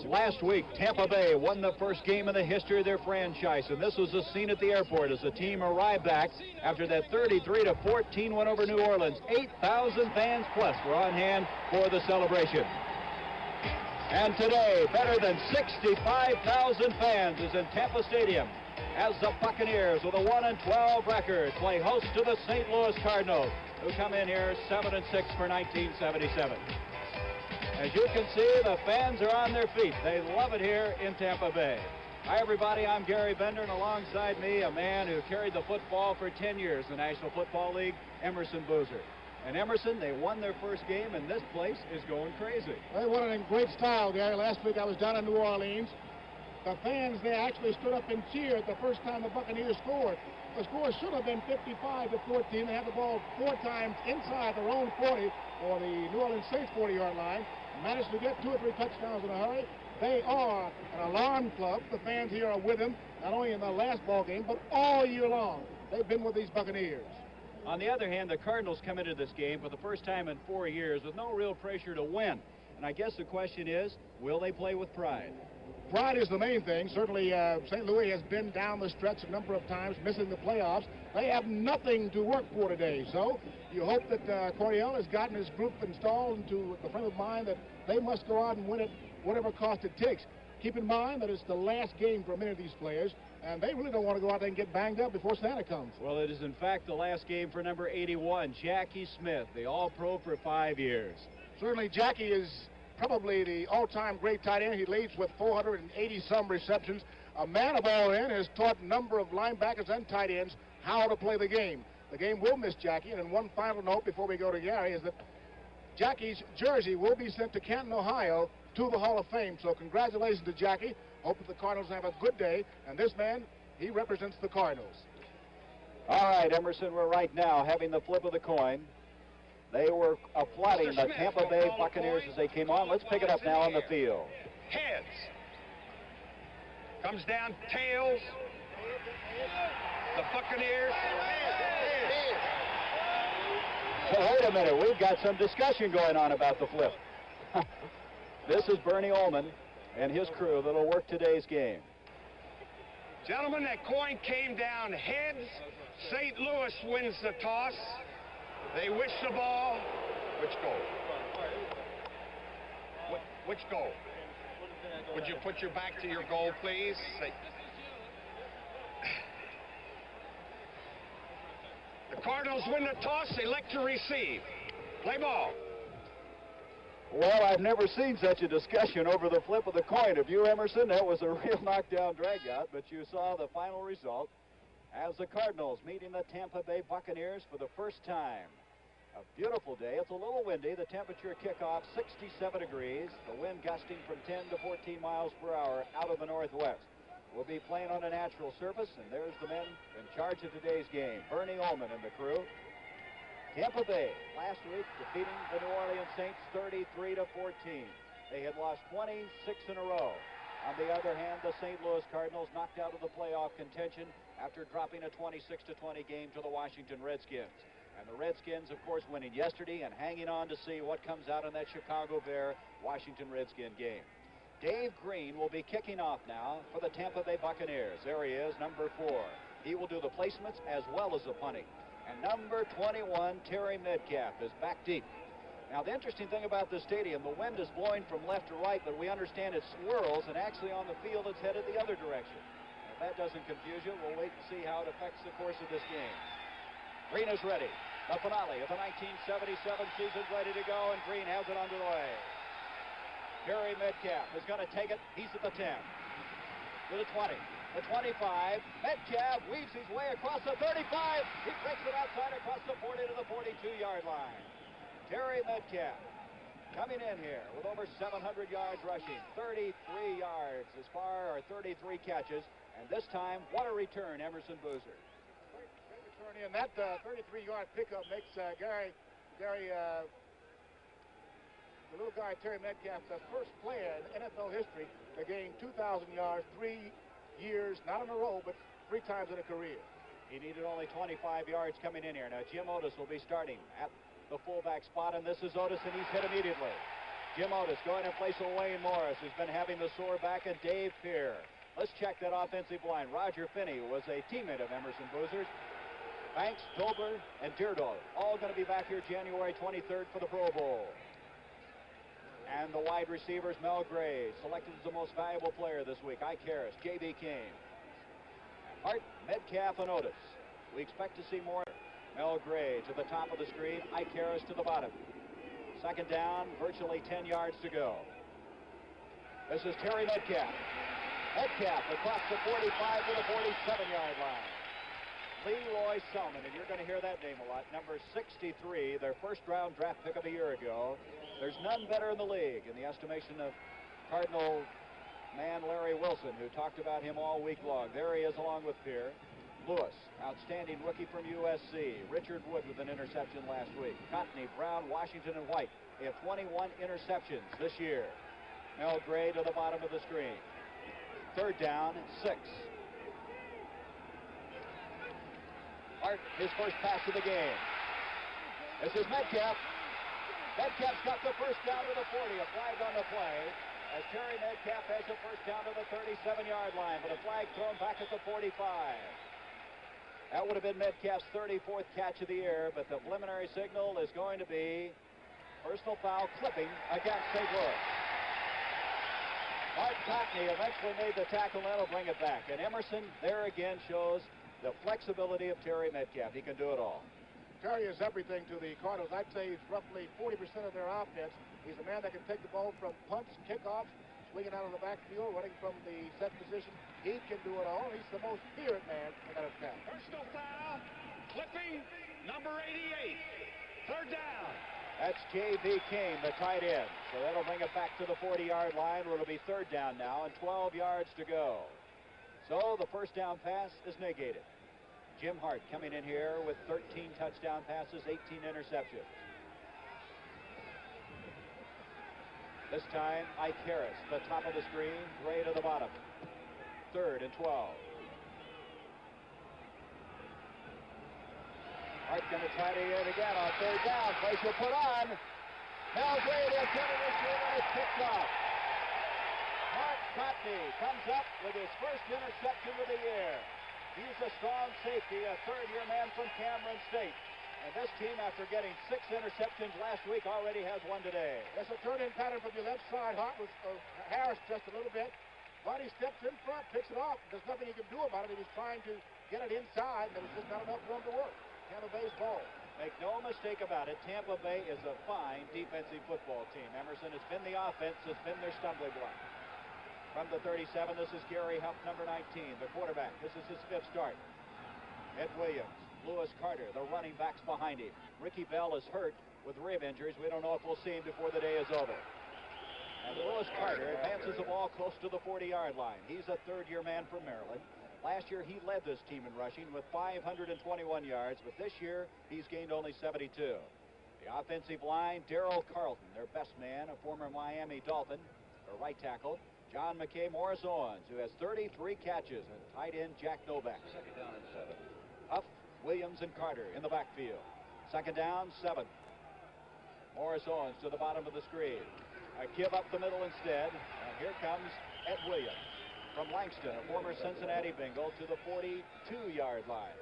last week, Tampa Bay won the first game in the history of their franchise, and this was the scene at the airport as the team arrived back after that 33-14 win over New Orleans. 8,000 fans plus were on hand for the celebration. And today, better than 65,000 fans is in Tampa Stadium as the Buccaneers, with a 1-12 record, play host to the St. Louis Cardinals, who come in here 7-6 for 1977. As you can see, the fans are on their feet. They love it here in Tampa Bay. Hi, everybody. I'm Gary Bender, and alongside me, a man who carried the football for 10 years in the National Football League, Emerson Boozer. And Emerson, they won their first game, and this place is going crazy. They won it in great style, Gary. Last week I was down in New Orleans. The fans, they actually stood up and cheered the first time the Buccaneers scored. The score should have been 55-14. They had the ball 4 times inside their own 40 or the New Orleans Saints 40-yard line. Managed to get 2 or 3 touchdowns in a hurry. They are an alarm club. The fans here are with them, not only in the last ball game, but all year long. They've been with these Buccaneers. On the other hand, the Cardinals come into this game for the first time in 4 years with no real pressure to win. And I guess the question is, will they play with pride? Pride is the main thing. Certainly, St. Louis has been down the stretch a number of times, missing the playoffs. They have nothing to work for today. So you hope that Coriel has gotten his group installed into the frame of mind that they must go out and win it whatever cost it takes. Keep in mind that it's the last game for many of these players, and they really don't want to go out there and get banged up before Santa comes. Well, it is, in fact, the last game for number 81, Jackie Smith, the All-Pro for 5 years. Certainly, Jackie is probably the all-time great tight end. He leads with 480-some receptions. A man of all in, has taught a number of linebackers and tight ends how to play the game. The game will miss Jackie, and one final note before we go to Gary is that Jackie's jersey will be sent to Canton, Ohio, to the Hall of Fame. So congratulations to Jackie. Hope that the Cardinals have a good day. And this man, he represents the Cardinals. All right, Emerson, we're right now having the flip of the coin. They were applauding the Tampa Bay Buccaneers as they came on. Let's pick it up now on the field. Heads. Comes down tails. The Buccaneers. So wait a minute. We've got some discussion going on about the flip. This is Bernie Ullman and his crew that'll work today's game. Gentlemen, that coin came down heads. St. Louis wins the toss. They wish the ball. Which goal? Which goal? Would you put your back to your goal, please? The Cardinals win the toss. They elect to receive. Play ball. Well, I've never seen such a discussion over the flip of the coin. Have you, Emerson? That was a real knockdown dragout, but you saw the final result as the Cardinals meeting the Tampa Bay Buccaneers for the first time. A beautiful day. It's a little windy. The temperature kickoff 67 degrees. The wind gusting from 10 to 14 miles per hour out of the northwest. We'll be playing on a natural surface, and there's the men in charge of today's game. Bernie Ullman and the crew. Tampa Bay last week defeating the New Orleans Saints 33-14. They had lost 26 in a row. On the other hand, the St. Louis Cardinals knocked out of the playoff contention after dropping a 26-20 game to the Washington Redskins. And the Redskins, of course, winning yesterday and hanging on to see what comes out in that Chicago Bear-Washington Redskin game. Dave Green will be kicking off now for the Tampa Bay Buccaneers. There he is, number 4. He will do the placements as well as the punting. And number 21, Terry Metcalf, is back deep. Now, the interesting thing about this stadium, the wind is blowing from left to right, but we understand it swirls, and actually on the field it's headed the other direction. If that doesn't confuse you, we'll wait and see how it affects the course of this game. Green is ready. The finale of the 1977 season's ready to go, and Green has it underway. Terry Metcalf is going to take it. He's at the 10. To the 20. The 25. Metcalf weaves his way across the 35. He breaks it outside across the 40 to the 42-yard line. Terry Metcalf coming in here with over 700 yards rushing. 33 yards as far, or 33 catches. And this time, what a return, Emerson Boozer. And that 33-yard pickup makes Gary, the little guy Terry Metcalf, the first player in NFL history to gain 2,000 yards 3 years, not in a row, but 3 times in a career. He needed only 25 yards coming in here. Now, Jim Otis will be starting at the fullback spot, and this is Otis, and he's hit immediately. Jim Otis going in place of Wayne Morris, who's been having the sore back, and Dave Peer. Let's check that offensive line. Roger Finney was a teammate of Emerson Boozer's. Banks, Dobler, and Deardo all going to be back here January 23rd for the Pro Bowl. And the wide receivers, Mel Gray, selected as the most valuable player this week. Ike Harris, J.B. King, Hart, Metcalf, and Otis. We expect to see more. Mel Gray to the top of the screen, Ike Harris to the bottom. Second down, virtually 10 yards to go. This is Terry Metcalf. Metcalf across the 45 to the 47-yard line. Leroy Selman, and you're going to hear that name a lot. Number 63, their first-round draft pick of a year ago. There's none better in the league in the estimation of Cardinal man Larry Wilson, who talked about him all week long. There he is along with Peer. Lewis, outstanding rookie from USC. Richard Wood with an interception last week. Cotney, Brown, Washington, and White. They have 21 interceptions this year. Mel Gray to the bottom of the screen. Third down, 6. Hart, his first pass of the game. This is Metcalf. Metcalf's got the first down to the 40. A flag on the play as Terry Metcalf has the first down to the 37-yard line, but a flag thrown back at the 45. That would have been Metcalf's 34th catch of the year, but the preliminary signal is going to be personal foul clipping against St. Louis. Mark Cotney eventually made the tackle, and that'll bring it back. And Emerson there again shows the flexibility of Terry Metcalf. He can do it all. Terry is everything to the Cardinals. I'd say he's roughly 40% of their offense. He's a man that can take the ball from punts, kickoffs, swinging out of the backfield, running from the set position. He can do it all. He's the most feared man in that attack. Personal foul, clipping, number 88. Third down. That's J.B. King, the tight end. So that'll bring it back to the 40-yard line, where it'll be third down now and 12 yards to go. So the first down pass is negated. Jim Hart coming in here with 13 touchdown passes, 18 interceptions. This time, Ike Harris, the top of the screen, Gray to the bottom. Third and 12. Hart going to try to get it again on third down. Pressure put on. Mel Gray to attempt this year, and it's picked off. Mark Cotney comes up with his first interception of the year. He's a strong safety, a third-year man from Cameron State. And this team, after getting 6 interceptions last week, already has one today. That's a turn-in pattern from the left side. Hart was Harris just a little bit. But he steps in front, picks it off. There's nothing he can do about it. He was trying to get it inside. There was just not enough room to work. Tampa Bay's ball. Make no mistake about it, Tampa Bay is a fine defensive football team. Emerson has been the offense, has been their stumbling block. From the 37, this is Gary Huff, number 19, the quarterback. This is his 5th start. Ed Williams, Lewis Carter, the running backs behind him. Ricky Bell is hurt with rib injuries. We don't know if we'll see him before the day is over. And Lewis Carter advances the ball close to the 40-yard line. He's a third-year man from Maryland. Last year, he led this team in rushing with 521 yards, but this year, he's gained only 72. The offensive line, Darrell Carlton, their best man, a former Miami Dolphin, their right tackle. John McKay, Morris Owens, who has 33 catches, and tight end Jack Novak. Second down and 7. Huff, Williams, and Carter in the backfield. Second down, 7. Morris Owens to the bottom of the screen. A give up the middle instead, and here comes Ed Williams from Langston, a former Cincinnati Bengal, to the 42-yard line.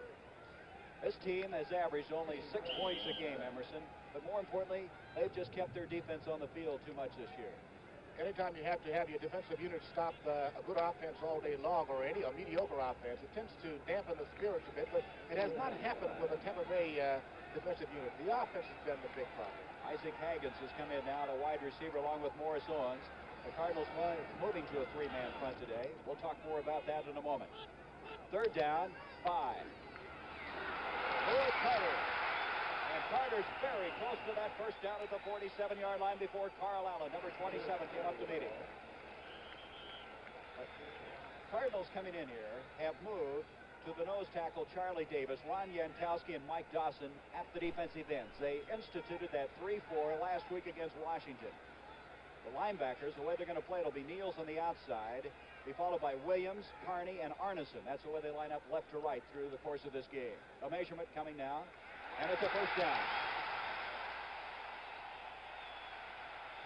This team has averaged only 6 points a game, Emerson, but more importantly, they've just kept their defense on the field too much this year. Anytime you have to have your defensive unit stop a good offense all day long, or a mediocre offense, it tends to dampen the spirits a bit, but it has not happened with the Tampa Bay defensive unit. The offense has been the big problem. Isaac Haggins has come in now, the wide receiver, along with Morris Owens. The Cardinals moving to a 3-man front today. We'll talk more about that in a moment. Third down, 5. Lewis Carter. And Carter's very close to that first down at the 47-yard line before Carl Allen, number 27, came up to meet him. Cardinals coming in here have moved to the nose tackle Charlie Davis, Ron Yankowski, and Mike Dawson at the defensive ends. They instituted that 3-4 last week against Washington. The linebackers, the way they're going to play, it'll be Niels on the outside, be followed by Williams, Carney, and Arneson. That's the way they line up left to right through the course of this game. A measurement coming now, and it's a first down.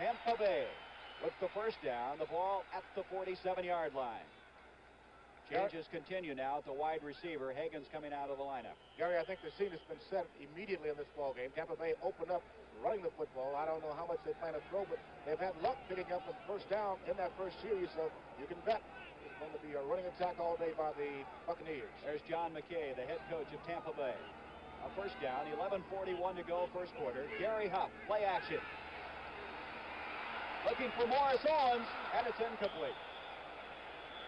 Tampa Bay with the first down. The ball at the 47-yard line. Changes continue now at the wide receiver. Hagan's coming out of the lineup. Gary, I think the scene has been set immediately in this ball game. Tampa Bay opened up running the football. I don't know how much they plan to throw, but they've had luck picking up the first down in that first series, so you can bet it's going to be a running attack all day by the Buccaneers. There's John McKay, the head coach of Tampa Bay. A first down, 11:41 to go, first quarter. Gary Huff, play action. Looking for Morris Owens, and it's incomplete.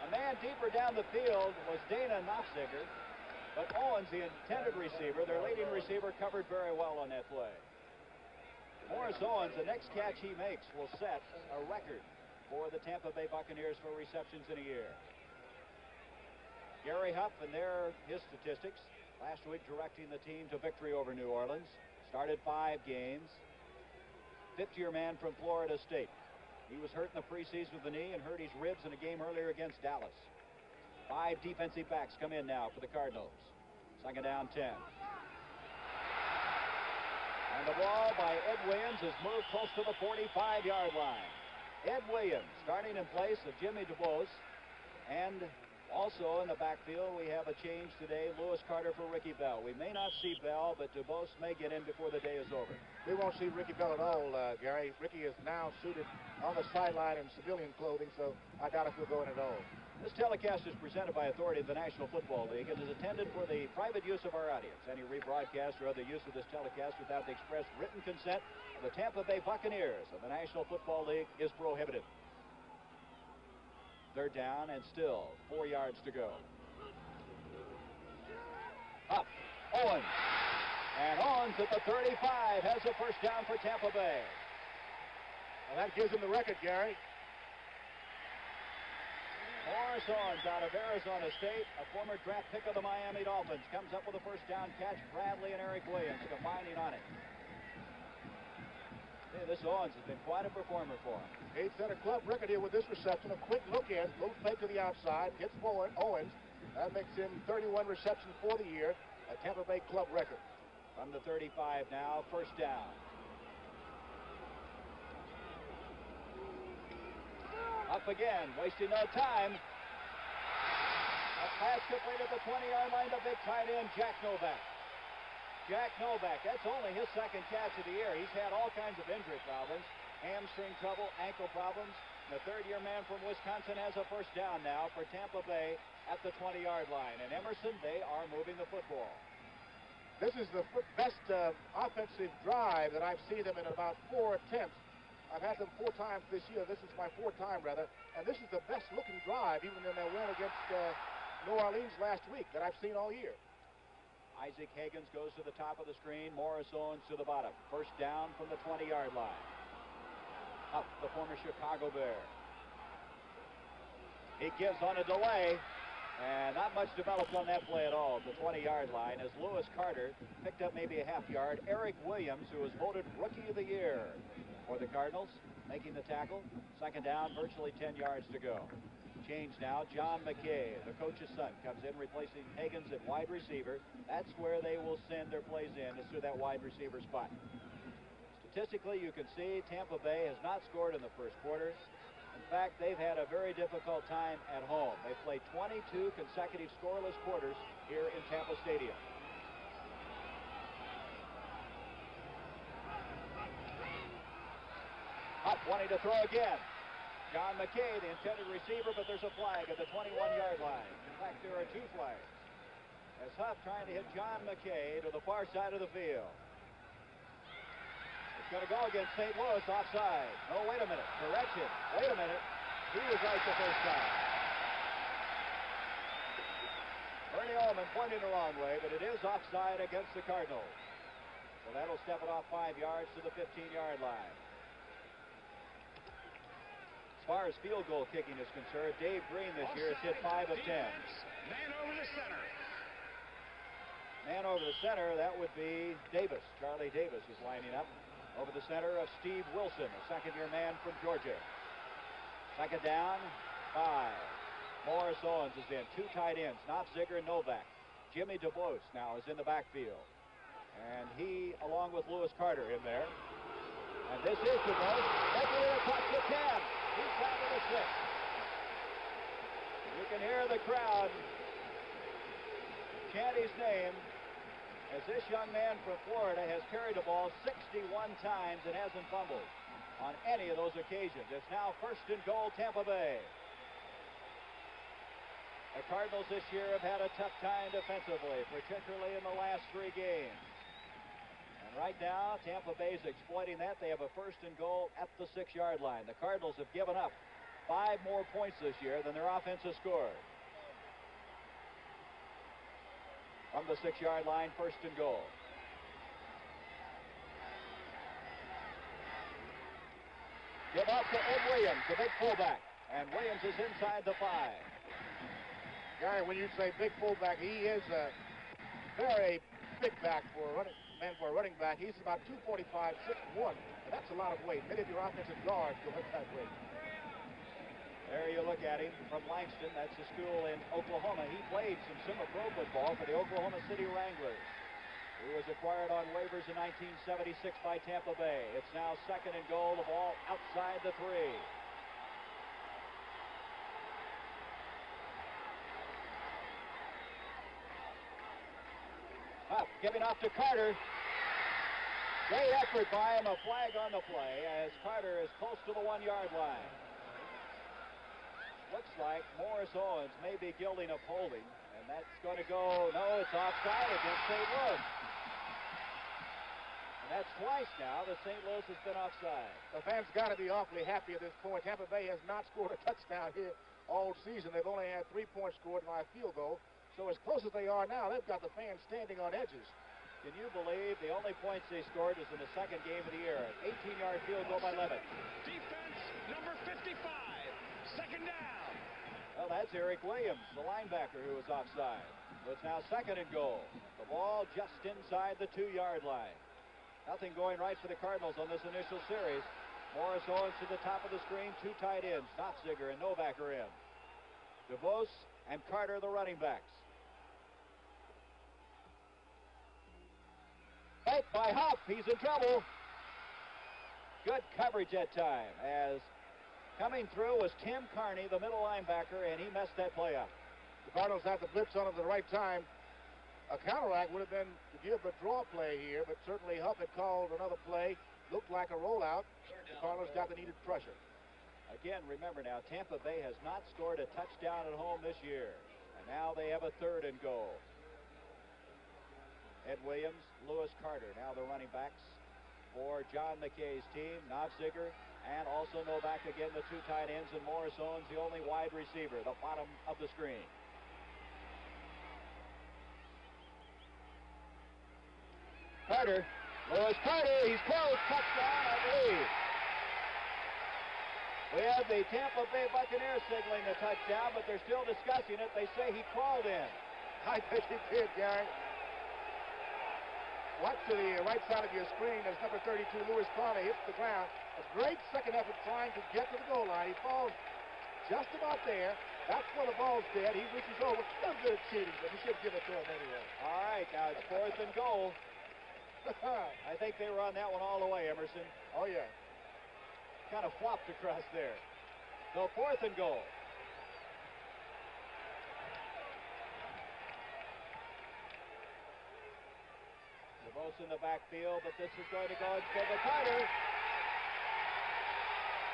A man deeper down the field was Dana Knopfziger, but Owens, the intended receiver, their leading receiver, covered very well on that play. Morris Owens, the next catch he makes will set a record for the Tampa Bay Buccaneers for receptions in a year. Gary Huff and his statistics. Last week directing the team to victory over New Orleans. Started 5 games. Fifth-year man from Florida State. He was hurt in the preseason with the knee and hurt his ribs in a game earlier against Dallas. 5 defensive backs come in now for the Cardinals. Second down, 10. And the ball by Ed Williams is moved close to the 45-yard line. Ed Williams starting in place of Jimmy DuBose. And also in the backfield, we have a change today. Lewis Carter for Ricky Bell. We may not see Bell, but DuBose may get in before the day is over. We won't see Ricky Bell at all, Gary. Ricky is now suited on the sideline in civilian clothing, so I doubt if he'll go in at all. This telecast is presented by authority of the National Football League and is intended for the private use of our audience. Any rebroadcast or other use of this telecast without the express written consent of the Tampa Bay Buccaneers of the National Football League is prohibited. Third down and still 4 yards to go. Up, Owens. And Owens at the 35 has a first down for Tampa Bay. Well, that gives him the record, Gary. Morris Owens out of Arizona State, a former draft pick of the Miami Dolphins, comes up with a first down catch. Bradley and Eric Williams combining on it. Hey, this Owens has been quite a performer for him. He set a club record here with this reception. A quick look in, little fake to the outside, gets forward. Owens. That makes him 31 receptions for the year, a Tampa Bay club record. From the 35 now, first down. Up again, wasting no time. A pass complete at the 20-yard line, the big tight end, Jack Novak. Jack Novak, that's only his second catch of the year. He's had all kinds of injury problems, hamstring trouble, ankle problems. The third-year man from Wisconsin has a first down now for Tampa Bay at the 20-yard line. And Emerson, they are moving the football. This is the best offensive drive that I've seen them in about 4 attempts. I've had them 4 times this year. This is my 4th time, rather. And this is the best-looking drive, even in their win against New Orleans last week, that I've seen all year. Isaac Higgins goes to the top of the screen. Morris Owens to the bottom. First down from the 20-yard line. Up, the former Chicago Bear. He gives on a delay. And not much developed on that play at all. The 20-yard line as Lewis Carter picked up maybe a half yard. Eric Williams, who was voted Rookie of the Year for the Cardinals, making the tackle. Second down, virtually 10 yards to go. Change now. John McKay, the coach's son, comes in replacing Higgins at wide receiver. That's where they will send their plays in, is through that wide receiver spot. Statistically, you can see Tampa Bay has not scored in the first quarter. In fact, they've had a very difficult time at home. They've played 22 consecutive scoreless quarters here in Tampa Stadium. Up, wanting to throw again. John McKay, the intended receiver, but there's a flag at the 21-yard line. In fact, there are 2 flags. As Huff trying to hit John McKay to the far side of the field. It's going to go against St. Louis, offside. Oh, wait a minute. Correction. Wait a minute. He was right the first time. Bernie Ullman pointing the wrong way, but it is offside against the Cardinals. So that'll step it off 5 yards to the 15-yard line. As far as field goal kicking is concerned, Dave Green this year has hit 5 of 10. Man over the center. Man over the center, that would be Davis. Charlie Davis is lining up over the center of Steve Wilson, a second-year man from Georgia. Second down, 5. Morris Owens is in. 2 tight ends, Knopfziger and Novak. Jimmy DuBose now is in the backfield. And he, along with Lewis Carter, in there. And this is DuBose. crowd chant his name as this young man from Florida has carried the ball 61 times and hasn't fumbled on any of those occasions. It's now 1st and goal, Tampa Bay. The Cardinals this year have had a tough time defensively, particularly in the last 3 games. And right now, Tampa Bay is exploiting that. They have a 1st and goal at the 6-yard line. The Cardinals have given up 5 more points this year than their offense has scored. From the 6-yard line, 1st and goal. Give up to Ed Williams, the big fullback. And Williams is inside the 5. Gary, when you say big fullback, he is a very big back for a running back. He's about 245, 6'1", and that's a lot of weight. Many of your offensive guards go at that weight. There you look at him from Langston. That's a school in Oklahoma. He played some semi-pro football for the Oklahoma City Wranglers. He was acquired on waivers in 1976 by Tampa Bay. It's now 2nd and goal. The ball outside the 3. Up, giving off to Carter. Great effort by him. A flag on the play as Carter is close to the 1-yard line. Looks like Morris Owens may be guilty of holding, and that's going to go, no, it's offside against St. Louis. And that's twice now that St. Louis has been offside. The fans got to be awfully happy at this point. Tampa Bay has not scored a touchdown here all season. They've only had 3 points scored by a field goal. So as close as they are now, they've got the fans standing on edges. Can you believe the only points they scored was in the 2nd game of the year? An 18-yard field goal by Levitt. Defense number 55. 2nd down. Well, that's Eric Williams, the linebacker, who was offside. So it's now 2nd and goal. The ball just inside the 2-yard line. Nothing going right for the Cardinals on this initial series. Morris Owens to the top of the screen. 2 tight ends. Notziger and Novak are in. DeVos and Carter, the running backs. Hit by Huff. He's in trouble. Good coverage that time, as coming through was Tim Carney, the middle linebacker, and he messed that play up. The Cardinals had the blitz on at the right time. A counteract would have been to give a draw play here, but certainly Huff had called another play. Looked like a rollout. The Cardinals got the needed pressure. Again, remember now, Tampa Bay has not scored a touchdown at home this year. And now they have a 3rd and goal. Ed Williams, Lewis Carter, now the running backs for John McKay's team. Nofziger and also Novak again, the 2 tight ends, and Morris Owens, the only wide receiver, the bottom of the screen. Carter, Lewis Carter, he's close, touchdown, I believe. We have the Tampa Bay Buccaneers signaling the touchdown, but they're still discussing it. They say he crawled in. I think he did, Gary. Watch to the right side of your screen as number 32, Lewis Carter, hits the ground. A great second effort trying to get to the goal line. He falls just about there. That's where the ball's dead. He reaches over. Does good at cheating, but he should give it to him anyway. All right, now it's 4th and goal. I think they were on that one all the way, Emerson. Oh, yeah. Kind of flopped across there. So 4th and goal. DeVos in the backfield, but this is going to go instead of Carter.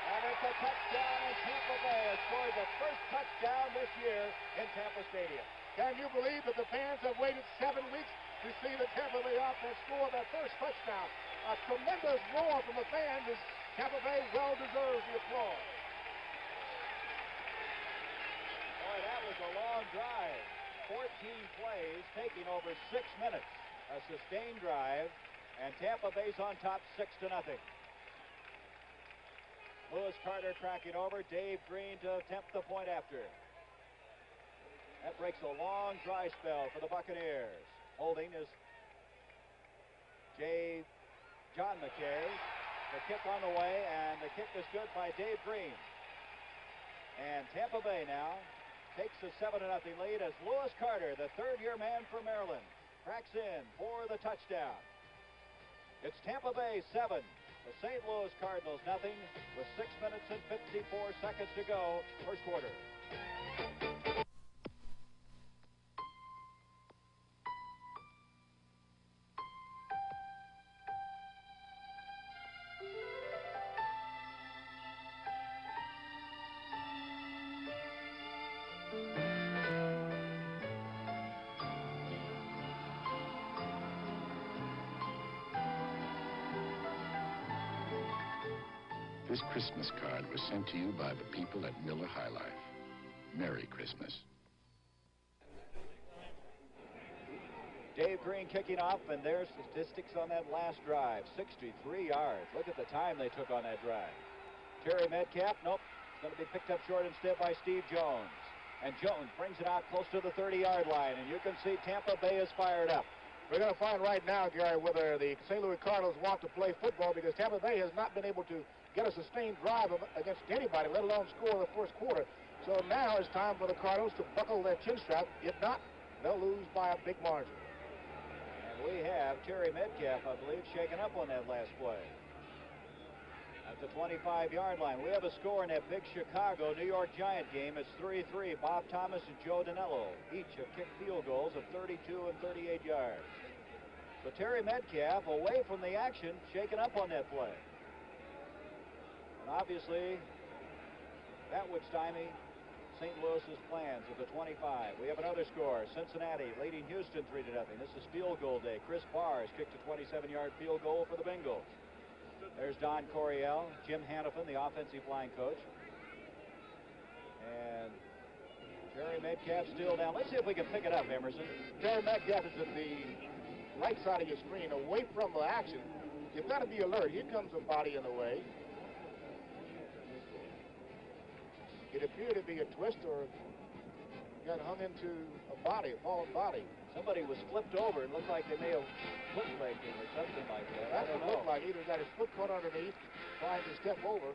And it's a touchdown, and Tampa Bay has scored the first touchdown this year in Tampa Stadium. Can you believe that the fans have waited 7 weeks to see the Tampa Bay offense score their first touchdown? A tremendous roar from the fans as Tampa Bay well deserves the applause. Boy, that was a long drive. 14 plays, taking over 6 minutes. A sustained drive, and Tampa Bay's on top 6-0. Lewis Carter tracking over. Dave Green to attempt the point after. That breaks a long dry spell for the Buccaneers. Holding is John McKay. The kick on the way, and the kick is good by Dave Green. And Tampa Bay now takes a 7-0 lead as Lewis Carter, the 3rd-year man for Maryland, cracks in for the touchdown. It's Tampa Bay 7, the St. Louis Cardinals nothing, with 6 minutes and 54 seconds to go, first quarter. This Christmas card was sent to you by the people at Miller High Life. Merry Christmas. Dave Green kicking off, and their statistics on that last drive. 63 yards. Look at the time they took on that drive. Terry Metcalf, nope. It's going to be picked up short instead by Steve Jones. And Jones brings it out close to the 30-yard line, and you can see Tampa Bay is fired up. We're going to find right now, Gary, whether the St. Louis Cardinals want to play football, because Tampa Bay has not been able to get a sustained drive against anybody, let alone score in the first quarter. So now it's time for the Cardinals to buckle their chin strap. If not, they'll lose by a big margin. And we have Terry Metcalf, I believe, shaken up on that last play. At the 25-yard line, we have a score in that big Chicago-New York Giant game. It's 3-3. Bob Thomas and Joe Danello each have kicked field goals of 32 and 38 yards. So Terry Metcalf, away from the action, shaken up on that play. And obviously, that would stymie St. Louis's plans at the 25. We have another score. Cincinnati leading Houston 3-0. This is field goal day. Chris Barr has kicked a 27-yard field goal for the Bengals. There's Don Coryell, Jim Hannafin, the offensive line coach. And Terry Metcalf still down. Let's see if we can pick it up, Emerson. Terry Metcalf is at the right side of your screen, away from the action. You've got to be alert. Here comes a body in the way. It appeared to be a twist or got hung into a body, a fallen body. Somebody was flipped over. It looked like they may have foot-legged him or something like that. That's what it looked like. Either got his foot caught underneath, trying to step over.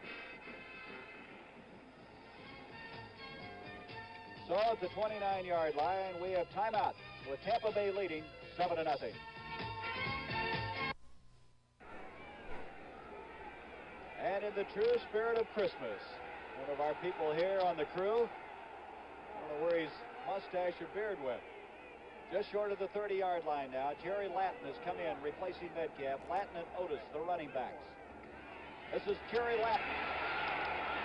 So at the 29-yard line, we have timeout with Tampa Bay leading 7-0. And in the true spirit of Christmas, one of our people here on the crew, I don't know where his mustache or beard went. Just short of the 30-yard line now. Jerry Latin has come in, replacing Metcalf. Latin and Otis, the running backs. This is Jerry Latin.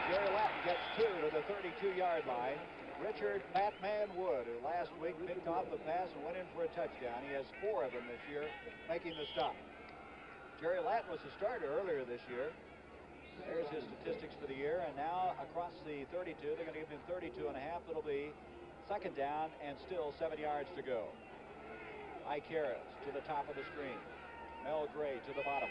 Jerry Latin gets 2 to the 32-yard line. Richard Batman Wood, who last week picked off the pass and went in for a touchdown. He has 4 of them this year, making the stop. Jerry Latin was the starter earlier this year. There's his statistics for the year. And now across the 32, they're going to give him 32 and a half. It'll be second down and still 7 yards to go. Ike Harris to the top of the screen. Mel Gray to the bottom.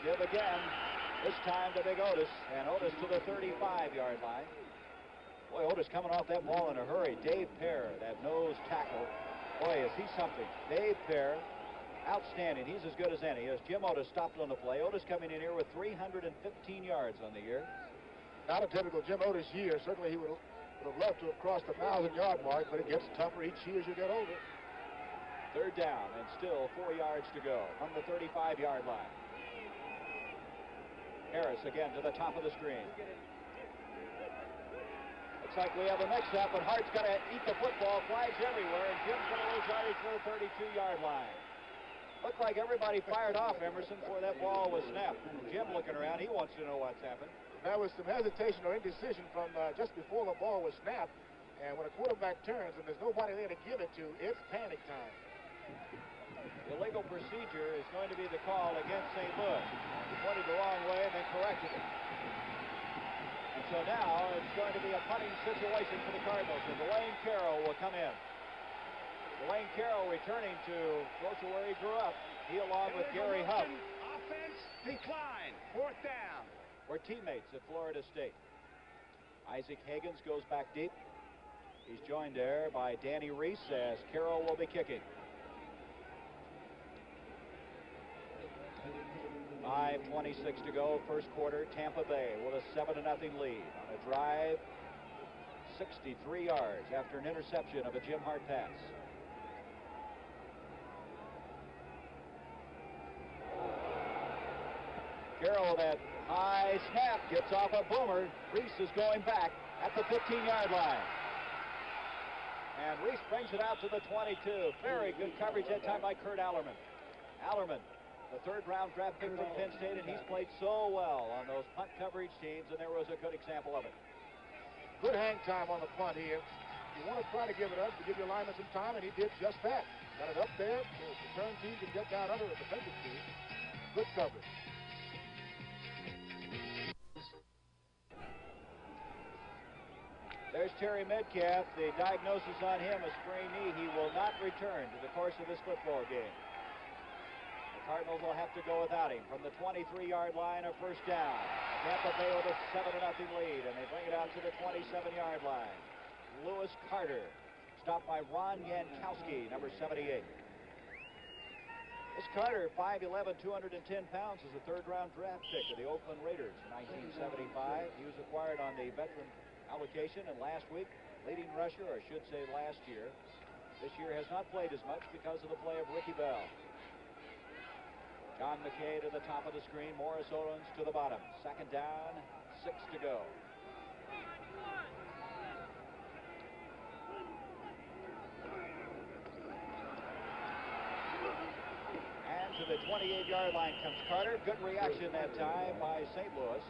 Give again, this time to Big Otis, and Otis to the 35-yard line. Boy, Otis coming off that ball in a hurry. Dave Pear, that nose tackle. Boy, is he something. Dave Pear, outstanding. He's as good as any. As Jim Otis stopped on the play. Otis coming in here with 315 yards on the year. Not a typical Jim Otis year. Certainly he would have loved to have crossed the 1,000-yard mark, but it gets tougher each year as you get older. Third down, and still 4 yards to go from the 35-yard line. Harris again to the top of the screen. Looks like we have a mix-up, and Hart's going to eat the football. Flags everywhere, and Jim's going to lose yardage to the 32-yard line. Looked like everybody fired off, Emerson, before that ball was snapped. Jim looking around, he wants to know what's happened. There was some hesitation or indecision from just before the ball was snapped, and when a quarterback turns and there's nobody there to give it to, it's panic time. Illegal procedure is going to be the call against St. Louis. He pointed the wrong way and then corrected it. And so now it's going to be a punting situation for the Cardinals, and Dwayne Carroll will come in. Dwayne Carroll returning to close to where he grew up. He along with Gary Huff. Offense decline. 4th down. We're teammates at Florida State. Isaac Higgins goes back deep. He's joined there by Danny Reese as Carroll will be kicking. 5:26 to go, first quarter. Tampa Bay with a 7-0 lead on a drive, 63 yards after an interception of a Jim Hart pass. Carroll, that high snap, gets off a boomer. Reese is going back at the 15-yard line. And Reese brings it out to the 22. Very good coverage that time by Kurt Allerman. Allerman, the 3rd-round draft pick from Penn State, and he's played so well on those punt coverage teams, and there was a good example of it. Good hang time on the punt here. You want to try to give it up to give your lineman some time, and he did just that. Got it up there so the return team can get down under a defensive team. Good coverage. There's Terry Metcalf. The diagnosis on him, a sprained knee. He will not return to the course of this football game. The Cardinals will have to go without him from the 23-yard line, a first down. Tampa Bay with a 7-0 lead, and they bring it out to the 27-yard line. Lewis Carter, stopped by Ron Yankowski, number 78. This Carter, 5'11", 210 pounds, is a third-round draft pick of the Oakland Raiders in 1975. He was acquired on the veteran allocation, and last week, leading rusher, or I should say last year. This year has not played as much because of the play of Ricky Bell. John McKay to the top of the screen. Morris Owens to the bottom. Second down, 6 to go. And to the 28-yard line comes Carter. Good reaction that time by St. Louis.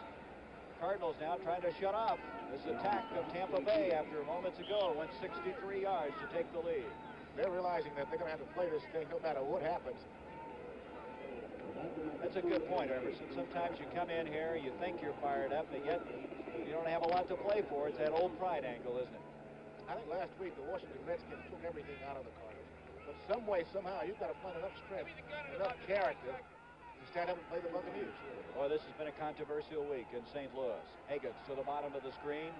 Cardinals now trying to shut off this attack of Tampa Bay after moments ago. Went 63 yards to take the lead. They're realizing that they're going to have to play this thing no matter what happens. That's a good point, Emerson. Sometimes you come in here, you think you're fired up, but yet you don't have a lot to play for. It's that old pride angle, isn't it? I think last week the Washington Redskins took everything out of the Cardinals. But some way, somehow, you've got to find enough strength, enough character to stand up and play the Buccaneers. Boy, this has been a controversial week in St. Louis. Higgins to the bottom of the screen.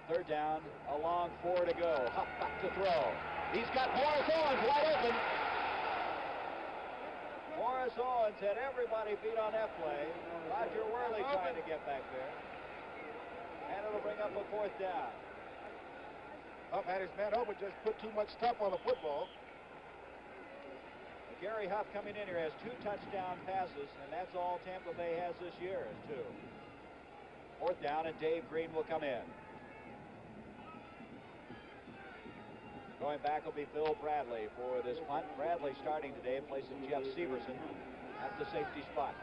Third down, a long 4 to go. Hop back to throw. He's got Morris Owens wide open. Morris Owens had everybody beat on that play. Roger Worley trying to get back there. And it'll bring up a 4th down. Huff had his man open, just put too much stuff on the football. Gary Huff coming in here has 2 touchdown passes, and that's all Tampa Bay has this year is 2. 4th down, and Dave Green will come in. Going back will be Phil Bradley for this punt. Bradley starting today in place of Jeff Severson at the safety spot.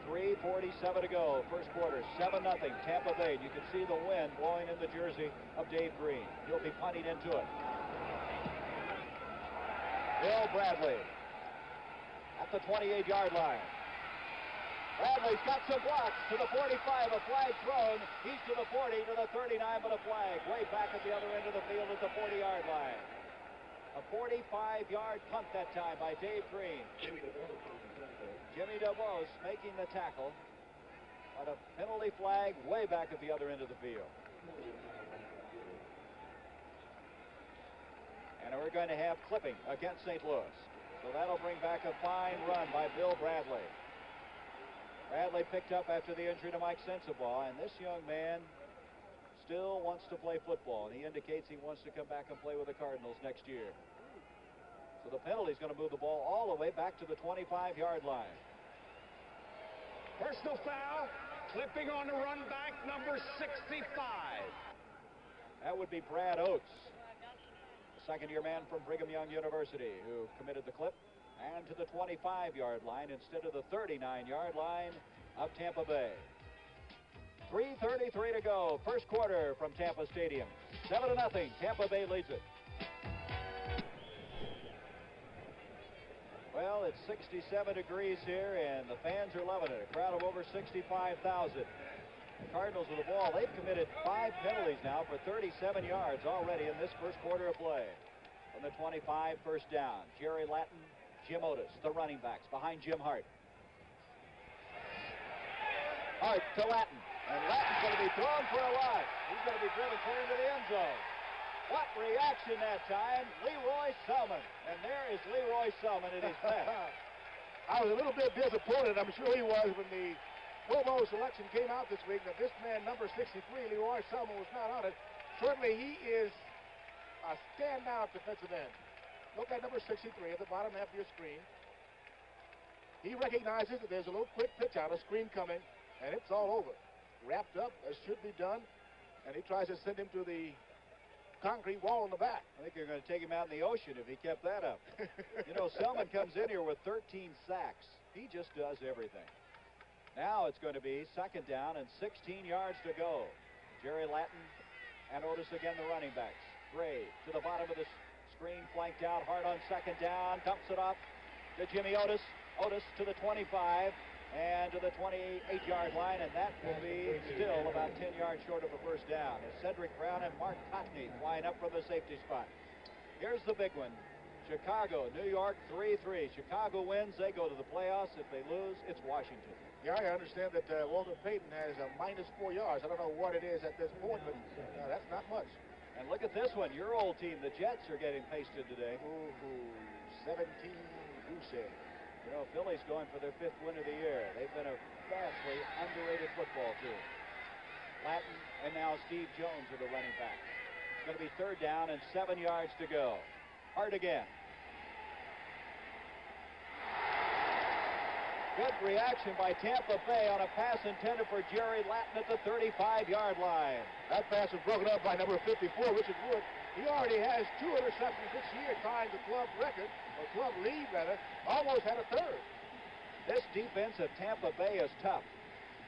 3:47 to go, first quarter, 7-0 Tampa Bay. You can see the wind blowing in the jersey of Dave Green. He'll be punting into it. Bill Bradley at the 28-yard line. Bradley's got some blocks to the 45, a flag thrown. He's to the 40, to the 39, but a flag way back at the other end of the field at the 40-yard line. A 45-yard punt that time by Dave Green. Jimmy DeVos making the tackle, but a penalty flag way back at the other end of the field. And we're going to have clipping against St. Louis. So that'll bring back a fine run by Bill Bradley. Bradley picked up after the injury to Mike Sensabaugh, and this young man still wants to play football, and he indicates he wants to come back and play with the Cardinals next year. So the penalty is going to move the ball all the way back to the 25-yard line. Personal foul, clipping on the run back, number 65. That would be Brad Oates, the second-year man from Brigham Young University, who committed the clip. And to the 25-yard line instead of the 39-yard line of Tampa Bay. 3:33 to go. First quarter from Tampa Stadium. 7-0. Tampa Bay leads it. Well, it's 67 degrees here, and the fans are loving it. A crowd of over 65,000. The Cardinals with the ball. They've committed 5 penalties now for 37 yards already in this first quarter of play. From the 25, first down. Jerry Latin, Jim Otis, the running backs, behind Jim Hart. Hart to Latin. And Latin's going to be thrown for a loss. He's going to be driven clear into the end zone. What reaction that time? Leroy Selman. And there is Leroy Selman at his best. I was a little bit disappointed, I'm sure he was, when the Pro Bowl selection came out this week, that this man, number 63, Leroy Selman, was not on it. Certainly he is a standout defensive end. Look at number 63 at the bottom half of your screen. He recognizes that there's a little quick pitch out, a screen coming, and it's all over. Wrapped up, as should be done, and he tries to send him to the concrete wall in the back. I think they're going to take him out in the ocean if he kept that up. You know, Selman comes in here with 13 sacks. He just does everything. Now it's going to be second down and 16 yards to go. Jerry Latin And Otis again, the running backs. Gray to the bottom of the screen, flanked out, hard on second down, dumps it off to Jimmy Otis. Otis to the 25 and to the 28-yard line, and that will be still about 10 yards short of a first down. As Cedric Brown and Mark Cockney flying up from the safety spot. Here's the big one. Chicago, New York, 3-3. Chicago wins, they go to the playoffs. If they lose, it's Washington. Yeah, I understand that Walter Payton has a -4 yards. I don't know what it is at this point, but that's not much. And look at this one. Your old team, the Jets, are getting pasted today. Ooh, 17 goose egg. You know, Philly's going for their 5th win of the year. They've been a vastly underrated football team. Latin and now Steve Jones are the running backs. It's going to be 3rd down and 7 yards to go. Hard again. Good reaction by Tampa Bay on a pass intended for Jerry Latin at the 35-yard line. That pass was broken up by number 54, Richard Wood. He already has 2 interceptions this year, tying the club record, or club lead rather. Almost had a 3rd. This defense of Tampa Bay is tough.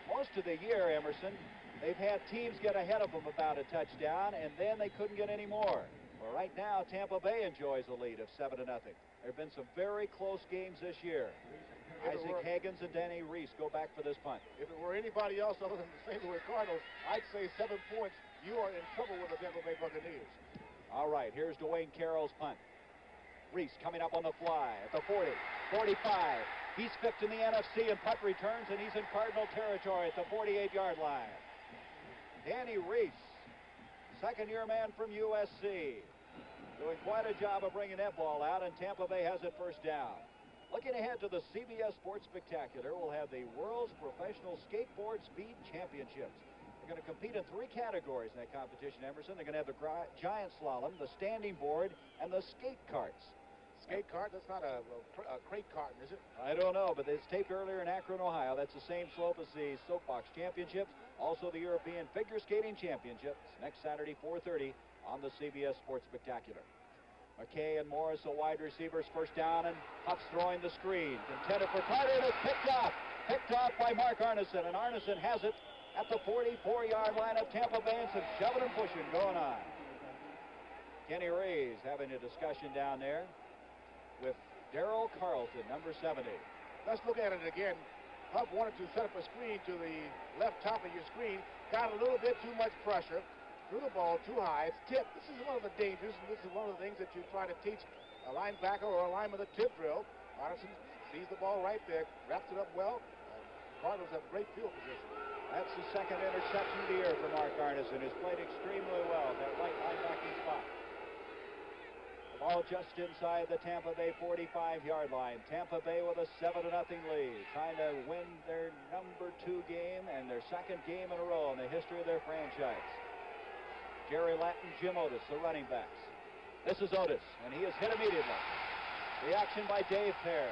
Most of the year, Emerson, they've had teams get ahead of them about a touchdown, and then they couldn't get any more. Well, right now, Tampa Bay enjoys a lead of 7-0. There have been some very close games this year. Isaac Higgins and Danny Reese go back for this punt. If it were anybody else other than the St. Louis Cardinals, I'd say 7 points. You are in trouble with the Tampa Bay Buccaneers. All right, here's Dwayne Carroll's punt. Reese coming up on the fly at the 40, 45. He's picked in the NFC and punt returns, and he's in Cardinal territory at the 48-yard line. Danny Reese, second-year man from USC, doing quite a job of bringing that ball out, and Tampa Bay has it 1st down. Looking ahead to the CBS Sports Spectacular, we'll have the World's Professional Skateboard Speed Championships. They're going to compete in 3 categories in that competition, Emerson. They're going to have the giant slalom, the standing board, and the skate carts. Skate cart? That's not a crate carton, is it? I don't know, but it's taped earlier in Akron, Ohio. That's the same slope as the Soapbox Championships. Also the European Figure Skating Championships next Saturday, 4:30 on the CBS Sports Spectacular. McKay and Morris, the wide receivers, 1st down, and Huff's throwing the screen. Intended for Carter, and it's picked off. Picked off by Mark Arneson, and Arneson has it at the 44-yard line of Tampa Bay, and some shoving and pushing going on. Kenny Ray's having a discussion down there with Darrell Carlton, number 70. Let's look at it again. Huff wanted to set up a screen to the left top of your screen. Got a little bit too much pressure. Threw the ball too high. It's tipped. This is one of the dangers, and this is one of the things that you try to teach a linebacker or a lineman the tip drill. Arneson sees the ball right there, wraps it up well. Cardinals have great field position. That's the 2nd interception of the year for Mark Arneson, who's played extremely well at that right linebacking spot. The ball just inside the Tampa Bay 45-yard line. Tampa Bay with a 7-0 lead, trying to win their number 2 game and their 2nd game in a row in the history of their franchise. Jerry Latin, Jim Otis, the running backs. This is Otis, and he is hit immediately. Reaction by Dave Pear.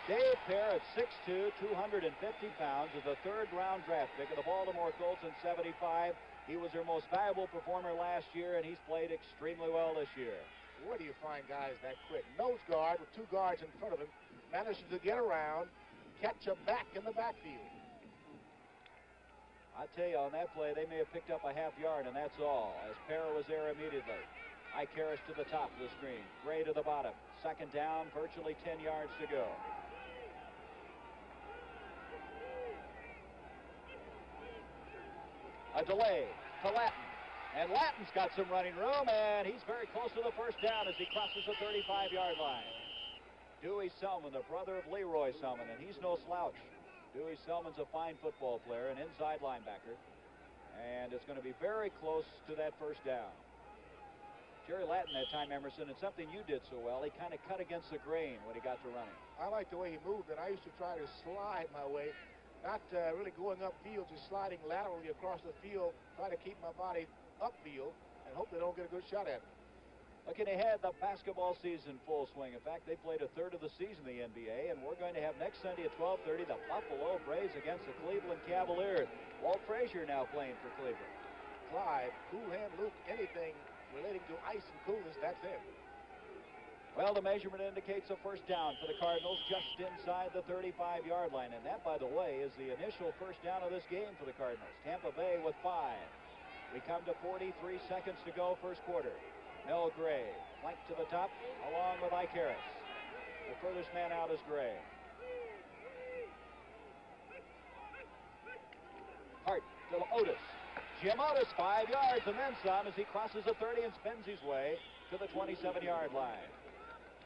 Dave Pear at 6'2", 250 pounds, is a 3rd-round draft pick of the Baltimore Colts in '75. He was their most valuable performer last year, and he's played extremely well this year. Where do you find guys that quick? Nose guard with 2 guards in front of him manages to get around, catch a back in the backfield. I tell you, on that play, they may have picked up a half yard, and that's all, as Pear was there immediately. Ike Harris to the top of the screen. Gray to the bottom. 2nd down, virtually 10 yards to go. A delay to Latin. And Latin's got some running room, and he's very close to the 1st down as he crosses the 35-yard line. Dewey Selman, the brother of Leroy Selman, and he's no slouch. Dewey Selman's a fine football player, an inside linebacker, and it's going to be very close to that 1st down. Jerry Latin that time, Emerson, and something you did so well, he kind of cut against the grain when he got to running. I like the way he moved, and I used to try to slide my way, not really going upfield, just sliding laterally across the field, trying to keep my body upfield and hope they don't get a good shot at me. Looking ahead, the basketball season full swing. In fact, they played a 1/3 of the season in the NBA, and we're going to have next Sunday at 12:30 the Buffalo Braves against the Cleveland Cavaliers. Walt Frazier now playing for Cleveland. Clyde, Cool Hand Luke, anything relating to ice and coolness, that's him. Well, the measurement indicates a 1st down for the Cardinals just inside the 35-yard line. And that, by the way, is the initial 1st down of this game for the Cardinals. Tampa Bay with 5. We come to 43 seconds to go, first quarter. Mel Gray, flanked to the top, along with Icaris. The furthest man out is Gray. Hart to Otis. Jim Otis, 5 yards and then some as he crosses the 30 and spins his way to the 27-yard line.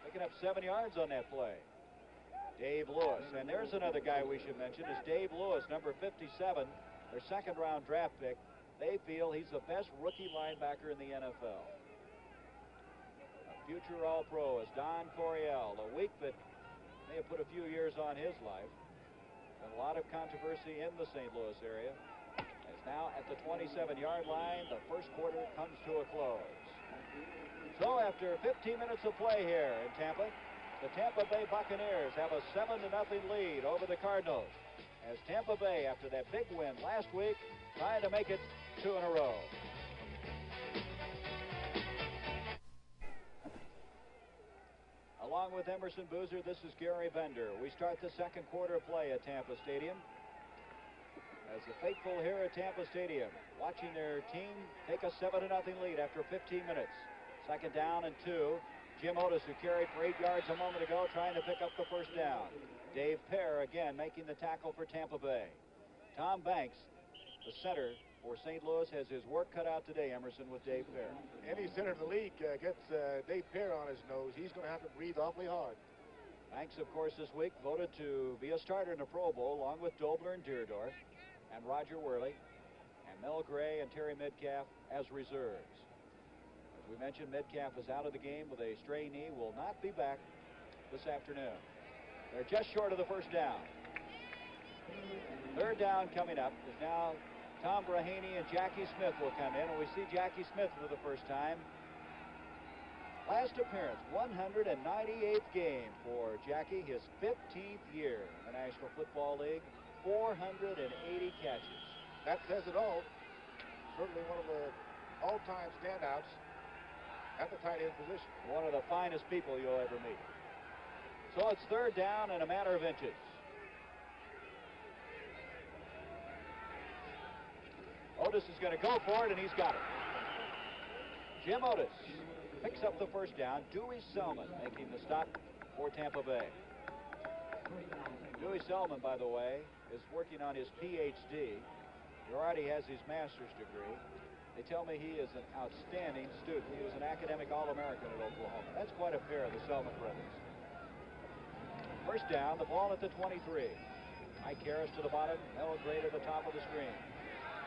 Picking up 7 yards on that play. Dave Lewis, and there's another guy we should mention, is Dave Lewis, number 57, their second-round draft pick. They feel he's the best rookie linebacker in the NFL. A future All-Pro is Don Coryell, a week that may have put a few years on his life. And a lot of controversy in the St. Louis area. As now at the 27-yard line, the first quarter comes to a close. So after 15 minutes of play here in Tampa, the Tampa Bay Buccaneers have a 7-0 lead over the Cardinals. As Tampa Bay, after that big win last week, trying to make it 2 in a row. Along with Emerson Boozer, this is Gary Bender. We start the second quarter play at Tampa Stadium. As the faithful here at Tampa Stadium, watching their team take a 7-0 lead after 15 minutes. Second down and 2. Jim Otis, who carried for 8 yards a moment ago, trying to pick up the first down. Dave Pear again making the tackle for Tampa Bay. Tom Banks, the center for St. Louis, has his work cut out today, Emerson, with Dave Pear. Any center in the league gets Dave Pear on his nose. He's going to have to breathe awfully hard. Banks, of course, this week voted to be a starter in the Pro Bowl, along with Dobler and Deardorff, and Roger Worley, and Mel Gray and Terry Metcalf as reserves. As we mentioned, Metcalf is out of the game with a stray knee, will not be back this afternoon. They're just short of the first down. Third down coming up is now Tom Brahaney and Jackie Smith will come in, and we see Jackie Smith for the first time. Last appearance, 198th game for Jackie, his 15th year in the National Football League, 480 catches. That says it all. Certainly one of the all-time standouts at the tight end position. One of the finest people you'll ever meet. So it's third down and a matter of inches. Otis is going to go for it, and he's got it. Jim Otis picks up the first down. Dewey Selman making the stop for Tampa Bay. Dewey Selman, by the way, is working on his Ph.D. He already has his master's degree. They tell me he is an outstanding student. He was an academic All-American at Oklahoma. That's quite a pair, the Selman brothers. First down, the ball at the 23. Ike Harris to the bottom, Mel Gray to the top of the screen.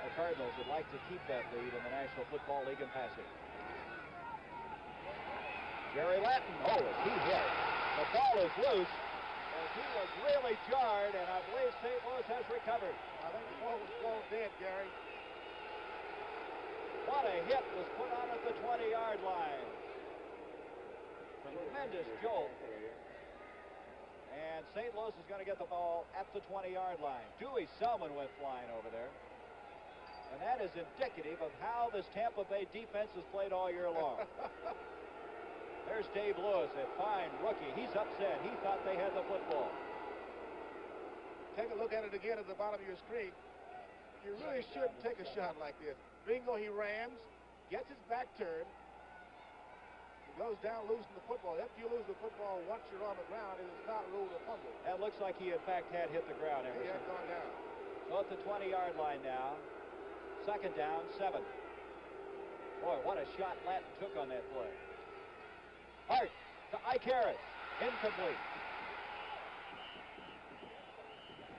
The Cardinals would like to keep that lead in the National Football League in passing. Jerry Latin, is he hit? The ball is loose, and he was really jarred, and I believe St. Louis has recovered. I think the ball was thrown dead, Gary. What a hit was put on at the 20-yard line. Tremendous jolt. And St. Louis is going to get the ball at the 20-yard line. Dewey Selman went flying over there. And that is indicative of how this Tampa Bay defense has played all year long. There's Dave Lewis, a fine rookie. He's upset. He thought they had the football. Take a look at it again at the bottom of your screen. You really shouldn't take a shot like this. Bingo, he rams, gets his back turned, goes down losing the football. If you lose the football once you're on the ground, it is not ruled a fumble. That looks like he, in fact, had hit the ground, Emerson. He had gone down. So at the 20-yard line now, second down, 7. Boy, what a shot Latin took on that play. Hart to Ike Harris, incomplete.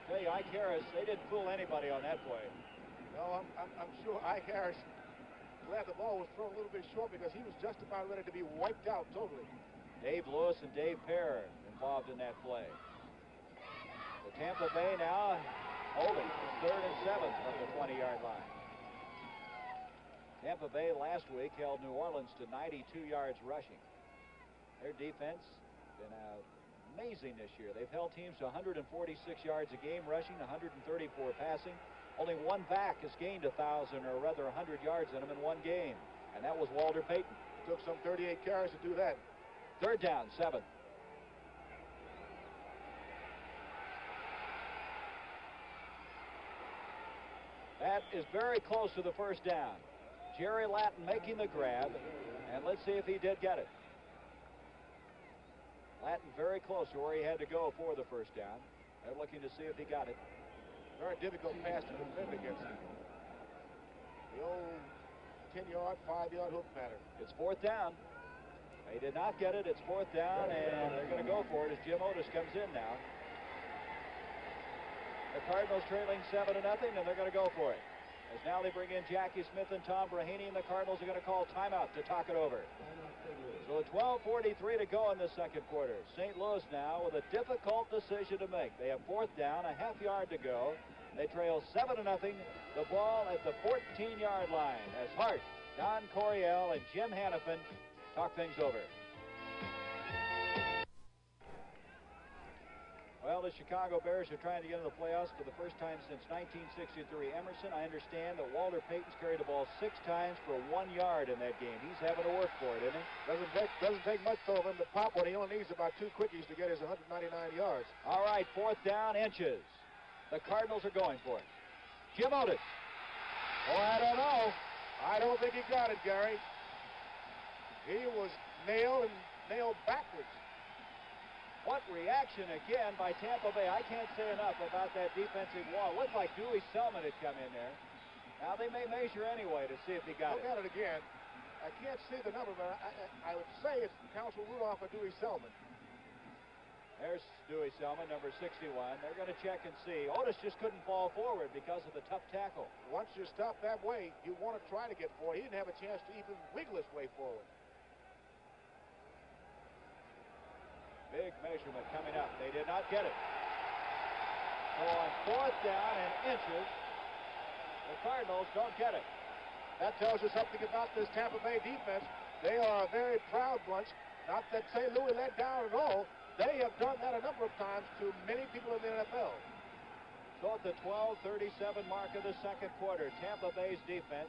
Tell you, Ike Harris, they didn't fool anybody on that play. No, I'm sure Ike Harris glad the ball was thrown a little bit short because he was just about ready to be wiped out totally. Dave Lewis and Dave Pear involved in that play. The Tampa Bay now holding third and 7 from the 20-yard line. Tampa Bay last week held New Orleans to 92 yards rushing. Their defense been amazing this year. They've held teams to 146 yards a game rushing, 134 passing. Only one back has gained 1,000 or rather 100 yards in them in one game, and that was Walter Payton. Took some 38 carries to do that. Third down, 7. That is very close to the first down. Jerry Latin making the grab, and let's see if he did get it. Latin very close to where he had to go for the first down. They're looking to see if he got it. Very difficult pass to defend against him. The old 10-yard, 5-yard hook pattern. It's fourth down. They did not get it. It's fourth down, and they're going to go for it as Jim Otis comes in now. The Cardinals trailing 7-0, and they're going to go for it. As now they bring in Jackie Smith and Tom Braheny, and the Cardinals are going to call timeout to talk it over. So 12:43 to go in the second quarter. St. Louis now with a difficult decision to make. They have fourth down, a half-yard to go. They trail 7-0. The ball at the 14-yard line as Hart, Don Coryell, and Jim Hannafin talk things over. Well, the Chicago Bears are trying to get into the playoffs for the first time since 1963. Emerson, I understand that Walter Payton's carried the ball 6 times for 1 yard in that game. He's having to work for it, isn't he? Doesn't take much for him to pop one. He only needs about 2 quickies to get his 199 yards. All right, fourth down, inches. The Cardinals are going for it. Jim Otis. Oh, I don't know. I don't think he got it, Gary. He was nailed backwards. What reaction again by Tampa Bay. I can't say enough about that defensive wall. Looked like Dewey Selman had come in there. Now they may measure anyway to see if he got it. Look at it again. I can't see the number, but I would say it's Council Rudolph or Dewey Selman. There's Dewey Selman, number 61. They're going to check and see. Otis just couldn't fall forward because of the tough tackle. Once you stop that way, you want to try to get forward. He didn't have a chance to even wiggle his way forward. Big measurement coming up. They did not get it. So on fourth down and inches, the Cardinals don't get it. That tells you something about this Tampa Bay defense. They are a very proud bunch. Not that St. Louis let down at all. They have done that a number of times to many people in the NFL. So at the 12:37 mark of the second quarter, Tampa Bay's defense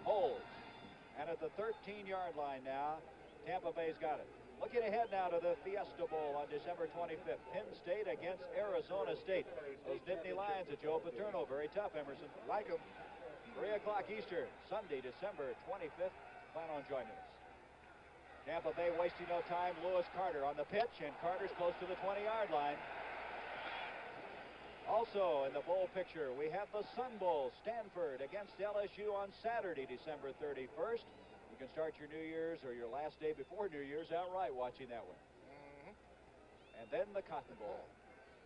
holds. And at the 13-yard line now, Tampa Bay's got it. Looking ahead now to the Fiesta Bowl on December 25th. Penn State against Arizona State. Those Nittany Lions at Joe Paterno. Very tough, Emerson. Like them. 3 o'clock Eastern, Sunday, December 25th. Plan on joining us. Tampa Bay wasting no time. Lewis Carter on the pitch, and Carter's close to the 20-yard line. Also in the bowl picture, we have the Sun Bowl. Stanford against LSU on Saturday, December 31st. You can start your New Year's or your last day before New Year's outright watching that one. And then the Cotton Bowl.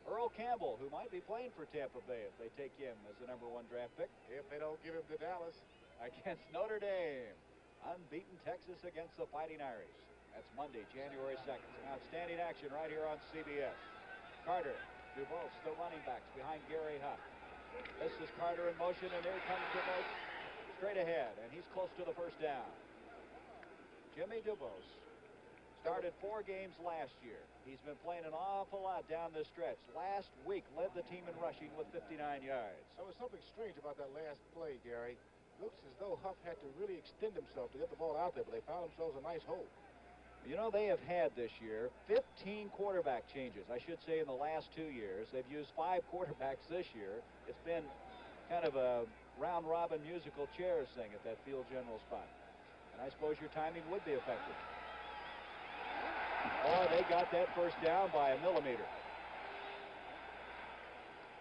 Earl Campbell, who might be playing for Tampa Bay if they take him as the #1 draft pick. If they don't give him to Dallas. Against Notre Dame. Unbeaten Texas against the Fighting Irish. That's Monday, January 2nd. Some outstanding action right here on CBS. Carter, DuBose, the running backs behind Gary Huff. This is Carter in motion, and here comes DuBose straight ahead, and he's close to the first down. Jimmy DuBose started 4 games last year. He's been playing an awful lot down this stretch. Last week led the team in rushing with 59 yards. There was something strange about that last play, Gary. Looks as though Huff had to really extend himself to get the ball out there, but they found themselves a nice hole. You know, they have had this year 15 quarterback changes. I should say in the last 2 years. They've used 5 quarterbacks this year. It's been kind of a round-robin musical chairs thing at that field general spot. And I suppose your timing would be effective. Oh, they got that first down by a millimeter.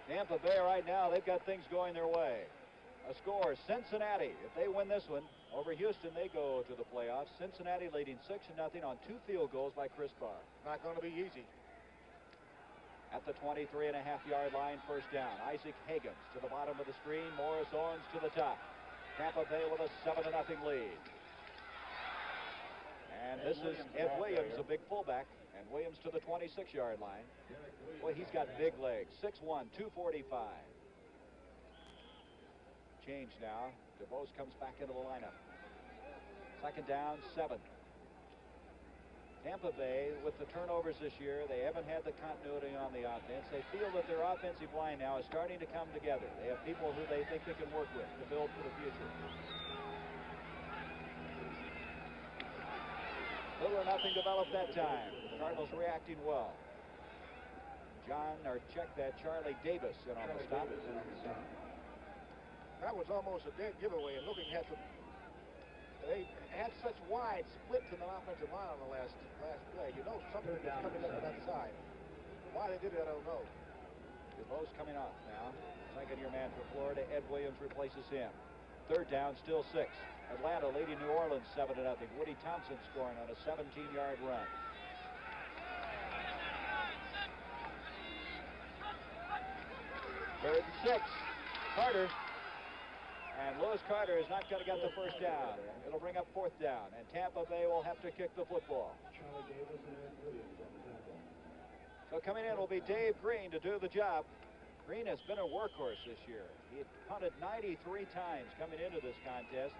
Tampa Bay right now, they've got things going their way. A score, Cincinnati. If they win this one over Houston, they go to the playoffs. Cincinnati leading 6-0 on 2 field goals by Chris Barr. Not going to be easy. At the 23.5-yard line, first down. Isaac Higgins to the bottom of the screen. Morris Owens to the top. Tampa Bay with a 7-0 lead. And this is Ed Williams, a big fullback. And Williams to the 26-yard line. Boy, he's got big legs. 6'1", 245. Change now. DuBose comes back into the lineup. Second down, 7. Tampa Bay, with the turnovers this year, they haven't had the continuity on the offense. They feel that their offensive line now is starting to come together. They have people who they think they can work with to build for the future. Little or nothing developed that time. The Cardinals reacting well. Charlie Davis in on the stop. That was almost a dead giveaway, and looking at the they had such wide splits in the offensive line on the last play. You know something was coming up on that side. Why they did it, I don't know. DeVos coming off now. Second-year man for Florida. Ed Williams replaces him. Third down, still 6. Atlanta leading New Orleans 7-0. Woody Thompson scoring on a 17-yard run. Third and 6. Carter. And Lewis Carter is not going to get the first down. It'll bring up fourth down, and Tampa Bay will have to kick the football. So coming in will be Dave Green to do the job. Green has been a workhorse this year. He had punted 93 times coming into this contest.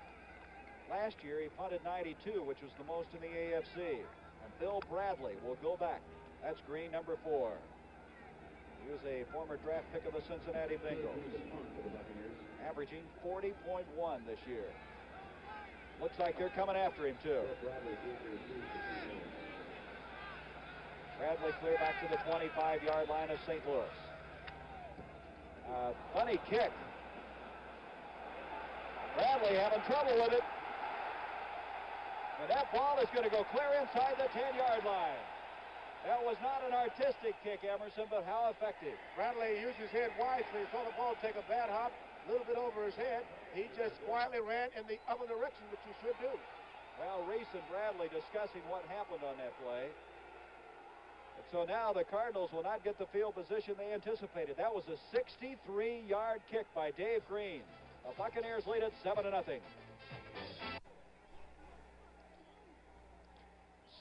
Last year, he punted 92, which was the most in the AFC. And Bill Bradley will go back. That's Green, number 4. He was a former draft pick of the Cincinnati Bengals, averaging 40.1 this year. Looks like they're coming after him, too. Bradley clear back to the 25-yard line of St. Louis. Funny kick. Bradley having trouble with it. And that ball is going to go clear inside the 10-yard line. That was not an artistic kick, Emerson, but how effective. Bradley used his head wisely. He saw the ball take a bad hop, a little bit over his head. He just quietly ran in the other direction, which you should do. Well, Reese and Bradley discussing what happened on that play. And so now the Cardinals will not get the field position they anticipated. That was a 63-yard kick by Dave Green. The Buccaneers lead it 7-0.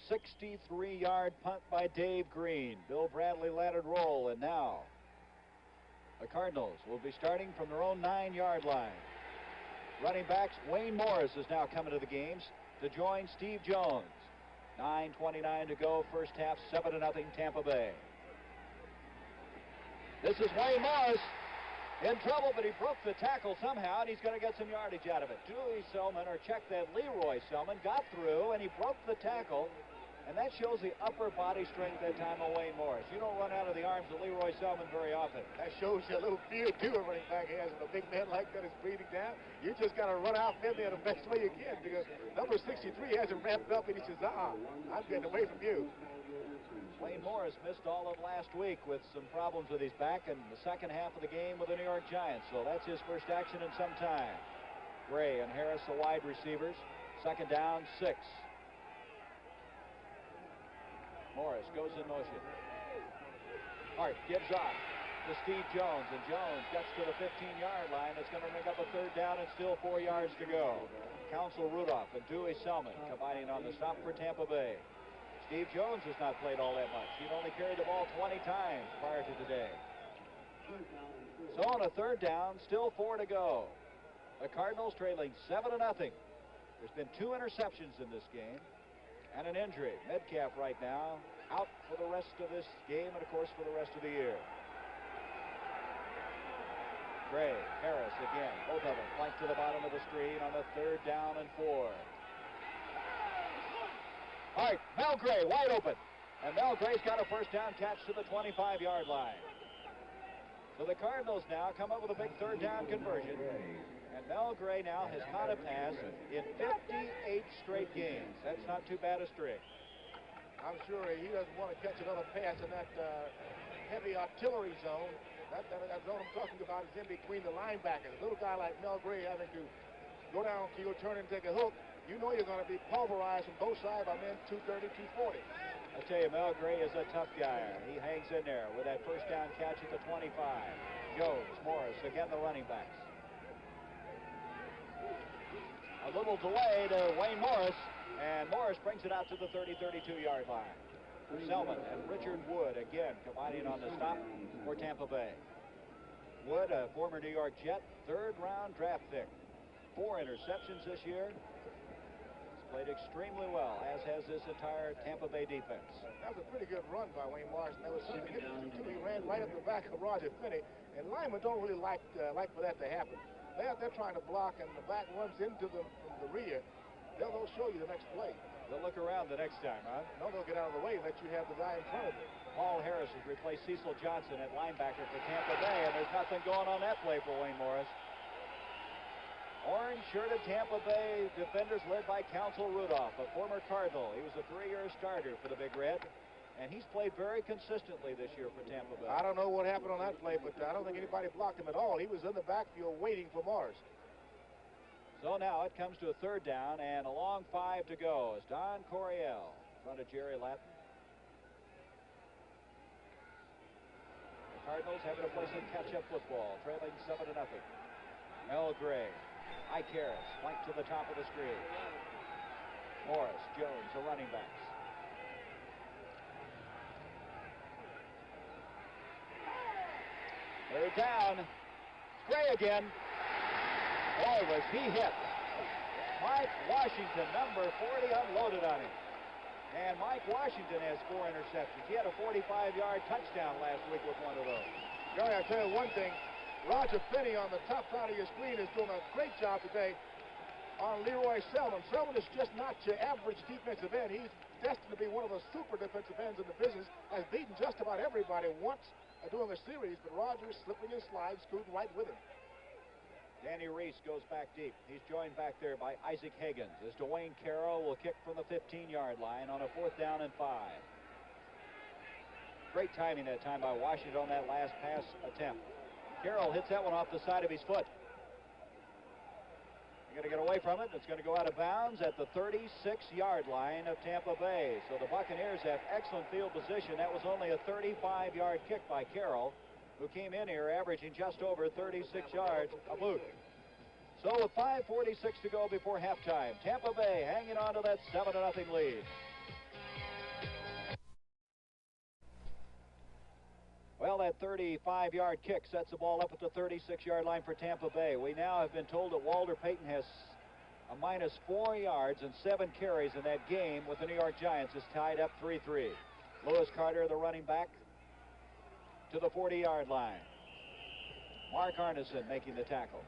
63-yard punt by Dave Green. Bill Bradley let it roll, and now the Cardinals will be starting from their own 9-yard line. Running backs, Wayne Morris is now coming to the games to join Steve Jones. 9:29 to go, first half, 7-0 Tampa Bay. This is Wayne Morris in trouble, but he broke the tackle somehow, and he's going to get some yardage out of it. Dewey Selman, or check that, Leroy Selman, got through, and he broke the tackle. And that shows the upper body strength that time of Wayne Morris. You don't run out of the arms of Leroy Selman very often. That shows you a little fear, too, a running back has. When a big man like that is breathing down, you just got to run out in there the best way you can, because number 63 hasn't ramped up, and he says, I'm getting away from you. Wayne Morris missed all of last week with some problems with his back and the second half of the game with the New York Giants. So that's his first action in some time. Gray and Harris, the wide receivers. Second down, 6. Morris goes in motion. Hart gives off to Steve Jones, and Jones gets to the 15-yard line. It's going to make up a third down and still 4 yards to go. Council Rudolph and Dewey Selman combining on the stop for Tampa Bay. Steve Jones has not played all that much. He'd only carried the ball 20 times prior to today. So on a third down, still 4 to go. The Cardinals trailing 7-0. There's been 2 interceptions in this game. And an injury. Metcalf right now out for the rest of this game and, of course, for the rest of the year. Gray, Harris again. Both of them flanked to the bottom of the screen on the third down and 4. All right, Mel Gray wide open. And Mel Gray's got a first down catch to the 25-yard line. So the Cardinals now come up with a big third down conversion. And Mel Gray now has caught a pass in 58 straight games. That's not too bad a string. I'm sure he doesn't want to catch another pass in that heavy artillery zone. That zone I'm talking about is in between the linebackers. A little guy like Mel Gray having to go downfield, turn and take a hook. You know you're going to be pulverized from both sides by men 230, 240. I tell you, Mel Gray is a tough guy. He hangs in there with that first down catch at the 25. Jones, Morris, again the running backs. A little delay to Wayne Morris, and Morris brings it out to the 30, 32-yard line. Selman and Richard Wood again combining on the stop for Tampa Bay. Wood, a former New York Jet, third-round draft pick. 4 interceptions this year. He's played extremely well, as has this entire Tampa Bay defense. That was a pretty good run by Wayne Morris. That was something he ran right up the back of Roger Finney, and linemen don't really like for that to happen. They're trying to block, and the back runs into them from the rear. They'll show you the next play. They'll look around the next time, huh? No, they'll get out of the way and let you have the guy in front of you. Paul Harris has replaced Cecil Johnson at linebacker for Tampa Bay, and there's nothing going on that play for Wayne Morris. Orange-shirted Tampa Bay defenders led by Council Rudolph, a former Cardinal. He was a 3-year starter for the Big Red, and he's played very consistently this year for Tampa Bay. I don't know what happened on that play, but I don't think anybody blocked him at all. He was in the backfield waiting for Morris. So now it comes to a 3rd down and a long 5 to go as Don Coryell in front of Jerry Latin. The Cardinals having to play some catch-up football, trailing 7-0. Mel Gray, Ike Harris, flanked to the top of the screen. Morris, Jones, the running backs. Third down. Gray again. Boy, was he hit. Mike Washington, number 40, unloaded on him. And Mike Washington has 4 interceptions. He had a 45-yard touchdown last week with one of those. Gary, I'll tell you one thing. Roger Finney on the top side of your screen is doing a great job today on Leroy Selman. Selman is just not your average defensive end. He's destined to be one of the super defensive ends in the business. Has beaten just about everybody once doing a series, but Rogers slipping his slide, scooting right with him. Danny Reese goes back deep. He's joined back there by Isaac Higgins as Dwayne Carroll will kick from the 15-yard line on a 4th down and 5. Great timing that time by Washington on that last pass attempt. Carroll hits that one off the side of his foot. They're going to get away from it. It's going to go out of bounds at the 36-yard line of Tampa Bay. So the Buccaneers have excellent field position. That was only a 35-yard kick by Carroll, who came in here averaging just over 36 yards a boot. So with 5:46 to go before halftime, Tampa Bay hanging on to that 7-0 lead. Well, that 35-yard kick sets the ball up at the 36-yard line for Tampa Bay. We now have been told that Walter Payton has a minus 4 yards and 7 carries in that game with the New York Giants. Is tied up 3-3. Lewis Carter, the running back, to the 40-yard line. Mark Arneson making the tackle.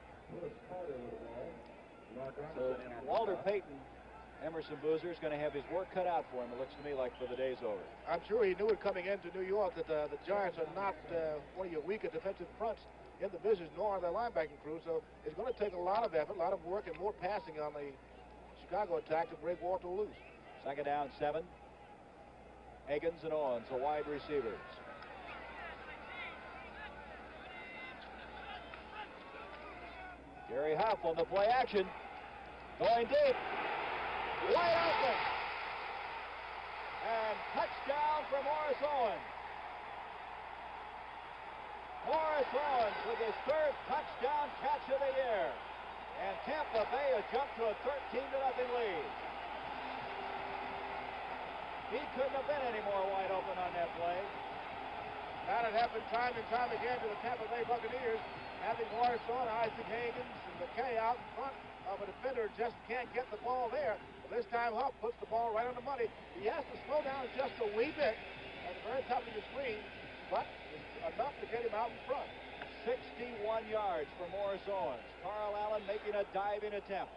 So Walter Payton, Emerson Boozer, is going to have his work cut out for him, it looks to me like, for the day's over. I'm sure he knew it coming into New York that the Giants are not one of your weaker defensive fronts in the business, nor are their linebacking crew. So it's going to take a lot of effort, a lot of work, and more passing on the Chicago attack to break Walter loose. 2nd down, 7. Higgins and Owens, the wide receivers. Gary Huff on the play action. Going deep. Wide open. And touchdown for Morris Owens. Morris Owens with his 3rd touchdown catch of the year. And Tampa Bay has jumped to a 13-0 lead. He couldn't have been any more wide open on that play. That had happened time and time again to the Tampa Bay Buccaneers. Having Morris Owens, Isaac Higgins, and McKay out in front of a defender just can't get the ball there. But this time Huff puts the ball right on the money. He has to slow down just a wee bit at the very top of the screen, but it's enough to get him out in front. 61 yards for Morris Owens. Carl Allen making a diving attempt.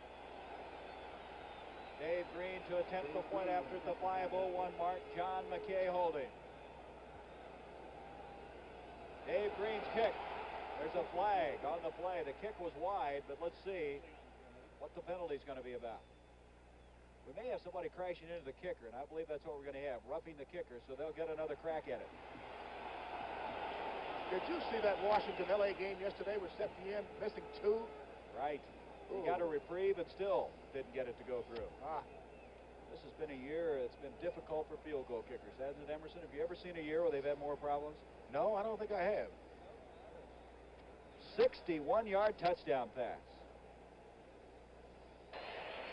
Dave Green to attempt the point after the 5:01 mark. John McKay holding. Dave Green's kick. There's a flag on the play. The kick was wide, but let's see what the penalty is going to be about. We may have somebody crashing into the kicker, and I believe that's what we're going to have, roughing the kicker, so they'll get another crack at it. Did you see that Washington-LA game yesterday with Septien missing 2? Right. He got a reprieve and still didn't get it to go through. This has been a year. It's been difficult for field goal kickers, hasn't it, Emerson? Have you ever seen a year where they've had more problems? No, I don't think I have. 61-yard touchdown pass.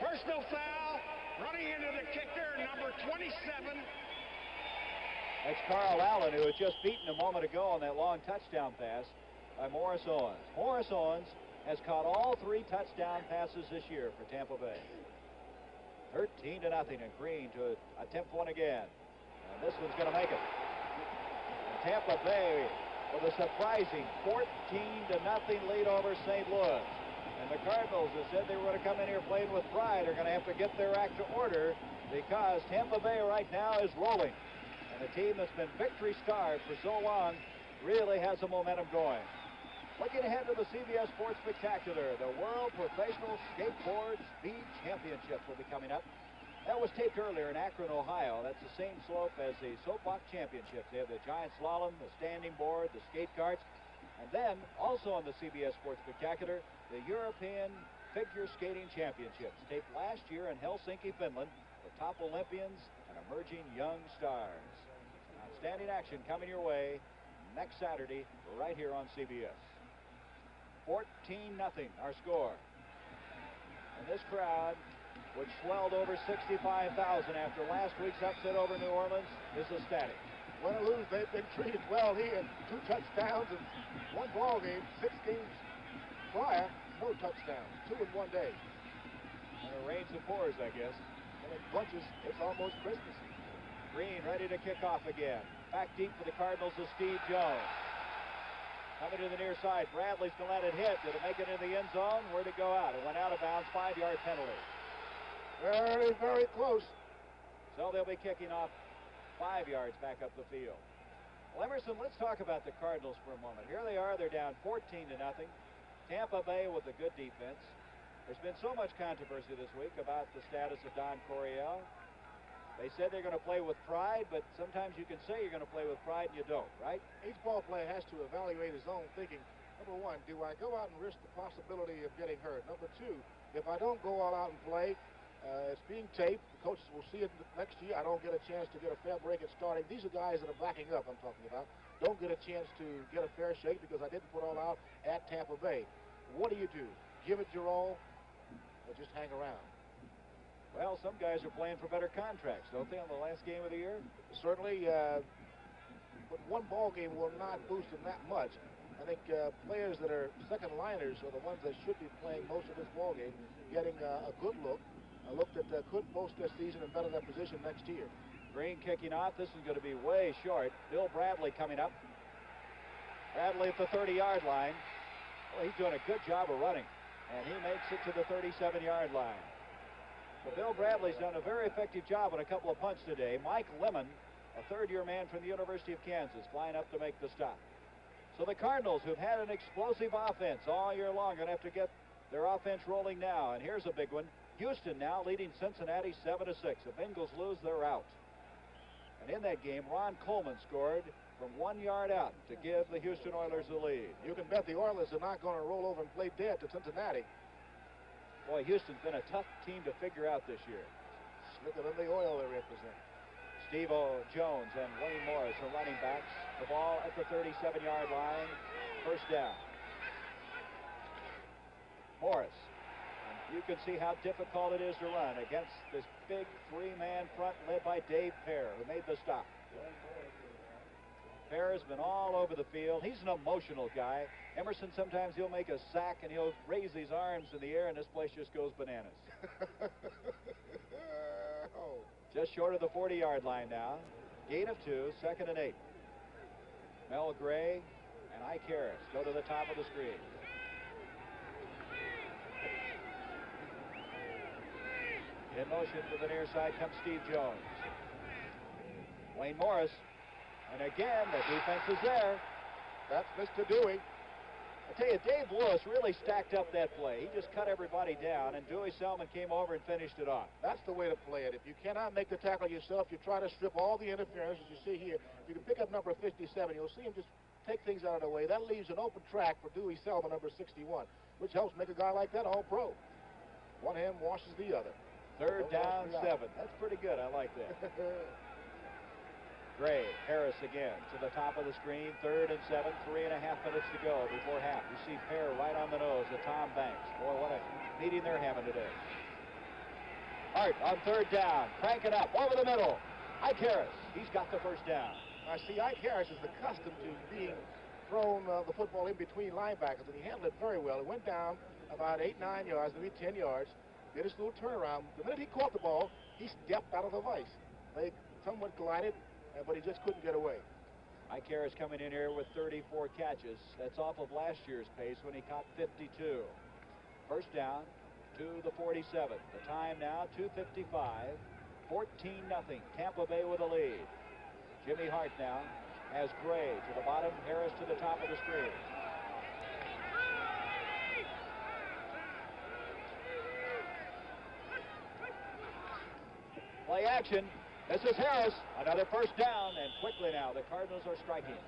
Personal foul, running into the kicker, number 27. That's Carl Allen, who was just beaten a moment ago on that long touchdown pass by Morris Owens. Morris Owens has caught all 3 touchdown passes this year for Tampa Bay. 13-0, and Green to attempt one again. And this one's going to make it. And Tampa Bay with a surprising 14-0 lead over St. Louis. And the Cardinals, who said they were going to come in here playing with pride, are going to have to get their act to order, because Tampa Bay right now is rolling. And the team that's been victory-starved for so long really has the momentum going. Looking ahead to the CBS Sports Spectacular, the World Professional Skateboard Speed Championships will be coming up. That was taped earlier in Akron, Ohio. That's the same slope as the Soapbox Championships. They have the giant slalom, the standing board, the skate karts, and then also on the CBS Sports Spectacular, the European Figure Skating Championships, taped last year in Helsinki, Finland, with top Olympians and emerging young stars. Outstanding action coming your way next Saturday right here on CBS. 14-0 our score. And this crowd, which swelled over 65,000 after last week's upset over New Orleans, is ecstatic. Win or lose, they've been treated well here. 2 touchdowns in 1 ball game. 6 games prior, no touchdowns. 2 in 1 day. And it rains and pours, I guess. And in bunches, it's almost Christmas. Green ready to kick off again. Back deep for the Cardinals is Steve Jones. Coming to the near side, Bradley's going to let it hit. Did it make it in the end zone? Where'd it go out? It went out of bounds, 5-yard penalty. Very, very close. So they'll be kicking off 5 yards back up the field. Well, Emerson, let's talk about the Cardinals for a moment. Here they are, they're down 14-0. Tampa Bay with a good defense. There's been so much controversy this week about the status of Don Coryell. They said they're going to play with pride, but sometimes you can say you're going to play with pride and you don't, right? Each ball player has to evaluate his own thinking. Number 1, do I go out and risk the possibility of getting hurt? Number 2, if I don't go all out and play, it's being taped. The coaches will see it next year. I don't get a chance to get a fair break at starting. These are guys that are backing up, I'm talking about. Don't get a chance to get a fair shake because I didn't put all out at Tampa Bay. What do? Give it your all or just hang around? Well, some guys are playing for better contracts, don't they, on the last game of the year? Certainly, but 1 ball game will not boost them that much. I think players that are second liners are the ones that should be playing most of this ball game, getting a good look, a look that could post their season and better their position next year. Green kicking off. This is going to be way short. Bill Bradley coming up. Bradley at the 30-yard line. Well, he's doing a good job of running, and he makes it to the 37-yard line. But Bill Bradley's done a very effective job on a couple of punts today. Mike Lemon, a 3rd-year man from the University of Kansas, flying up to make the stop. So the Cardinals, who've had an explosive offense all year long, are going to have to get their offense rolling now. And here's a big one. Houston now leading Cincinnati 7-6. If Bengals lose, they're out. And in that game, Ron Coleman scored from 1 yard out to give the Houston Oilers the lead. You can bet the Oilers are not going to roll over and play dead to Cincinnati. Boy, Houston's been a tough team to figure out this year. Slicker than the oil they represent. Steve Jones and Wayne Morris are running backs. The ball at the 37-yard line. 1st down. Morris. And you can see how difficult it is to run against this big 3-man front led by Dave Pear, who made the stop. Pear has been all over the field. He's an emotional guy. Emerson, sometimes he'll make a sack and he'll raise his arms in the air and this place just goes bananas. Oh. Just short of the 40-yard line now. Gain of 2, 2nd and 8. Mel Gray and Ike Harris go to the top of the screen. In motion to the near side comes Steve Jones. Wayne Morris. And again, the defense is there. That's Mr. Dewey. I tell you, Dave Lewis really stacked up that play. He just cut everybody down, and Dewey Selman came over and finished it off. That's the way to play it. If you cannot make the tackle yourself, you try to strip all the interference, as you see here. If you can pick up number 57, you'll see him just take things out of the way. That leaves an open track for Dewey Selman, number 61, which helps make a guy like that all-pro. One hand washes the other. 3rd down, 7. That's pretty good. I like that. Gray, Harris again to the top of the screen. 3rd and 7, 3.5 minutes to go before half. You see Pear right on the nose of Tom Banks. Boy, what a meeting they're having today. Hart on 3rd down, crank it up over the middle. Ike Harris, he's got the 1st down. I see Ike Harris is accustomed to being thrown the football in between linebackers, and he handled it very well. It went down about 8, 9 yards, maybe 10 yards. Did his little turnaround. The minute he caught the ball, he stepped out of the vice. They somewhat glided, but he just couldn't get away. Ike Harris coming in here with 34 catches. That's off of last year's pace when he caught 52. 1st down to the 47. The time now, 2:55. 14-0. Tampa Bay with a lead. Jimmy Hart now has Gray to the bottom, Harris to the top of the screen. action. This is Harris. Another first down, and quickly now the Cardinals are striking.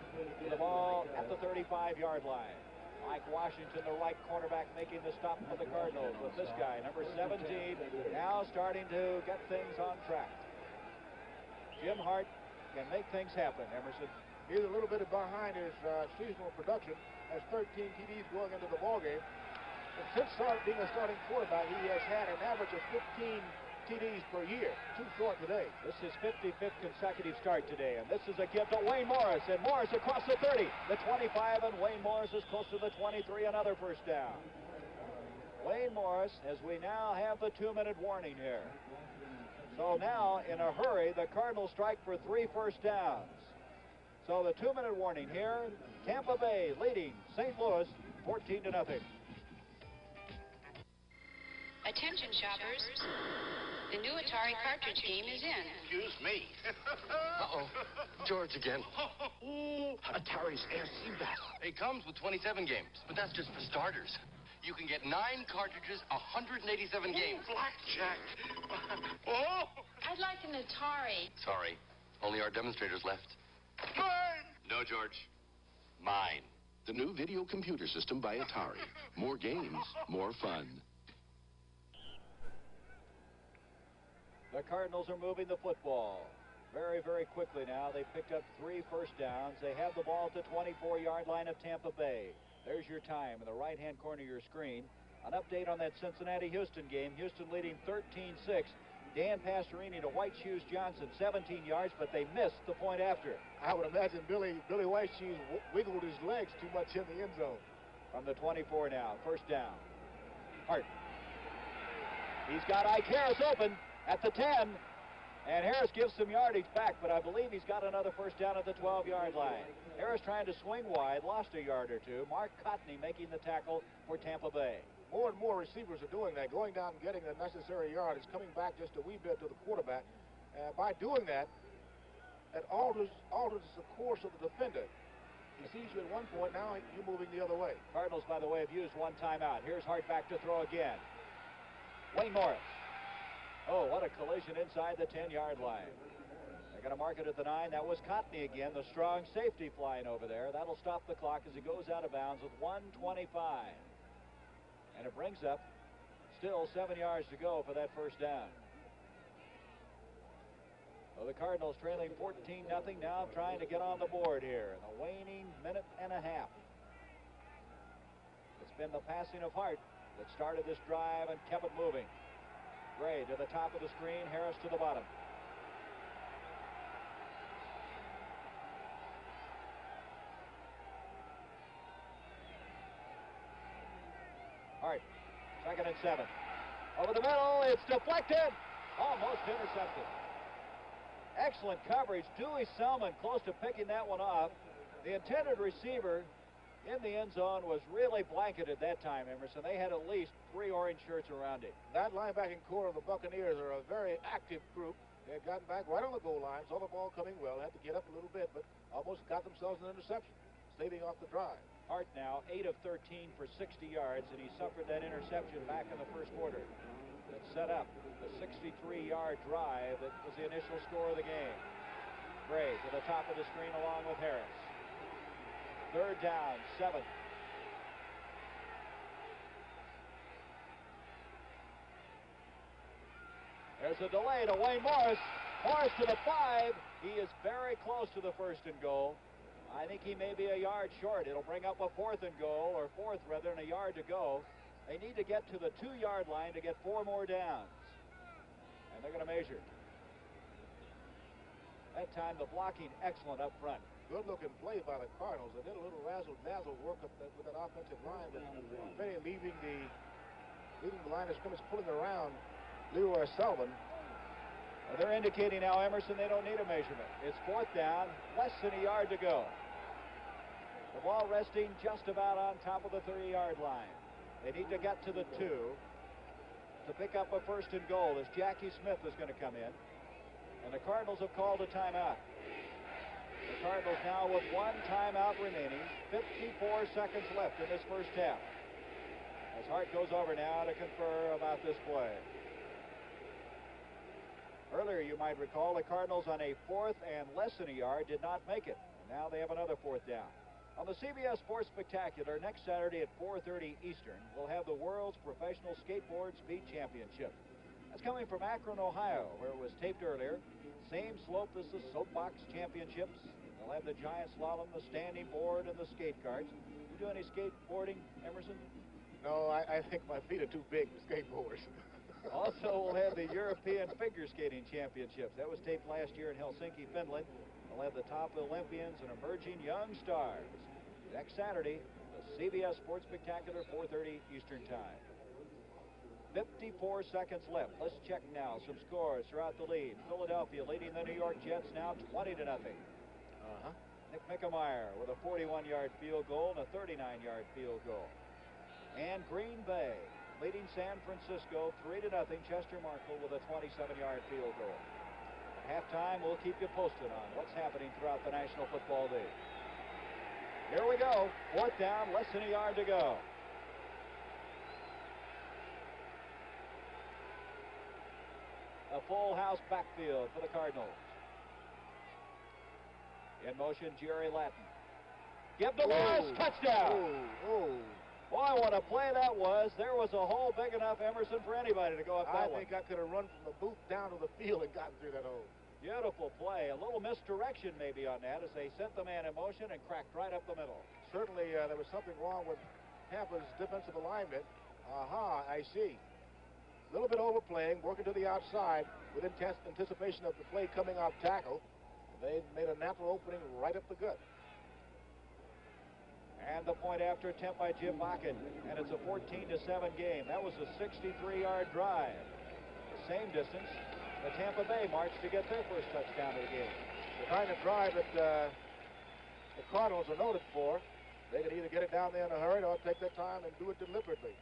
The ball at the 35-yard line. Mike Washington, the right cornerback, making the stop for the Cardinals with this guy, number 17, now starting to get things on track. Jim Hart can make things happen, Emerson. He's a little bit behind his seasonal production. Has 13 TDs going into the ballgame. And since being a starting quarterback, he has had an average of 15 TDs per year. Too short today. This is 55th consecutive start today, and this is a give to Wayne Morris, and Morris across the 30, the 25, and Wayne Morris is close to the 23, another first down. Wayne Morris, as we now have the 2-minute warning here. So now, in a hurry, the Cardinals strike for 3 first downs. So the 2-minute warning here, Tampa Bay leading St. Louis 14-0. Attention shoppers, the new Atari cartridge game is in. Excuse me. Uh-oh. George again. Atari's AFC battle. It comes with 27 games, but that's just for starters. You can get 9 cartridges, 187 games. Blackjack. Oh! I'd like an Atari. Sorry, only our demonstrators left. Mine! No, George. Mine. The new video computer system by Atari. More games, more fun. The Cardinals are moving the football very, very quickly now. They picked up 3 first downs. They have the ball at the 24-yard line of Tampa Bay. There's your time in the right-hand corner of your screen. An update on that Cincinnati-Houston game. Houston leading 13-6. Dan Pastorini to White Shoes Johnson, 17 yards, but they missed the point after. I would imagine Billy White Shoes wiggled his legs too much in the end zone. From the 24 now, first down. Hart. He's got Ike Harris open at the 10, and Harris gives some yardage back, but I believe he's got another first down at the 12-yard line. Harris trying to swing wide, lost a yard or two. Mark Cotney making the tackle for Tampa Bay. More and more receivers are doing that, going down and getting the necessary yardage, coming back just a wee bit to the quarterback. By doing that, it alters the course of the defender. He sees you at one point, now you're moving the other way. Cardinals, by the way, have used 1 timeout. Here's Hart back to throw again. Wayne Morris. Oh, what a collision inside the 10-yard line. They're going to mark it at the 9. That was Cotney again, the strong safety flying over there. That'll stop the clock as he goes out of bounds with 1:25. And it brings up still 7 yards to go for that first down. So the Cardinals trailing 14-0 now, trying to get on the board here in a waning minute and a half. It's been the passing of Hart that started this drive and kept it moving. Gray to the top of the screen, Harris to the bottom. Hart, 2nd and 7. Over the middle, it's deflected. Almost intercepted. Excellent coverage. Dewey Selman close to picking that one off. The intended receiver in the end zone was really blanketed that time, Emerson. They had at least 3 orange shirts around him. That linebacking core of the Buccaneers are a very active group. They had gotten back right on the goal line, saw the ball coming well, had to get up a little bit, but almost got themselves an interception, staving off the drive. Hart now 8 of 13 for 60 yards, and he suffered that interception back in the first quarter that set up the 63-yard drive that was the initial score of the game. Gray to the top of the screen along with Harris. 3rd down, 7. There's a delay to Wayne Morris. Morris to the 5. He is very close to the 1st and goal. I think he may be a yard short. It'll bring up a 4th and goal, or 4th rather, and a yard to go. They need to get to the 2-yard line to get 4 more downs. And they're going to measure. That time the blocking excellent up front. Good-looking play by the Cardinals. They did a little razzle-dazzle work up with that offensive line, but Penny leaving the line of scrimmage, pulling around Leroy Sullivan. Well, they're indicating now, Emerson, they don't need a measurement. It's 4th down, less than a yard to go. The ball resting just about on top of the 30-yard line. They need to get to the 2 to pick up a 1st and goal, as Jackie Smith is going to come in. And the Cardinals have called a timeout. The Cardinals now with 1 timeout remaining, 54 seconds left in this first half. As Hart goes over now to confer about this play. Earlier, you might recall, the Cardinals on a 4th and less than a yard did not make it. And now they have another 4th down. On the CBS Sports Spectacular next Saturday at 4:30 Eastern, we'll have the World's Professional Skateboard Speed Championship. That's coming from Akron, Ohio, where it was taped earlier. Same slope as the Soapbox Championships. They'll have the giant slalom, the standing board, and the skate carts. You do any skateboarding, Emerson? No, I think my feet are too big for skateboards. Also, we'll have the European Figure Skating Championships. That was taped last year in Helsinki, Finland. We'll have the top Olympians and emerging young stars. Next Saturday, the CBS Sports Spectacular, 4:30 Eastern Time. 54 seconds left. Let's check now some scores throughout the lead. Philadelphia leading the New York Jets now 20-0. Nick Mickemeyer with a 41-yard field goal and a 39-yard field goal. And Green Bay leading San Francisco 3-0. Chester Markle with a 27-yard field goal. At halftime, we'll keep you posted on what's happening throughout the National Football League. Here we go. 4th down, less than a yard to go. A full house backfield for the Cardinals. In motion, Jerry Latin. Give the boys touchdown. Boy, what a play that was. There was a hole big enough, Emerson, for anybody to go up that one. I think I could have run from the booth down to the field and gotten through that hole. Beautiful play. A little misdirection maybe on that as they sent the man in motion and cracked right up the middle. Certainly there was something wrong with Tampa's defensive alignment. I see. A little bit overplaying, working to the outside with anticipation of the play coming off tackle. They made a natural opening right up the gut. And the point after attempt by Jim Bakken. And it's a 14-7 game. That was a 63-yard drive. The same distance that Tampa Bay marched to get their first touchdown of the game. The kind of drive that the Cardinals are noted for. They can either get it down there in a hurry or take their time and do it deliberately.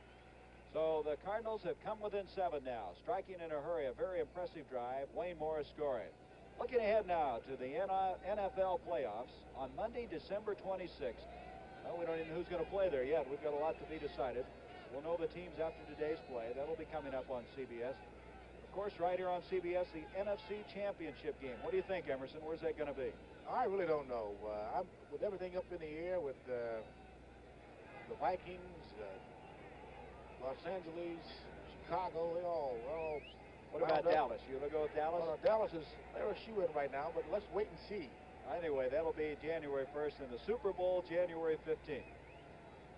So the Cardinals have come within 7 now, striking in a hurry, a very impressive drive. Wayne Morris scoring. Looking ahead now to the NFL playoffs on Monday, December 26th. Well, we don't even know who's going to play there yet. We've got a lot to be decided. We'll know the teams after today's play. That'll be coming up on CBS. Of course, right here on CBS, the NFC Championship game. What do you think, Emerson? Where's that going to be? I really don't know. I'm with everything up in the air with the Vikings, Los Angeles, Chicago. They're all What about Dallas? You going to go with Dallas? Dallas they're a shoe-in right now, but let's wait and see. Anyway, that'll be January 1st, and the Super Bowl January 15th.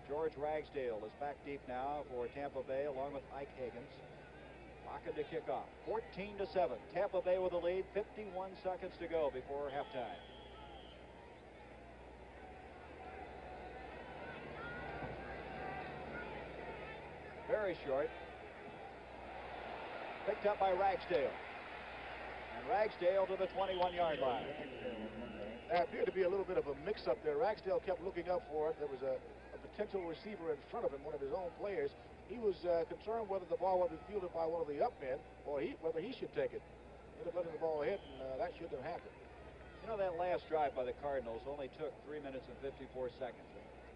George Ragsdale is back deep now for Tampa Bay, along with Ike Higgins. Bakken to kick off. 14-7. Tampa Bay with the lead. 51 seconds to go before halftime. Very short. Picked up by Ragsdale. And Ragsdale to the 21-yard line. There appeared to be a little bit of a mix-up there. Ragsdale kept looking up for it. There was a potential receiver in front of him, one of his own players. He was concerned whether the ball would be fielded by one of the up men or whether he should take it. He ended up letting the ball hit, and that shouldn't have happened. You know, that last drive by the Cardinals only took 3 minutes and 54 seconds.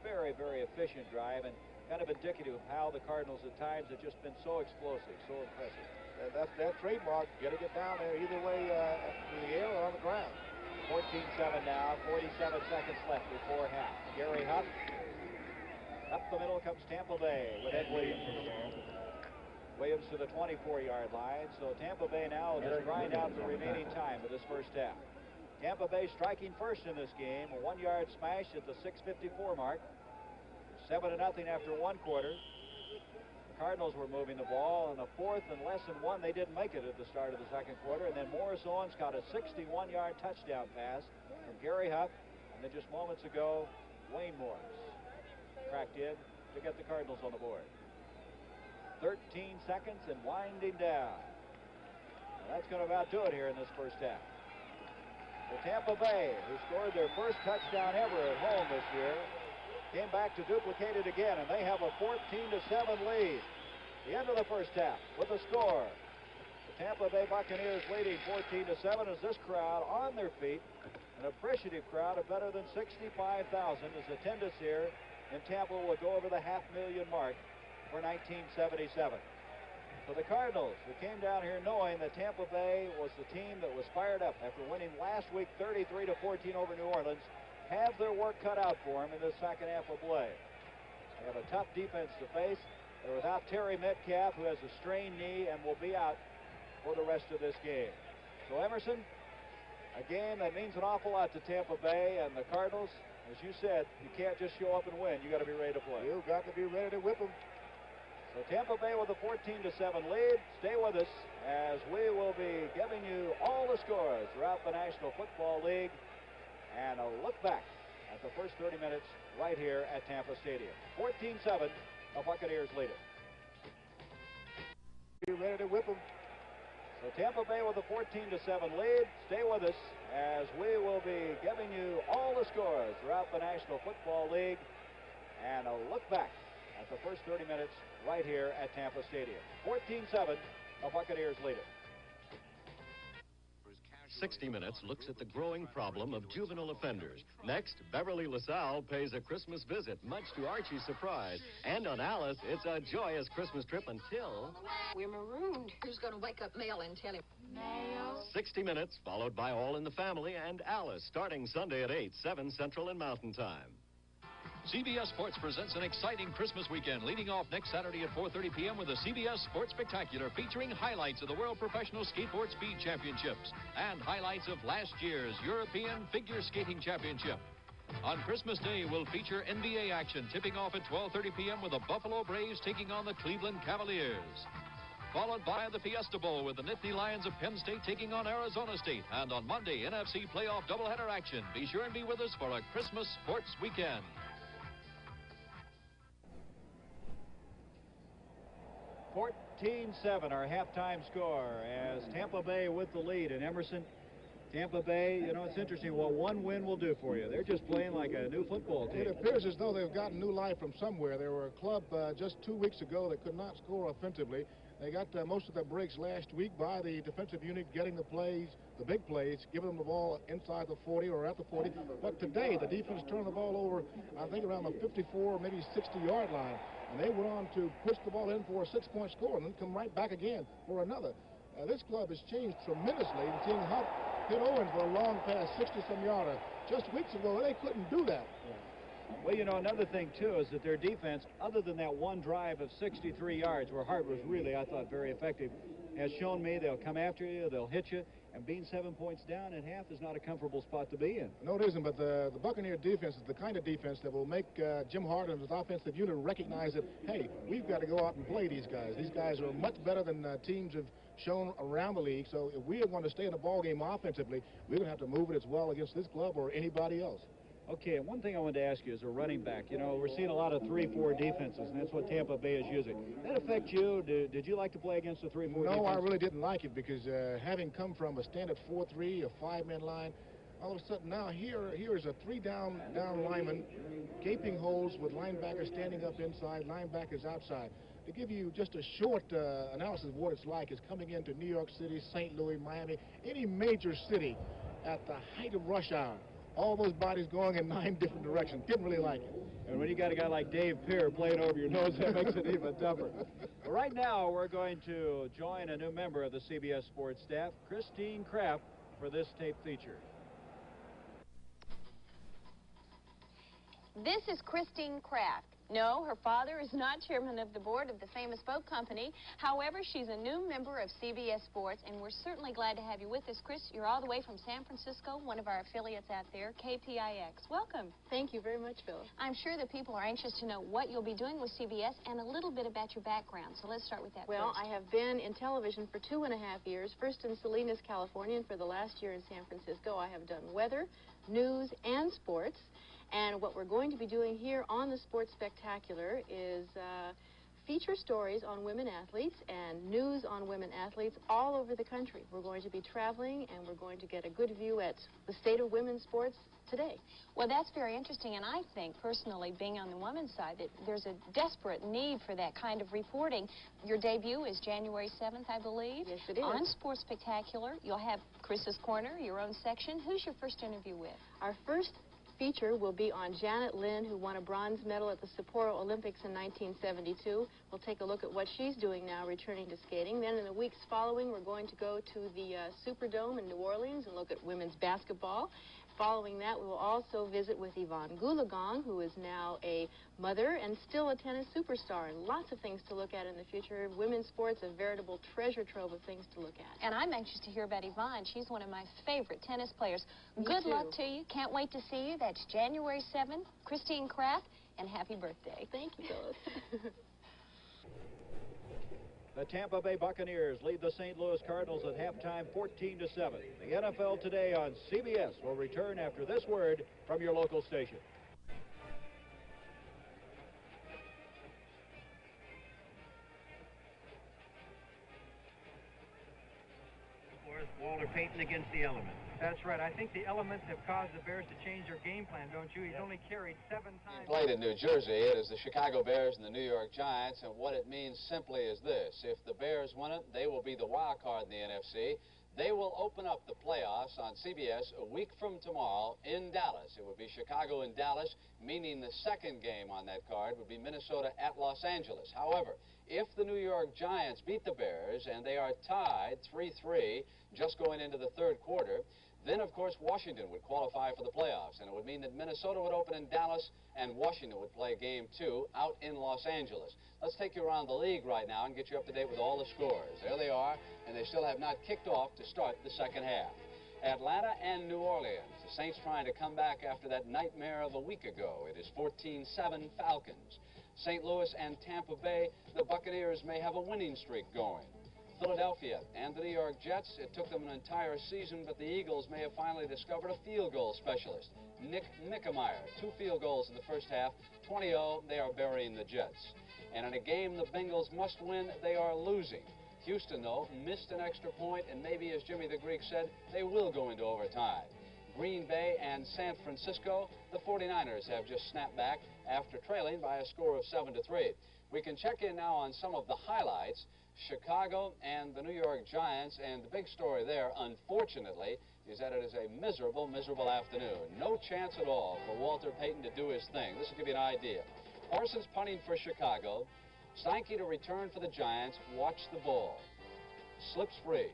Very, very efficient drive, and kind of indicative of how the Cardinals at times have just been so explosive, so impressive. And that's their trademark. Got to get down there either way in the air or on the ground. 14-7 now, 47 seconds left before half. Gary Huff. Up the middle comes Tampa Bay with Ed Williams. Williams to the 24-yard line. So Tampa Bay now will just grind out the remaining time of this first half. Tampa Bay striking first in this game. A 1-yard smash at the 6:54 mark. 7-0 after one quarter. The Cardinals were moving the ball. On the 4th and less than 1, they didn't make it at the start of the second quarter. And then Morris Owens caught a 61-yard touchdown pass from Gary Huff. And then just moments ago, Wayne Morris cracked in to get the Cardinals on the board. 13 seconds and winding down. Well, that's going to about do it here in this first half. The Tampa Bay, who scored their first touchdown ever at home this year, came back to duplicate it again, and they have a 14-7 lead. The end of the first half with a score. The Tampa Bay Buccaneers leading 14-7 as this crowd on their feet, an appreciative crowd of better than 65,000 as attendance here in Tampa will go over the 500,000 mark for 1977. for the Cardinals, who came down here knowing that Tampa Bay was the team that was fired up after winning last week 33-14 over New Orleans, have their work cut out for them in the second half of play. They have a tough defense to face. They're without Terry Metcalf, who has a strained knee and will be out for the rest of this game. So, Emerson, a game that means an awful lot to Tampa Bay and the Cardinals. As you said, you can't just show up and win. You got to be ready to play. You've got to be ready to whip them. So Tampa Bay with a 14-7 lead. Stay with us as we will be giving you all the scores throughout the National Football League and a look back at the first 30 minutes right here at Tampa Stadium. 14-7, the Buccaneers lead it. Be ready to whip them. So Tampa Bay with a 14-7 lead. Stay with us as we will be giving you all the scores throughout the National Football League and a look back at the first 30 minutes right here at Tampa Stadium. 14-7, the Buccaneers lead it. 60 Minutes looks at the growing problem of juvenile offenders. Next, Beverly LaSalle pays a Christmas visit, much to Archie's surprise. And on Alice, it's a joyous Christmas trip until... We're marooned. Who's going to wake up Mail and tell him? Mail? 60 Minutes, followed by All in the Family and Alice, starting Sunday at 8, 7 Central and Mountain Time. CBS Sports presents an exciting Christmas weekend, leading off next Saturday at 4:30 p.m. with the CBS Sports Spectacular, featuring highlights of the World Professional Skateboard Speed Championships and highlights of last year's European Figure Skating Championship. On Christmas Day, we'll feature NBA action, tipping off at 12:30 p.m. with the Buffalo Braves taking on the Cleveland Cavaliers. Followed by the Fiesta Bowl with the Nittany Lions of Penn State taking on Arizona State. And on Monday, NFC playoff doubleheader action. Be sure and be with us for a Christmas sports weekend. 14-7, our halftime score, as Tampa Bay with the lead. And Emerson, Tampa Bay, you know, it's interesting what one win will do for you. They're just playing like a new football team. It appears as though they've gotten new life from somewhere. They were a club just 2 weeks ago that could not score offensively. They got most of their breaks last week by the defensive unit getting the plays, the big plays, giving them the ball inside the 40 or at the 40. But today, the defense turned the ball over, I think, around the 54, maybe 60-yard line. And they went on to push the ball in for a 6-point score and then come right back again for another. This club has changed tremendously. And seeing Hunt hit Owens for a long pass, 60-some-yarder. Just weeks ago, they couldn't do that. Yeah. Well, you know, another thing, too, is that their defense, other than that one drive of 63 yards, where Hart was really, I thought, very effective, has shown me they'll come after you, they'll hit you, and being 7 points down at half is not a comfortable spot to be in. No, it isn't, but the Buccaneer defense is the kind of defense that will make Jim Hart and his offensive unit recognize that, hey, we've got to go out and play these guys. These guys are much better than teams have shown around the league, so if we are going to stay in the ball game offensively, we're going to have to move it as well against this club or anybody else. Okay, and one thing I wanted to ask you is a running back. You know, we're seeing a lot of 3-4 defenses, and that's what Tampa Bay is using. That affect you? Did you like to play against a 3-4 defense? No, I really didn't like it because having come from a standard 4-3, a 5-man line, all of a sudden now here is a 3-down lineman, gaping holes with linebackers standing up inside, linebackers outside. To give you just a short analysis of what it's like is coming into New York City, St. Louis, Miami, any major city at the height of rush hour. All those bodies going in 9 different directions. Didn't really like it. And when you got a guy like Dave Peer playing over your nose, that makes it even tougher. But right now, we're going to join a new member of the CBS Sports staff, Christine Kraft, for this tape feature. This is Christine Kraft. No, her father is not chairman of the board of the famous boat company. However, she's a new member of CBS Sports, and we're certainly glad to have you with us. Chris, you're all the way from San Francisco, one of our affiliates out there, KPIX. Welcome. Thank you very much, Phil. I'm sure that people are anxious to know what you'll be doing with CBS and a little bit about your background. So let's start with that Well, first. I have been in television for 2.5 years, first in Salinas, California, and for the last year in San Francisco. I have done weather, news, and sports. And what we're going to be doing here on the Sports Spectacular is feature stories on women athletes and news on women athletes all over the country. We're going to be traveling, and we're going to get a good view at the state of women's sports today. Well, that's very interesting, and I think, personally, being on the women's side, that there's a desperate need for that kind of reporting. Your debut is January 7th, I believe. Yes, it is. On Sports Spectacular, you'll have Chris's Corner, your own section. Who's your first interview with? Our first feature will be on Janet Lynn, who won a bronze medal at the Sapporo Olympics in 1972. We'll take a look at what she's doing now, returning to skating. Then in the weeks following, we're going to go to the Superdome in New Orleans and look at women's basketball. Following that, we will also visit with Yvonne Goolagong, who is now a mother and still a tennis superstar, and lots of things to look at in the future. Women's sports, a veritable treasure trove of things to look at. And I'm anxious to hear about Yvonne. She's one of my favorite tennis players. Me Good too. luck to you. Can't wait to see you. That's January 7th. Christine Kraft, and happy birthday. Thank you, Phyllis. The Tampa Bay Buccaneers lead the St. Louis Cardinals at halftime 14-7. The NFL Today on CBS will return after this word from your local station. Walter Payton against the Elements. That's right. I think the Elements have caused the Bears to change their game plan, don't you? He's only carried 7 times. Played in New Jersey. It is the Chicago Bears and the New York Giants, and what it means simply is this. If the Bears win it, they will be the wild card in the NFC. They will open up the playoffs on CBS a week from tomorrow in Dallas. It would be Chicago and Dallas, meaning the second game on that card would be Minnesota at Los Angeles. However, if the New York Giants beat the Bears and they are tied 3-3 just going into the third quarter, then, of course, Washington would qualify for the playoffs, and it would mean that Minnesota would open in Dallas and Washington would play Game 2 out in Los Angeles. Let's take you around the league right now and get you up to date with all the scores. There they are, and they still have not kicked off to start the second half. Atlanta and New Orleans. The Saints trying to come back after that nightmare of a week ago. It is 14-7 Falcons. St. Louis and Tampa Bay, the Buccaneers may have a winning streak going. Philadelphia and the New York Jets, it took them an entire season, but the Eagles may have finally discovered a field goal specialist. Nick Mickemeyer, 2 field goals in the first half, 20-0, they are burying the Jets. And in a game the Bengals must win, they are losing. Houston, though, missed an extra point, and maybe, as Jimmy the Greek said, they will go into overtime. Green Bay and San Francisco, the 49ers have just snapped back after trailing by a score of 7-3. We can check in now on some of the highlights. Chicago and the New York Giants, and the big story there, unfortunately, is that it is a miserable, miserable afternoon. No chance at all for Walter Payton to do his thing. This will give you an idea. Parsons punting for Chicago. Steinke to return for the Giants. Watch the ball. Slips free.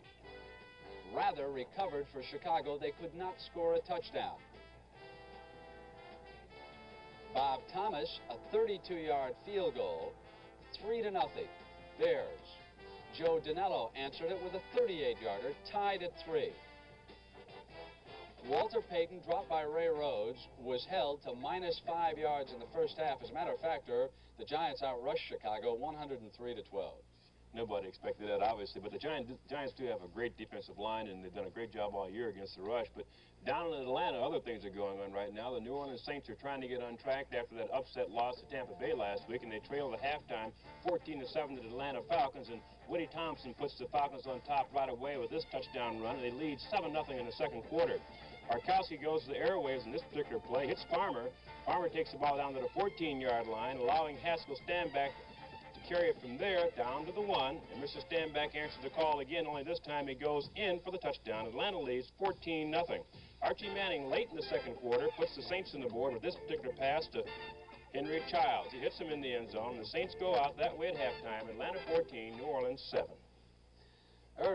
Rather recovered for Chicago. They could not score a touchdown. Bob Thomas, a 32-yard field goal, 3-0. Bears. Joe Danello answered it with a 38-yarder, tied at 3. Walter Payton, dropped by Ray Rhodes, was held to -5 yards in the first half. As a matter of fact, the Giants outrushed Chicago 103-12. Nobody expected that, obviously, but the Giants do have a great defensive line, and they've done a great job all year against the rush. But down in Atlanta, other things are going on right now. The New Orleans Saints are trying to get on track after that upset loss to Tampa Bay last week, and they trailed at halftime 14-7 to the Atlanta Falcons, and Woody Thompson puts the Falcons on top right away with this touchdown run, and they lead 7-0 in the second quarter. Arkowski goes to the airwaves in this particular play, hits Farmer. Farmer takes the ball down to the 14-yard line, allowing Haskell Standback to carry it from there down to the 1. And Mr. Standback answers the call again, only this time he goes in for the touchdown. Atlanta leads 14-0. Archie Manning, late in the second quarter, puts the Saints on the board with this particular pass to Henry Childs. He hits him in the end zone. The Saints go out that way at halftime. Atlanta 14, New Orleans 7.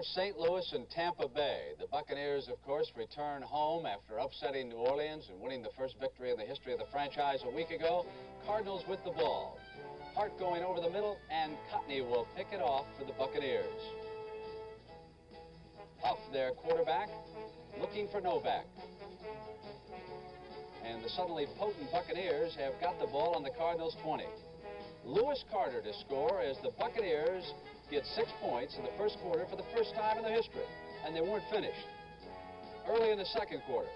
St. Louis and Tampa Bay. The Buccaneers, of course, return home after upsetting New Orleans and winning the first victory in the history of the franchise a week ago. Cardinals with the ball. Hart going over the middle, and Cotney will pick it off for the Buccaneers. Huff, their quarterback, looking for Novak. And the suddenly potent Buccaneers have got the ball on the Cardinals' 20. Lewis Carter to score as the Buccaneers get 6 points in the first quarter for the first time in their history, and they weren't finished. Early in the second quarter,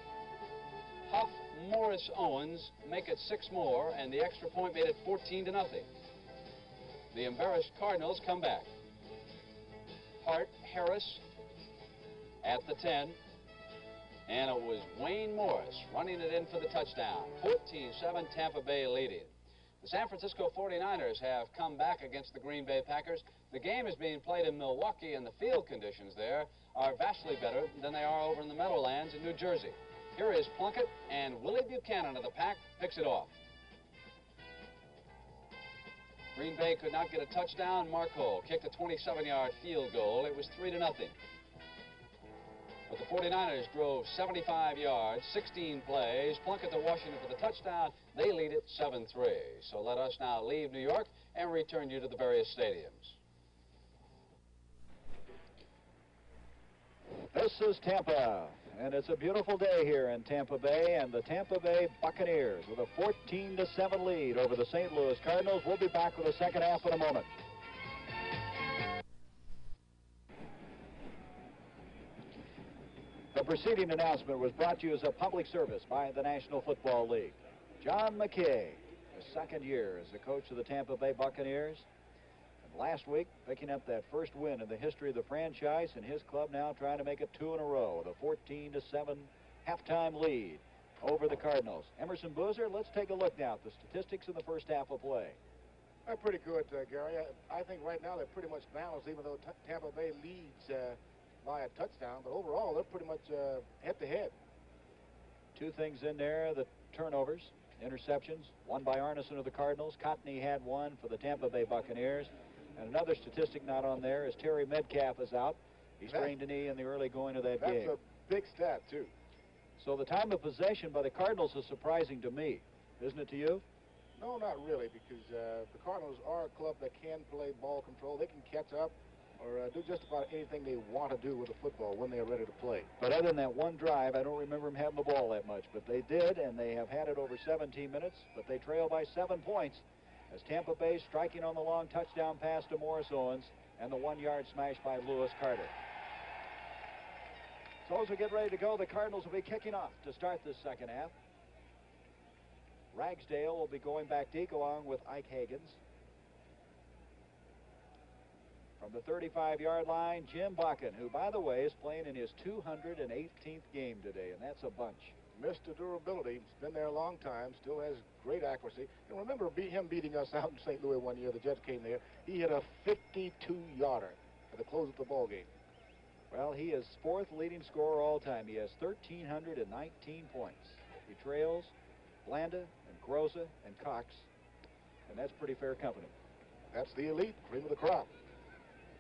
Huff, Morris, Owens make it 6 more, and the extra point made it 14-0. The embarrassed Cardinals come back. Hart, Harris at the 10, and it was Wayne Morris running it in for the touchdown. 14-7, Tampa Bay leading. The San Francisco 49ers have come back against the Green Bay Packers. The game is being played in Milwaukee, and the field conditions there are vastly better than they are over in the Meadowlands in New Jersey. Here is Plunkett, and Willie Buchanan of the pack picks it off. Green Bay could not get a touchdown. Marco kicked a 27-yard field goal. It was 3-0. But the 49ers drove 75 yards, 16 plays. Plunkett to Washington for the touchdown. They lead it 7-3. So let us now leave New York and return you to the various stadiums. This is Tampa, and it's a beautiful day here in Tampa Bay, and the Tampa Bay Buccaneers with a 14-7 lead over the St. Louis Cardinals. We'll be back with the second half in a moment. The preceding announcement was brought to you as a public service by the National Football League. John McKay, his second year as the coach of the Tampa Bay Buccaneers. Last week, picking up that first win in the history of the franchise, and his club now trying to make it 2 in a row with a 14-7 halftime lead over the Cardinals. Emerson Boozer, let's take a look now at the statistics in the first half of play. They're pretty good, Gary. I think right now they're pretty much balanced, even though Tampa Bay leads by a touchdown. But overall, they're pretty much head-to-head. Two things in there, the turnovers, interceptions, one by Arneson of the Cardinals. Cotney had one for the Tampa Bay Buccaneers. And another statistic not on there is Terry Metcalf is out. He strained a knee in the early going of that game. That's a big stat, too. So the time of possession by the Cardinals is surprising to me. Isn't it to you? No, not really, because the Cardinals are a club that can play ball control. They can catch up or do just about anything they want to do with the football when they're ready to play. But other than that one drive, I don't remember them having the ball that much. But they did, and they have had it over 17 minutes, but they trail by 7 points. As Tampa Bay striking on the long touchdown pass to Morris Owens and the 1-yard smash by Lewis Carter. So as we get ready to go, the Cardinals will be kicking off to start this second half. Ragsdale will be going back deep along with Ike Higgins. From the 35-yard line, Jim Bakken, who, by the way, is playing in his 218th game today, and that's a bunch. Mr. Durability. He's been there a long time, still has great accuracy. And remember him beating us out in St. Louis one year. The Jets came there. He hit a 52-yarder at the close of the ball game. Well, he is fourth leading scorer all time. He has 1,319 points. He trails Blanda and Groza and Cox, and that's pretty fair company. That's the elite, cream of the crop.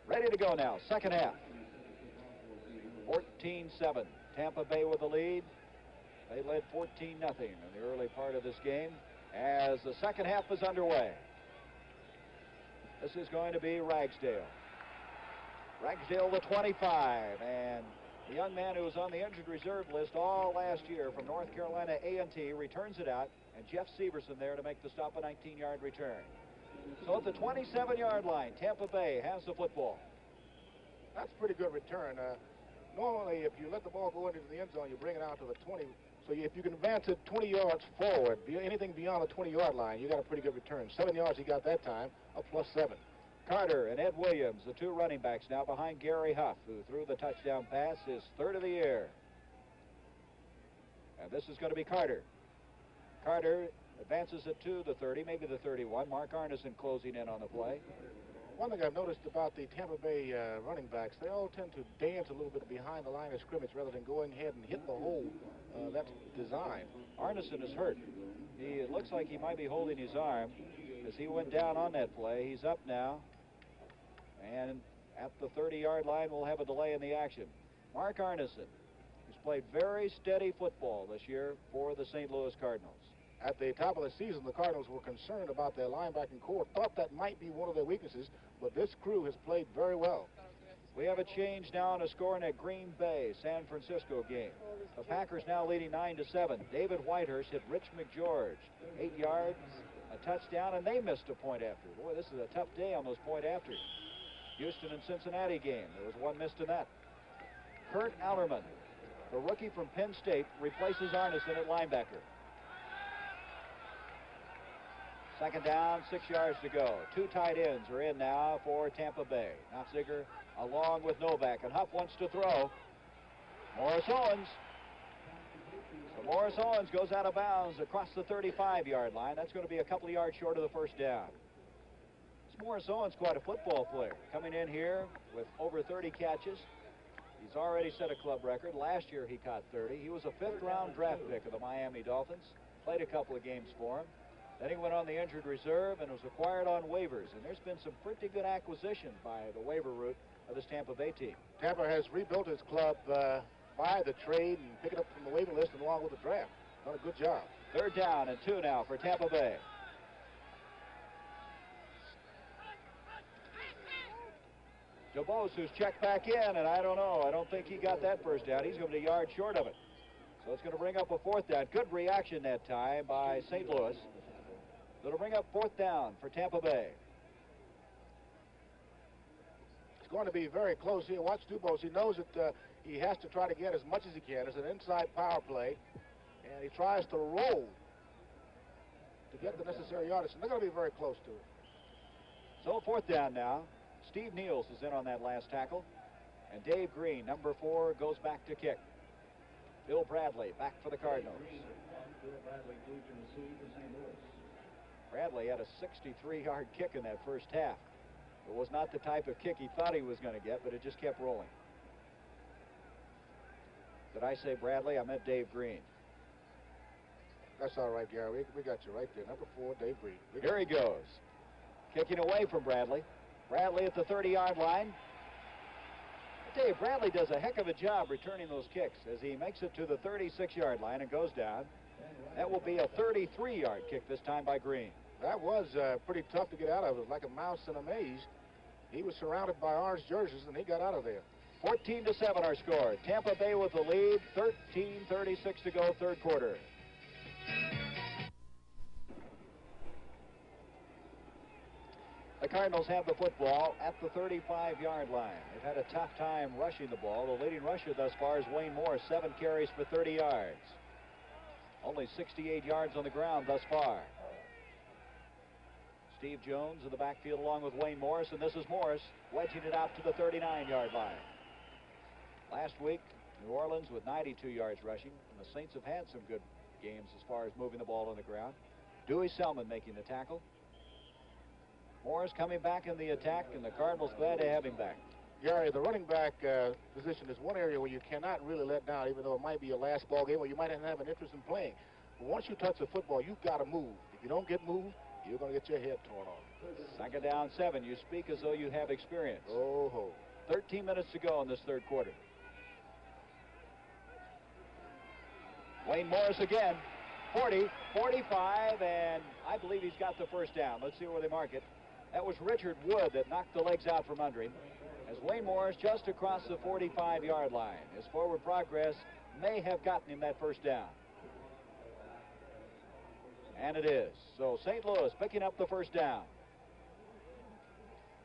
Ready to go now, second half. 14-7. Tampa Bay with the lead. They led 14-0 in the early part of this game as the second half is underway. This is going to be Ragsdale. Ragsdale, the 25, and the young man who was on the injured reserve list all last year from North Carolina A&T returns it out, and Jeff Severson there to make the stop, a 19-yard return. So at the 27-yard line, Tampa Bay has the football. That's a pretty good return. Normally, if you let the ball go into the end zone, you bring it out to the 20. So if you can advance it 20 yards forward, anything beyond the 20-yard line, you got a pretty good return. 7 yards he got that time, a +7. Carter and Ed Williams, the two running backs now behind Gary Huff, who threw the touchdown pass, his third of the year. And this is going to be Carter. Carter advances it to the 30, maybe the 31. Mark Arneson closing in on the play. One thing I've noticed about the Tampa Bay running backs, they all tend to dance a little bit behind the line of scrimmage rather than going ahead and hit the hole that's designed. Arneson is hurt. It looks like he might be holding his arm as he went down on that play. He's up now. And at the 30-yard line, we'll have a delay in the action. Mark Arneson, who's played very steady football this year for the St. Louis Cardinals. At the top of the season, the Cardinals were concerned about their linebacking core, thought that might be one of their weaknesses, but this crew has played very well. We have a change now on a score in that Green Bay, San Francisco game. The Packers now leading 9-7. David Whitehurst hit Rich McGeorge, 8 yards, a touchdown, and they missed a point after. Boy, this is a tough day on those point afters. Houston and Cincinnati game, there was one missed in that. Kurt Allerman, the rookie from Penn State, replaces Arneson at linebacker. Second down, 6 yards to go. Two tight ends are in now for Tampa Bay. Notziger along with Novak, and Huff wants to throw. Morris Owens. So Morris Owens goes out of bounds across the 35-yard line. That's going to be a couple of yards short of the first down. Morris Owens, quite a football player, coming in here with over 30 catches. He's already set a club record. Last year he caught 30. He was a 5th-round draft pick of the Miami Dolphins. Played a couple of games for him. Then he went on the injured reserve and was acquired on waivers. And there's been some pretty good acquisitions by the waiver route of this Tampa Bay team. Tampa has rebuilt his club by the trade and pick it up from the waiver list and along with the draft. Done a good job. 3rd down and 2 now for Tampa Bay. Jabos, who's checked back in, and I don't know. I don't think he got that first down. He's going to be a yard short of it. So it's going to bring up a 4th down. Good reaction that time by St. Louis. It'll bring up 4th down for Tampa Bay. It's going to be very close here. Watch Dubose. He knows that he has to try to get as much as he can. It's an inside power play, and he tries to roll to get the necessary yardage. And they're going to be very close to it. So 4th down now. Steve Niels is in on that last tackle. And Dave Green, number 4, goes back to kick. Bill Bradley back for the Cardinals. Bradley had a 63-yard kick in that first half. It was not the type of kick he thought he was going to get, but it just kept rolling. Did I say Bradley? I meant Dave Green. That's all right, Gary. We got you right there. Number 4, Dave Green. Here he goes. Kicking away from Bradley. Bradley at the 30-yard line. I tell you, Bradley does a heck of a job returning those kicks as he makes it to the 36-yard line and goes down. That will be a 33-yard kick this time by Green. That was pretty tough to get out of. It was like a mouse in a maze. He was surrounded by orange jerseys, and he got out of there. 14-7 our score. Tampa Bay with the lead. 13:36 to go, 3rd quarter. The Cardinals have the football at the 35-yard line. They've had a tough time rushing the ball. The leading rusher thus far is Wayne Morris, 7 carries for 30 yards. Only 68 yards on the ground thus far. Steve Jones in the backfield along with Wayne Morris, and this is Morris wedging it out to the 39-yard line. Last week, New Orleans with 92 yards rushing, and the Saints have had some good games as far as moving the ball on the ground. Dewey Selman making the tackle. Morris coming back in the attack, and the Cardinals glad to have him back. Gary, the running back position is one area where you cannot really let down, even though it might be your last ball game or you might not have an interest in playing. But once you touch the football, you've got to move. If you don't get moved, you're going to get your head torn off. 2nd down, 7. You speak as though you have experience. Oh, ho. 13 minutes to go in this 3rd quarter. Wayne Morris again. 40, 45, and I believe he's got the first down. Let's see where they mark it. That was Richard Wood that knocked the legs out from under him. As Wayne Morris just across the 45-yard line. His forward progress may have gotten him that first down. And it is. So St. Louis picking up the first down.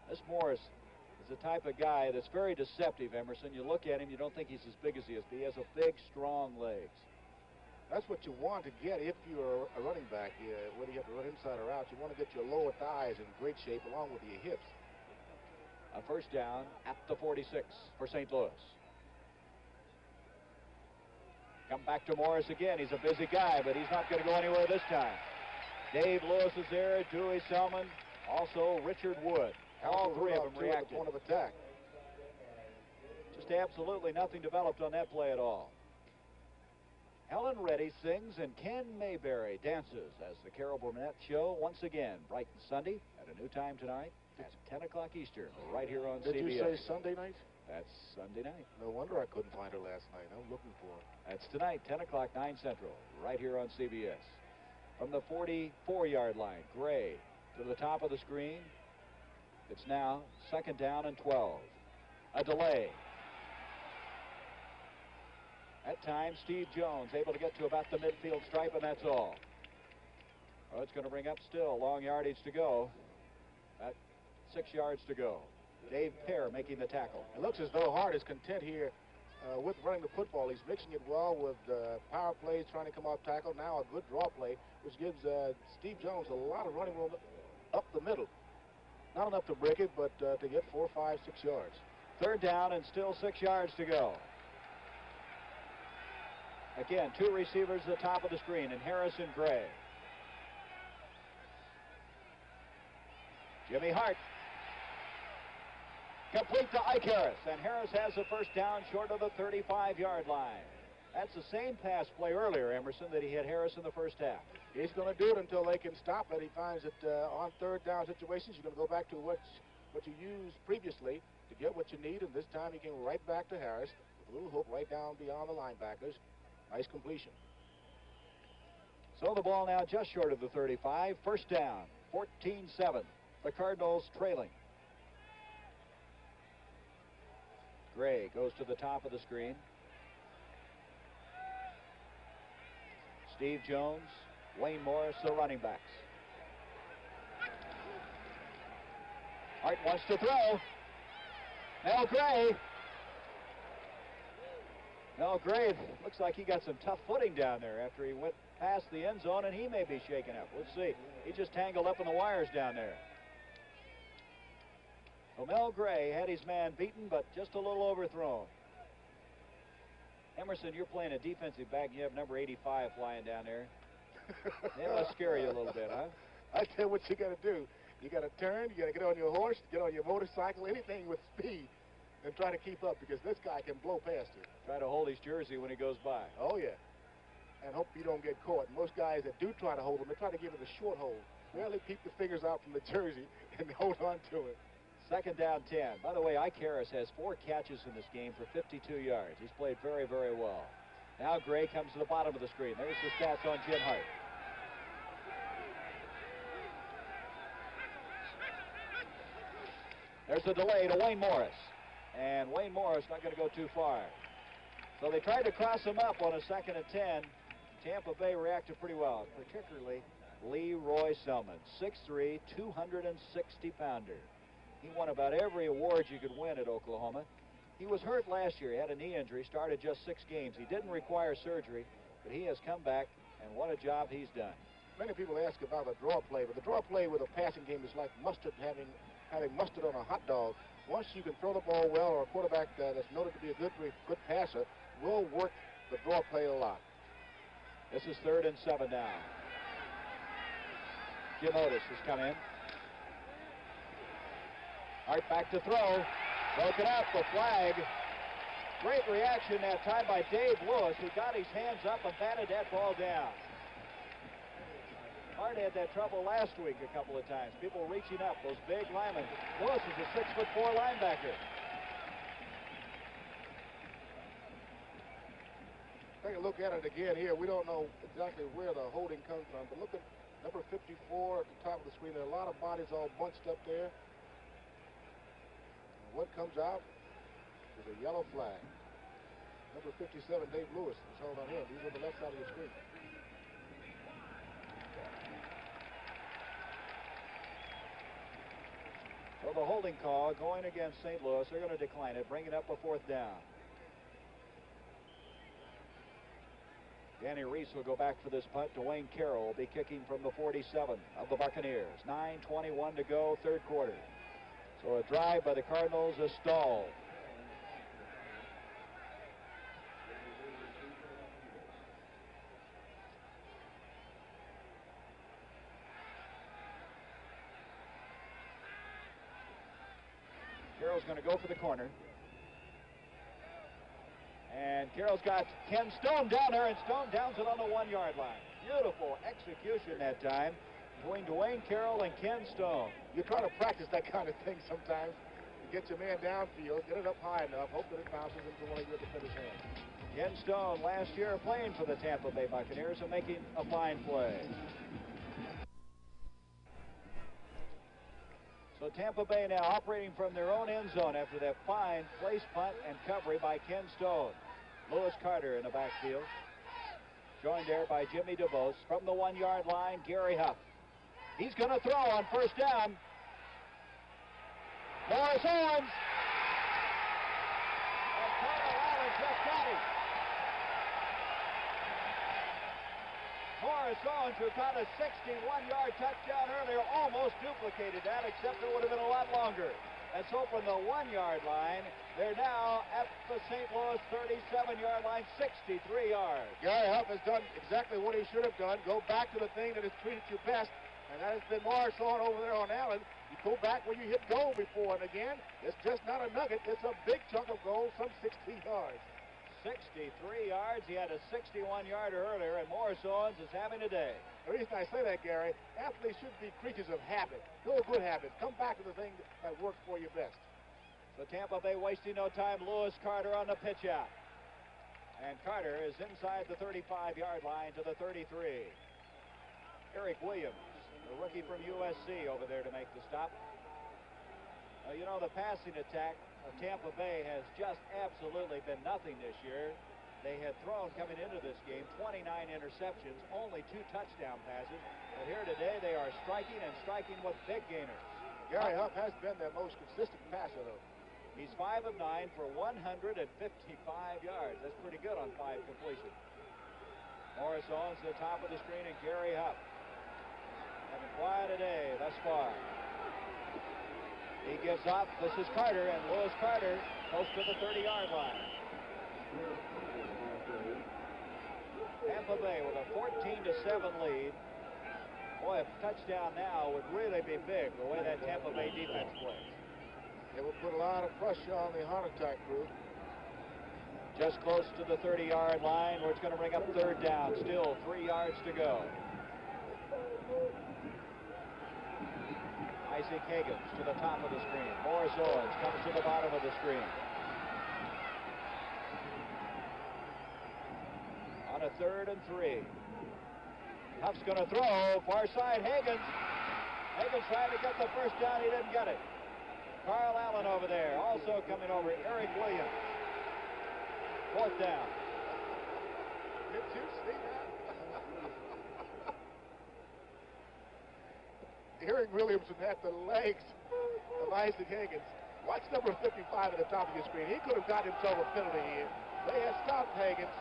This Morris is the type of guy that's very deceptive, Emerson. You look at him, you don't think he's as big as he is, but he has a big, strong legs. That's what you want to get if you're a running back, whether you have to run inside or out. You want to get your lower thighs in great shape along with your hips. A first down at the 46 for St. Louis. Come back to Morris again. He's a busy guy, but he's not going to go anywhere this time. Dave Lewis is there, Dewey Selman, also Richard Wood. All 3 of them reacted. Point of attack. Just absolutely nothing developed on that play at all. Helen Reddy sings and Ken Mayberry dances as the Carol Burnett Show once again, bright and Sunday at a new time tonight at 10 o'clock Eastern, right here on CBS. Did you say Sunday night? That's Sunday night. No wonder I couldn't find her last night. I'm looking for her. That's tonight, 10 o'clock, 9 Central, right here on CBS. From the 44-yard line, Gray to the top of the screen. It's now 2nd down and 12. A delay. That time, Steve Jones able to get to about the midfield stripe, and that's all. Oh, it's going to bring up still. Long yardage to go. About 6 yards to go. Dave Pear making the tackle. It looks as though Hart is content here with running the football. He's mixing it well with power plays, trying to come off tackle. Now a good draw play, which gives Steve Jones a lot of running room up the middle. Not enough to break it, but to get 4, 5, 6 yards. 3rd down and still 6 yards to go. Again, 2 receivers at the top of the screen, and Harris and Gray. Jimmy Hart Complete to Ike Harris, and Harris has a first down short of the 35-yard line. That's the same pass play earlier, Emerson, that he had Harris in the first half. He's going to do it until they can stop it. He finds that on third down situations, you're going to go back to what you used previously to get what you need, and this time he came right back to Harris with a little hook right down beyond the linebackers. Nice completion. So the ball now just short of the 35. First down, 14-7. The Cardinals trailing. Gray goes to the top of the screen. Steve Jones, Wayne Morris, the running backs. Hart wants to throw. Mel Gray. Mel Gray, looks like he got some tough footing down there after he went past the end zone, and he may be shaken up. We'll see. He just tangled up in the wires down there. So Mel Gray had his man beaten, but just a little overthrown. Emerson, you're playing a defensive back. You have number 85 flying down there. They must scare you a little bit, huh? I tell you what you got to do. You got to turn, you got to get on your horse, get on your motorcycle, anything with speed, and try to keep up, because this guy can blow past you. Try to hold his jersey when he goes by. Oh, yeah. And hope you don't get caught. Most guys that do try to hold him, they try to give it a short hold. Barely keep the fingers out from the jersey and hold on to it. Second down 10. By the way, Ike Harris has 4 catches in this game for 52 yards. He's played very, very well. Now Gray comes to the bottom of the screen. There's the stats on Jim Hart. There's the delay to Wayne Morris. And Wayne Morris not going to go too far. So they tried to cross him up on a 2nd and 10. Tampa Bay reacted pretty well, particularly Leroy Selman, 6'3", 260-pounder. He won about every award you could win at Oklahoma. He was hurt last year. He had a knee injury, started just 6 games. He didn't require surgery, but he has come back, and what a job he's done. Many people ask about the draw play, but the draw play with a passing game is like mustard, having mustard on a hot dog. Once you can throw the ball well, or a quarterback that's noted to be a good passer will work the draw play a lot. This is 3rd and 7 now. Jim Otis has come in. Hart back to throw. Broken up, the flag. Great reaction that time by Dave Lewis, who got his hands up and batted that ball down. Hart had that trouble last week a couple of times. People reaching up, those big linemen. Lewis is a 6'4" linebacker. Take a look at it again here. We don't know exactly where the holding comes from, but look at number 54 at the top of the screen. There are a lot of bodies all bunched up there. And what comes out is a yellow flag. Number 57, Dave Lewis, is held on him. He's on the left side of your screen. So the holding call going against St. Louis. They're going to decline it, bring it up a 4th down. Danny Reese will go back for this punt. Dwayne Carroll will be kicking from the 47 of the Buccaneers. 9:21 to go, 3rd quarter. So a drive by the Cardinals is stalled. Carroll's going to go for the corner. And Carroll's got Ken Stone down there, and Stone downs it on the 1-yard line. Beautiful execution that time between Dwayne Carroll and Ken Stone. You try to practice that kind of thing sometimes. You get your man downfield, get it up high enough, hope that it bounces into one of your defender's hands. Ken Stone last year playing for the Tampa Bay Buccaneers and making a fine play. So Tampa Bay now operating from their own end zone after that fine place punt and recovery by Ken Stone. Lewis Carter in the backfield, joined there by Jimmy DeVos. From the 1-yard line, Gary Huff. He's going to throw on 1st down. Morris Owens. And Connor Allen just got him. Morris Owens, who caught a 61-yard touchdown earlier, almost duplicated that, except it would have been a lot longer. And so from the 1-yard line, they're now at the St. Louis 37-yard line, 63 yards. Gary Huff has done exactly what he should have done. Go back to the thing that has treated you best And that has been Morris on over there on Allen. You go back where you hit goal before, and again, it's just not a nugget. It's a big chunk of gold, some 60 yards. 63 yards. He had a 61-yarder earlier, and Morris Owens is having a day. The reason I say that, Gary, athletes should be creatures of habit. Go good habits. Come back to the thing that works for you best. So Tampa Bay wasting no time. Lewis Carter on the pitch out. And Carter is inside the 35-yard line to the 33. Eric Williams, the rookie from USC, over there to make the stop. You know, the passing attack of Tampa Bay has just absolutely been nothing this year. They had thrown, coming into this game, 29 interceptions, only 2 touchdown passes. But here today, they are striking and striking with big gainers. Gary Huff has been their most consistent passer, though. He's 5 of 9 for 155 yards. That's pretty good on 5 completions. Morris Owens to the top of the screen, and Gary Huff having quite a day thus far. He gives up. This is Carter, and Lewis Carter close to the 30-yard line. Tampa Bay with a 14-7 lead. Boy, a touchdown now would really be big, the way that Tampa Bay defense plays. It will put a lot of pressure on the heart attack crew. Just close to the 30-yard line, where it's going to bring up 3rd down. Still 3 yards to go. Isaac Higgins to the top of the screen. Morris Owens comes to the bottom of the screen. On a 3rd and 3. Huff's going to throw. Far side, Higgins. Higgins trying to get the first down. He didn't get it. Carl Allen over there. Also coming over, Eric Williams. 4th down. Did you see that? Eric Williamson had the legs of Isaac Higgins. Watch number 55 at the top of your screen. He could have gotten himself a penalty here. They had stopped Higgins.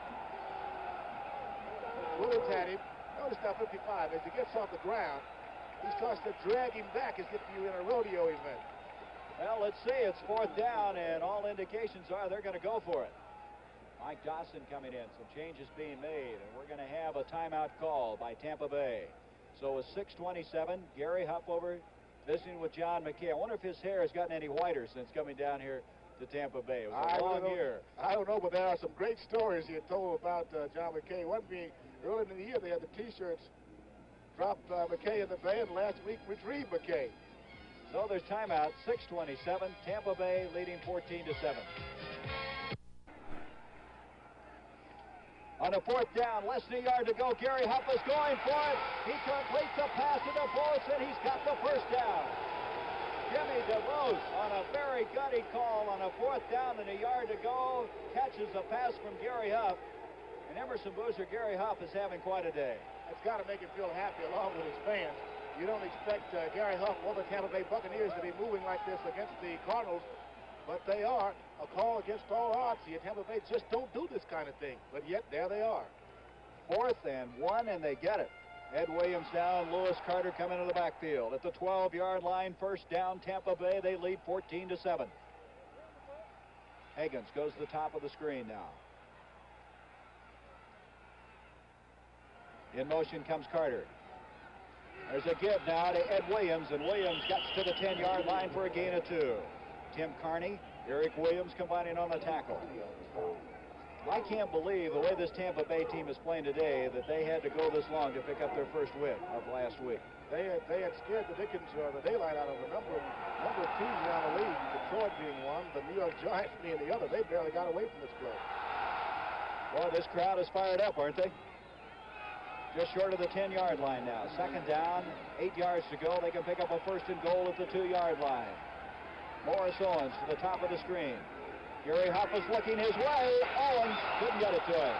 Williams had him. Notice now 55, as he gets off the ground, he starts to drag him back as if you're in a rodeo event. Well, let's see. It's 4th down, and all indications are they're going to go for it. Mike Dawson coming in. Some changes being made, and we're going to have a timeout call by Tampa Bay. So with 6:27, Gary Huff over visiting with John McKay. I wonder if his hair has gotten any whiter since coming down here to Tampa Bay. It was a long year. I don't know, but there are some great stories here told about John McKay. One being, early in the year, they had the T-shirts dropped McKay in the bay, and last week retrieved McKay. So there's timeout, 6:27, Tampa Bay leading 14-7. On a 4th down, less than a yard to go. Gary Huff is going for it. He completes the pass to DeVos, and he's got the first down. Jimmy DeVos on a very gutty call on a 4th down and a yard to go. Catches a pass from Gary Huff. And Emerson Boozer, Gary Huff is having quite a day. It's got to make him feel happy along with his fans. You don't expect Gary Huff or the Tampa Bay Buccaneers to be moving like this against the Cardinals, but they are. A call against all odds here. Tampa Bay just don't do this kind of thing, but yet there they are. 4th and 1, and they get it. Ed Williams down, Lewis Carter coming into the backfield. At the 12-yard line, 1st down, Tampa Bay. They lead 14-7. Higgins goes to the top of the screen now. In motion comes Carter. There's a give now to Ed Williams, and Williams gets to the 10-yard line for a gain of 2. Tim Carney, Eric Williams combining on the tackle. I can't believe the way this Tampa Bay team is playing today that they had to go this long to pick up their first win of last week. They had scared the Dickens the daylight out of a number of teams around the league. Detroit being one, the New York Giants being the other. They barely got away from this play. Well, this crowd is fired up, aren't they? Just short of the 10-yard line now. 2nd down, 8 yards to go. They can pick up a 1st and goal at the 2-yard line. Morris Owens to the top of the screen. Gary Huff is looking his way. Owens couldn't get it to him.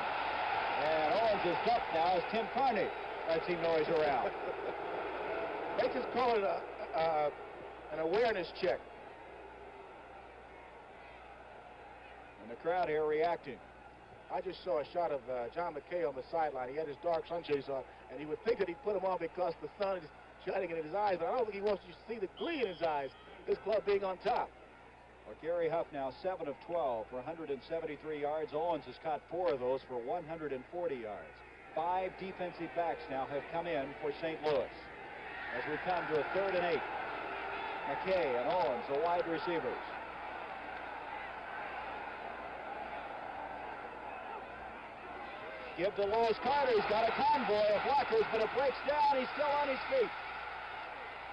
And Owens is ducked now as Tim Carney lets him noise around. They just call it an awareness check. And the crowd here reacting. I just saw a shot of John McKay on the sideline. He had his dark sunshades on, and he would think that he'd put them on because the sun is shining in his eyes, but I don't think he wants you to see the glee in his eyes, this club being on top. Well, Gary Huff now 7 of 12 for 173 yards. Owens has caught 4 of those for 140 yards. 5 defensive backs now have come in for St. Louis. as we come to a 3rd and 8. McKay and Owens, the wide receivers. Give to Lewis Carter. He's got a convoy of blockers, but it breaks down. He's still on his feet.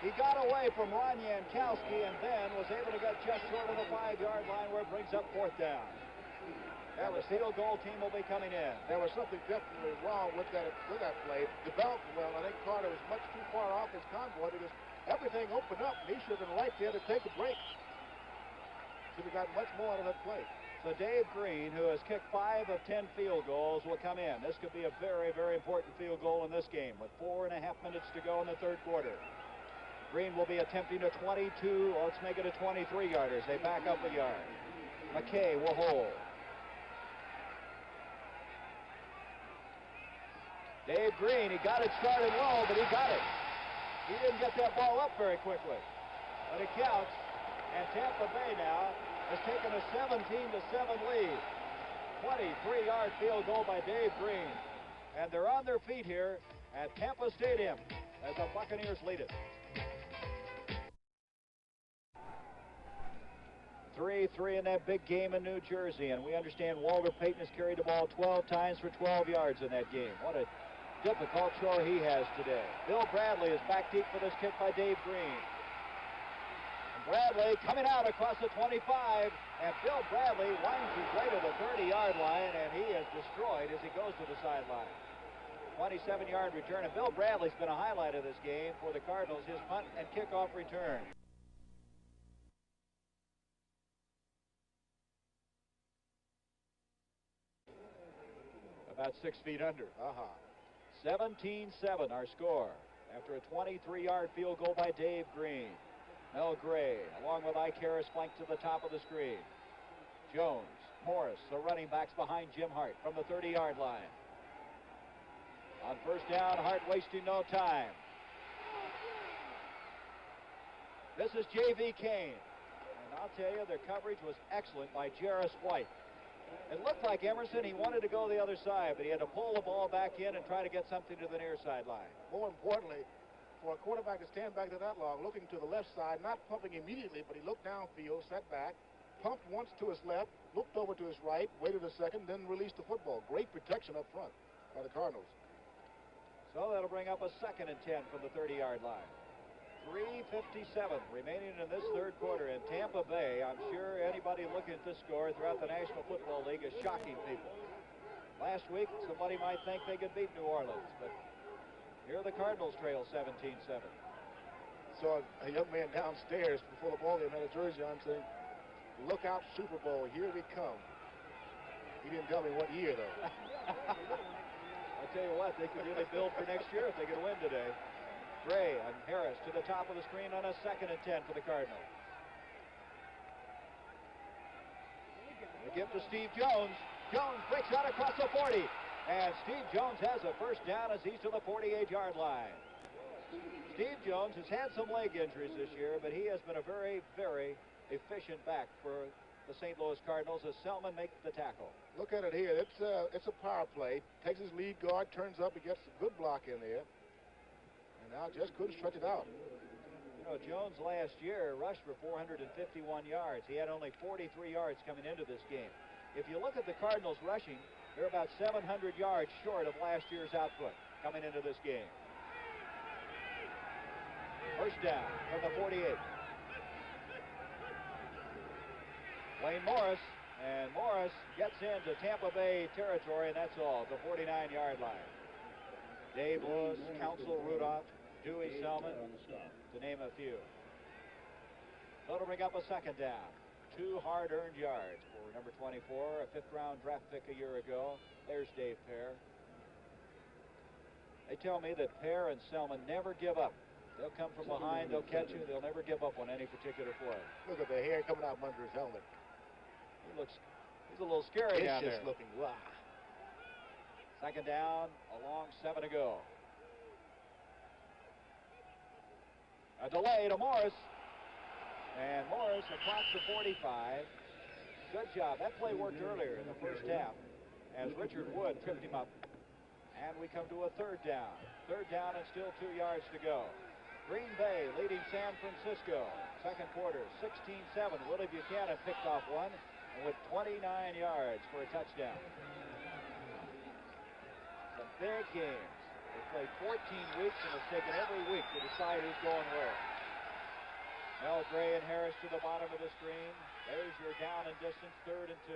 He got away from Ron Yankowski and then was able to get just short of the 5-yard line where it brings up 4th down. And the field goal team will be coming in. There was something definitely wrong with that play. Developed well. I think Carter was much too far off his convoy because everything opened up, and he should have been right there to take a break. Should have gotten much more out of that play. So Dave Green, who has kicked 5 of 10 field goals, will come in. This could be a very, very important field goal in this game with 4.5 minutes to go in the 3rd quarter. Green will be attempting a 22, let's make it a 23-yarder. They back up a yard. McKay will hold. Dave Green, he got it started low, but he got it. He didn't get that ball up very quickly. But it counts, and Tampa Bay now has taken a 17-7 lead. 23-yard field goal by Dave Green. And they're on their feet here at Tampa Stadium as the Buccaneers lead it. 3-3 in that big game in New Jersey, and we understand Walter Payton has carried the ball 12 times for 12 yards in that game. What a difficult chore he has today. Bill Bradley is back deep for this kick by Dave Green. Bradley coming out across the 25, and Bill Bradley winds his way to the 30-yard line, and he is destroyed as he goes to the sideline. 27-yard return, and Bill Bradley's been a highlight of this game for the Cardinals, his punt and kickoff return. About 6 feet under. 17-7 our score after a 23-yard field goal by Dave Green. Mel Gray, along with Ike Harris, flanked to the top of the screen. Jones, Morris, the running backs behind Jim Hart from the 30-yard line. On 1st down, Hart wasting no time. This is J.V. Kane. And I'll tell you, their coverage was excellent by Jarris White. It looked like Emerson, he wanted to go the other side, but he had to pull the ball back in and try to get something to the near sideline. More importantly, for a quarterback to stand back there that long, looking to the left side, not pumping immediately, but he looked downfield, set back, pumped once to his left, looked over to his right, waited a second, then released the football. Great protection up front by the Cardinals. So that'll bring up a 2nd and 10 from the 30-yard line. 3:57 remaining in this 3rd quarter, and Tampa Bay, I'm sure anybody looking at this score throughout the National Football League is shocking people. Last week, somebody might think they could beat New Orleans, but here the Cardinals trail 17-7. So a young man downstairs before the ball game had a jersey on saying, "Look out, Super Bowl, here we come." He didn't tell me what year, though. I'll tell you what, they could really build for next year if they could win today. Gray and Harris to the top of the screen on a 2nd and 10 for the Cardinals. The give to Steve Jones. Jones breaks out across the 40. And Steve Jones has a 1st down as he's to the 48-yard line. Steve Jones has had some leg injuries this year, but he has been a very, very efficient back for the St. Louis Cardinals as Selman makes the tackle. Look at it here. It's a power play. Takes his lead guard, turns up, he gets a good block in there. And now just couldn't stretch it out. You know, Jones last year rushed for 451 yards. He had only 43 yards coming into this game. If you look at the Cardinals rushing, they're about 700 yards short of last year's output coming into this game. 1st down from the 48. Wayne Morris, and Morris gets into Tampa Bay territory, and that's all, the 49-yard line. Dave Lewis, Council Rudolph, Dewey Selman, to name a few. So it'll bring up a 2nd down. 2 hard-earned yards for number 24, a 5th-round draft pick a year ago. There's Dave Pear. They tell me that Pear and Selman never give up. They'll come from behind, they'll catch you, they'll never give up on any particular play. Look at the hair coming out from under his helmet. He's a little scary down there. It's just looking, wow. 2nd down, a long 7 to go. A delay to Morris. And Morris across the 45. Good job. That play worked earlier in the 1st half as Richard Wood tripped him up. And we come to a 3rd down. 3rd down and still 2 yards to go. Green Bay leading San Francisco. Second quarter, 16-7. Willie Buchanan picked off one and with 29 yards for a touchdown. Some big games. They played 14 weeks and it's taken every week to decide who's going where. Mel Gray and Harris to the bottom of the screen. There's your down and distance, 3rd and 2.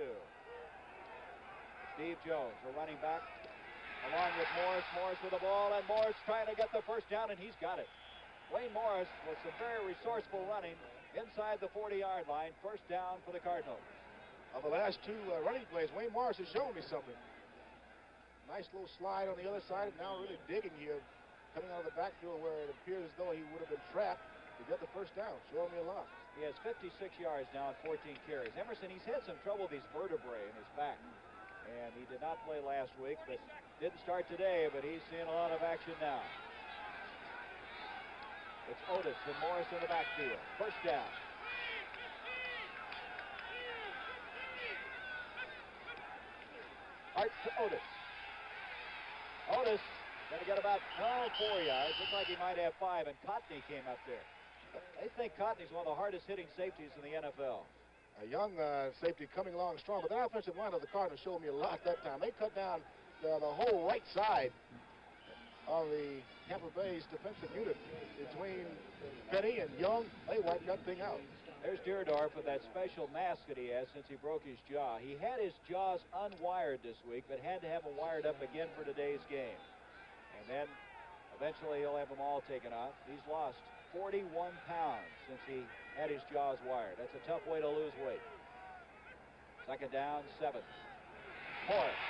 Steve Jones, a running back, along with Morris. Morris with the ball, and Morris trying to get the first down, and he's got it. Wayne Morris with some very resourceful running inside the 40-yard line. First down for the Cardinals. Of the last two running plays, Wayne Morris has shown me something. Nice little slide on the other side, and now really digging here, coming out of the backfield where it appears as though he would have been trapped to get the first down. Showing me a lot. He has 56 yards now on 14 carries. Emerson, he's had some trouble with these vertebrae in his back. And he did not play last week, but didn't start today, but he's seeing a lot of action now. It's Otis and Morris in the backfield. First down. Hart to Otis. Otis going to get about 4 yards. Looks like he might have 5, and Cotney came up there. They think Cotney's one of the hardest hitting safeties in the NFL. A young safety coming along strong, but that offensive line of the Cardinals showed me a lot that time. They cut down the whole right side of the Tampa Bay's defensive unit between Penny and Young. They wiped that thing out. There's Deerdorf with that special mask that he has since he broke his jaw. He had his jaws unwired this week, but had to have them wired up again for today's game. And then eventually he'll have them all taken off. He's lost 41 pounds since he had his jaws wired. That's a tough way to lose weight. Second down, 7. Morris.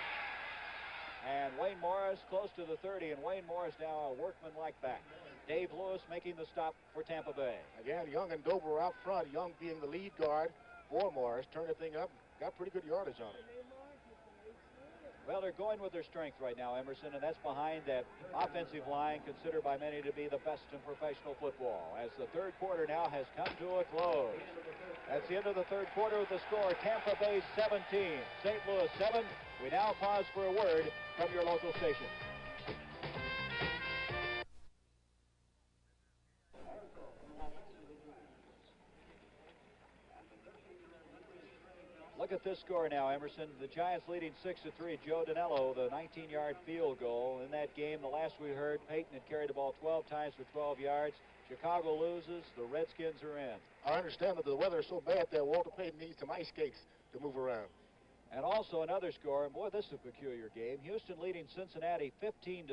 And Wayne Morris close to the 30, and Wayne Morris now a workman-like back. Dave Lewis making the stop for Tampa Bay. Again, Young and Dober out front. Young being the lead guard for Morris. Turned the thing up. Got pretty good yardage on it. Well, they're going with their strength right now, Emerson, and that's behind that offensive line considered by many to be the best in professional football. As the third quarter now has come to a close. That's the end of the third quarter with the score. Tampa Bay 17, St. Louis 7. We now pause for a word from your local station. Look at this score now, Emerson. The Giants leading 6-3. Joe Danello, the 19-yard field goal. In that game, the last we heard, Peyton had carried the ball 12 times for 12 yards. Chicago loses. The Redskins are in. I understand that the weather is so bad there, Walter Payton needs some ice skates to move around. And also another score, and boy, this is a peculiar game. Houston leading Cincinnati 15-6.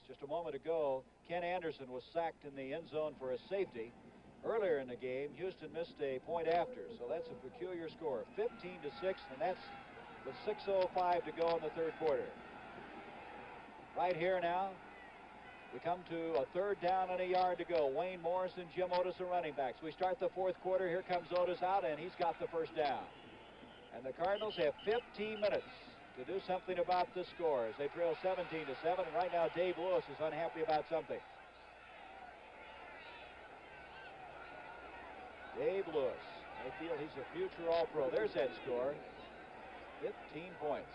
Just a moment ago, Ken Anderson was sacked in the end zone for a safety. Earlier in the game, Houston missed a point after, so that's a peculiar score. 15-6, and that's with 6:05 to go in the third quarter. Right here now, we come to a third down and a yard to go. Wayne Morris and Jim Otis are running backs. We start the fourth quarter. Here comes Otis out, and he's got the first down. And the Cardinals have 15 minutes to do something about this score as they trail 17-7, and right now Dave Lewis is unhappy about something. Dave Lewis. They feel he's a future All-Pro. There's that score. 15 points.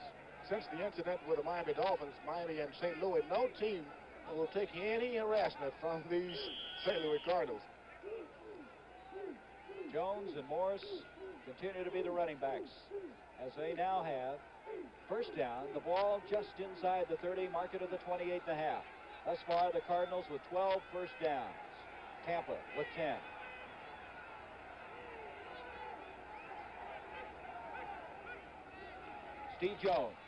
Since the incident with the Miami Dolphins, Miami and St. Louis, no team will take any harassment from these St. Louis Cardinals. Jones and Morris continue to be the running backs as they now have first down. The ball just inside the 30, mark it at the 28.5. Thus far, the Cardinals with 12 first downs. Tampa with 10. Steve Jones.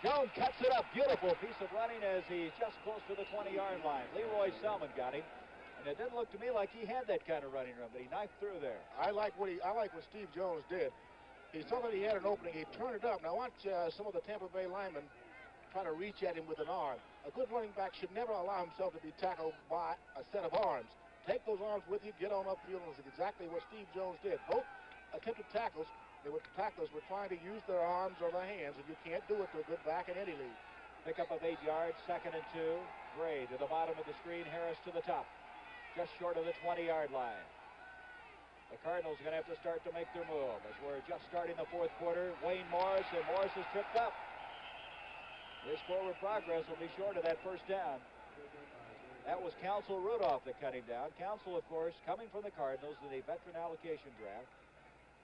Jones cuts it up. Beautiful piece of running as he's just close to the 20-yard line. Leroy Selman got him. And it didn't look to me like he had that kind of running room, but he knifed through there. I like what Steve Jones did. He saw that he had an opening. He turned it up. Now watch some of the Tampa Bay linemen try to reach at him with an arm. A good running back should never allow himself to be tackled by a set of arms. Take those arms with you, get on upfield, and that's exactly what Steve Jones did. Both attempted tackles. Tacklers were trying to use their arms or their hands, and you can't do it to a good back in any league. Pickup of 8 yards, 2nd and 2. Gray to the bottom of the screen, Harris to the top. Just short of the 20-yard line. The Cardinals are going to have to start to make their move as we're just starting the fourth quarter. Wayne Morris, and Morris is tripped up. His forward progress will be short of that first down. That was Counsel Rudolph that cut him down. Counsel, of course, coming from the Cardinals in a veteran allocation draft.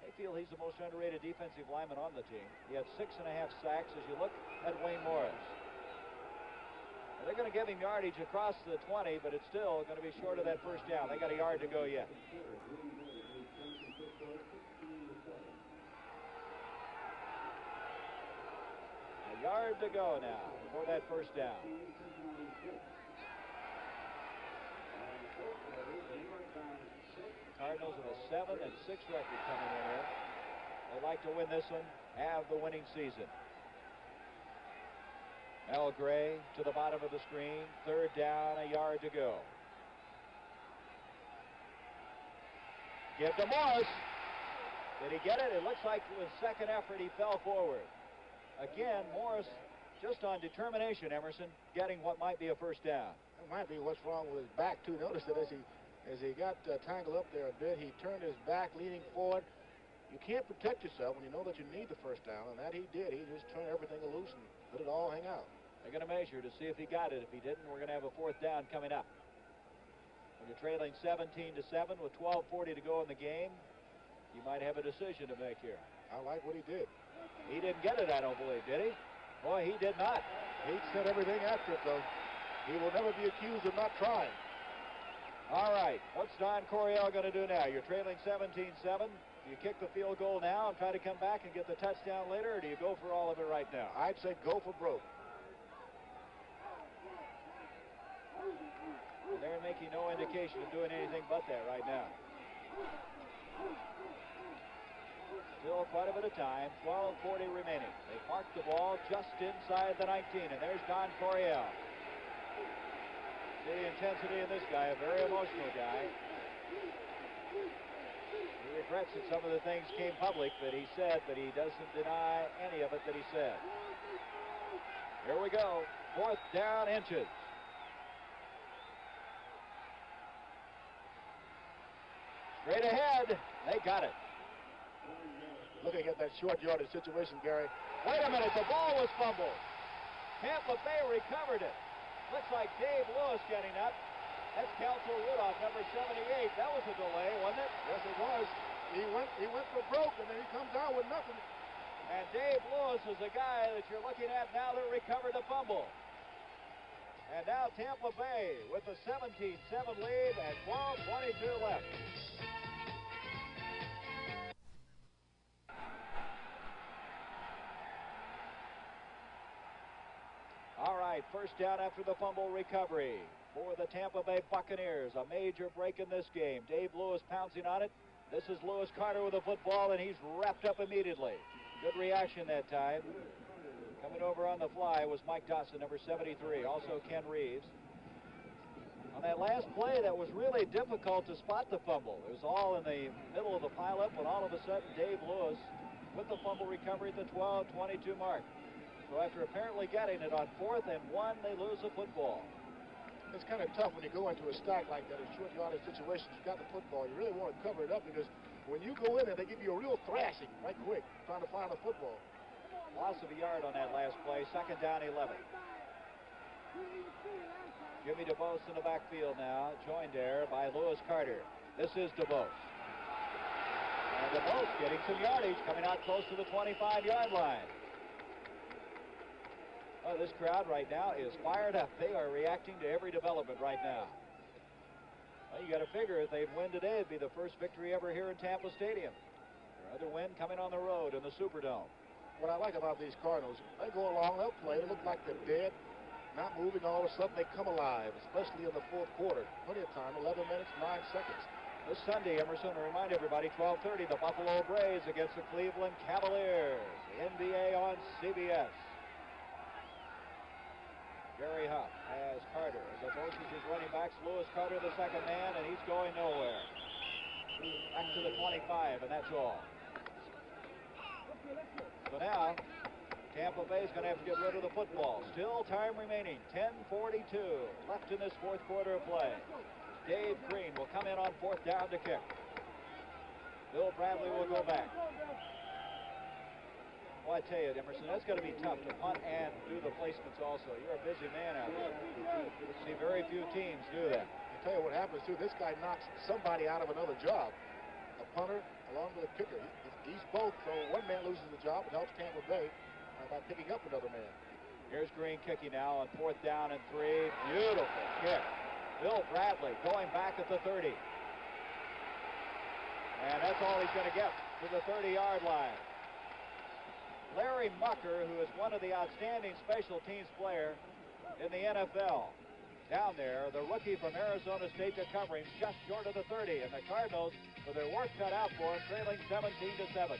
They feel he's the most underrated defensive lineman on the team. He had 6.5 sacks as you look at Wayne Morris. Well, they're going to give him yardage across the 20, but it's still going to be short of that first down. They got a yard to go yet. A yard to go now for that first down. Cardinals with a 7-6 record coming in here. They'd like to win this one, have the winning season. Mel Gray to the bottom of the screen. Third down, a yard to go. Give to Morris. Did he get it? It looks like with second effort he fell forward. Again, Morris just on determination, Emerson, getting what might be a first down. That might be what's wrong with his back, too. Notice that as he got tangled up there a bit, he turned his back leaning forward. You can't protect yourself when you know that you need the first down, and that he did. He just turned everything loose and let it all hang out. They're going to measure to see if he got it. If he didn't, we're going to have a fourth down coming up. When you're trailing 17-7 with 12:40 to go in the game, you might have a decision to make here. I like what he did. He didn't get it, I don't believe, did he? Boy, he did not. He said everything after it, though. He will never be accused of not trying. All right, what's Don Coryell going to do now? You're trailing 17-7. Do you kick the field goal now and try to come back and get the touchdown later, or do you go for all of it right now? I'd say go for broke. And they're making no indication of doing anything but that right now. Still quite a bit of time, 12:40 remaining. They parked the ball just inside the 19, and there's Don Coryell. See the intensity of this guy, a very emotional guy. He regrets that some of the things came public that he said, but he doesn't deny any of it that he said. Here we go, fourth down inches. Straight ahead, they got it. Looking at that short yardage situation, Gary. Wait a minute, the ball was fumbled. Tampa Bay recovered it. Looks like Dave Lewis getting up. That's Counsel Rudolph, number 78. That was a delay, wasn't it? Yes, it was. He went for broke, and then he comes out with nothing. And Dave Lewis is the guy that you're looking at now that recovered the fumble. And now Tampa Bay with a 17-7 lead and 12:22 left. All right, first down after the fumble recovery for the Tampa Bay Buccaneers. A major break in this game. Dave Lewis pouncing on it. This is Lewis Carter with the football, and he's wrapped up immediately. Good reaction that time. Coming over on the fly was Mike Dawson, number 73. Also Ken Reeves. On that last play, that was really difficult to spot the fumble. It was all in the middle of the pileup when all of a sudden Dave Lewis with the fumble recovery at the 12:22 mark. So after apparently getting it on 4th and 1, they lose the football. It's kind of tough when you go into a stack like that, a short yardage situation. You got the football. You really want to cover it up because when you go in there, they give you a real thrashing right quick, trying to find the football. Loss of a yard on that last play. Second down, 11. Jimmy DeBose in the backfield now, joined there by Lewis Carter. This is DeBose. And DeBose getting some yardage, coming out close to the 25-yard line. Oh, this crowd right now is fired up. They are reacting to every development right now. Well, you got to figure if they'd win today, it'd be the first victory ever here in Tampa Stadium. Their other win coming on the road in the Superdome. What I like about these Cardinals, they go along, they'll play, they look like they're dead, not moving, all of a sudden they come alive, especially in the fourth quarter. Plenty of time, 11 minutes, 9 seconds. This Sunday, Emerson, to remind everybody, 12:30, the Buffalo Braves against the Cleveland Cavaliers. The NBA on CBS. Gary Huff has Carter as approaches his running backs. Lewis Carter, the second man, and he's going nowhere. Back to the 25, and that's all. So now, Tampa Bay is going to have to get rid of the football. Still time remaining, 10:42 left in this fourth quarter of play. Dave Green will come in on 4th down to kick. Bill Bradley will go back. Well, I tell you, Emerson, that's going to be tough to punt and do the placements also. You're a busy man out there. See very few teams do that. I tell you what happens, too. This guy knocks somebody out of another job. A punter along with a kicker. He's both, so one man loses the job. It helps Tampa Bay by picking up another man. Here's Green kicking now on 4th down and 3. Beautiful kick. Bill Bradley going back at the 30. And that's all he's going to get to the 30-yard line. Larry Mucker, who is one of the outstanding special teams player in the NFL. Down there, the rookie from Arizona State to cover him just short of the 30. And the Cardinals, with their work cut out for them, trailing 17-7.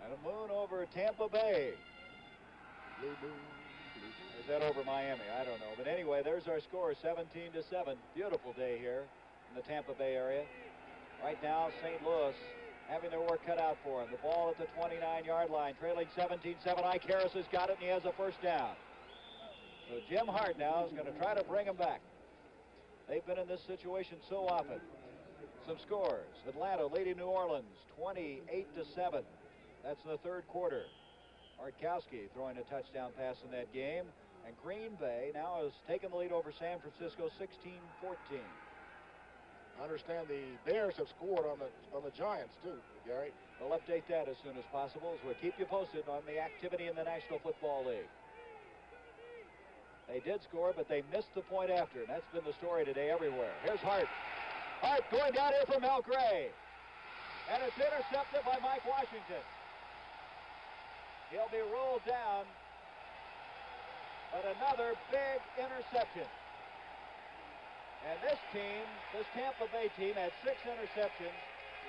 And a moon over Tampa Bay. Is that over Miami? I don't know. But anyway, there's our score, 17-7. Beautiful day here in the Tampa Bay area. Right now, St. Louis having their work cut out for him. The ball at the 29-yard line, trailing 17-7. Ike Harris has got it, and he has a first down. So Jim Hart now is going to try to bring him back. They've been in this situation so often. Some scores. Atlanta leading New Orleans 28-7. That's in the third quarter. Artkowski throwing a touchdown pass in that game. And Green Bay now has taken the lead over San Francisco 16-14. I understand the Bears have scored on the Giants, too, Gary. We'll update that as soon as possible, as we'll keep you posted on the activity in the National Football League. They did score, but they missed the point after, and that's been the story today everywhere. Here's Hart. Hart going down here for Mel Gray. And it's intercepted by Mike Washington. He'll be rolled down, but another big interception. And this team, this Tampa Bay team, had 6 interceptions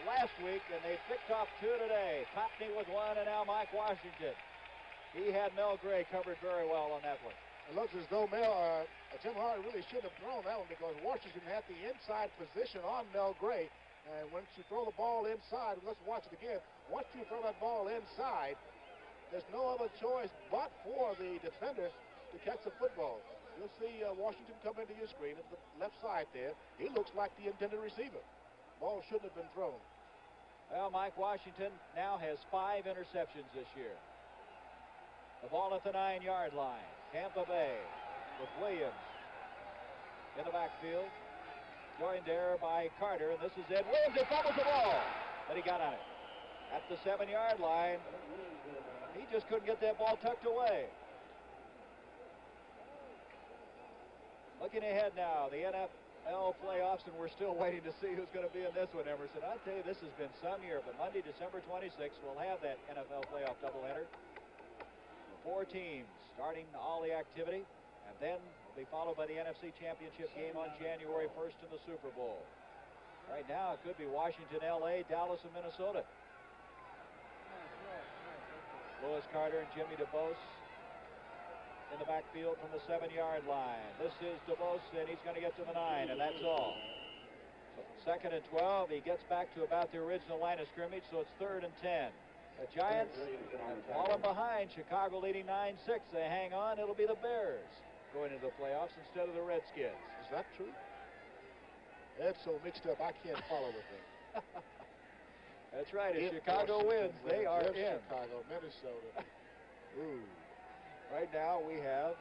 last week, and they picked off 2 today. Topney with 1, and now Mike Washington. He had Mel Gray covered very well on that one. It looks as though Jim Hart really shouldn't have thrown that one, because Washington had the inside position on Mel Gray. And once you throw the ball inside, let's watch it again. Once you throw that ball inside, there's no other choice but for the defender to catch the football. You'll see Washington come into your screen at the left side there. He looks like the intended receiver. Ball shouldn't have been thrown. Well, Mike Washington now has 5 interceptions this year. The ball at the 9-yard line. Tampa Bay with Williams in the backfield. Joined there by Carter, and this is Ed Williams. He fumbles the ball, but he got on it. At the 7-yard line, he just couldn't get that ball tucked away. Looking ahead now, the NFL playoffs, and we're still waiting to see who's going to be in this one, Emerson. I'll tell you, this has been some year, but Monday, December 26th, we'll have that NFL playoff doubleheader. 4 teams starting all the activity, and then will be followed by the NFC Championship game on January 1st in the Super Bowl. Right now, it could be Washington, L.A., Dallas, and Minnesota. Lewis Carter and Jimmy DeBose in the backfield from the 7-yard line. This is DeBose, and he's going to get to the 9, and that's all. So 2nd and 12. He gets back to about the original line of scrimmage, so it's 3rd and 10. The Giants have fallen behind. Chicago leading 9-6. They hang on. It'll be the Bears going into the playoffs instead of the Redskins. Is that true? Ed's so mixed up, I can't follow with him. That's right. If Chicago wins, they are in. Chicago, Minnesota. Ooh. Right now we have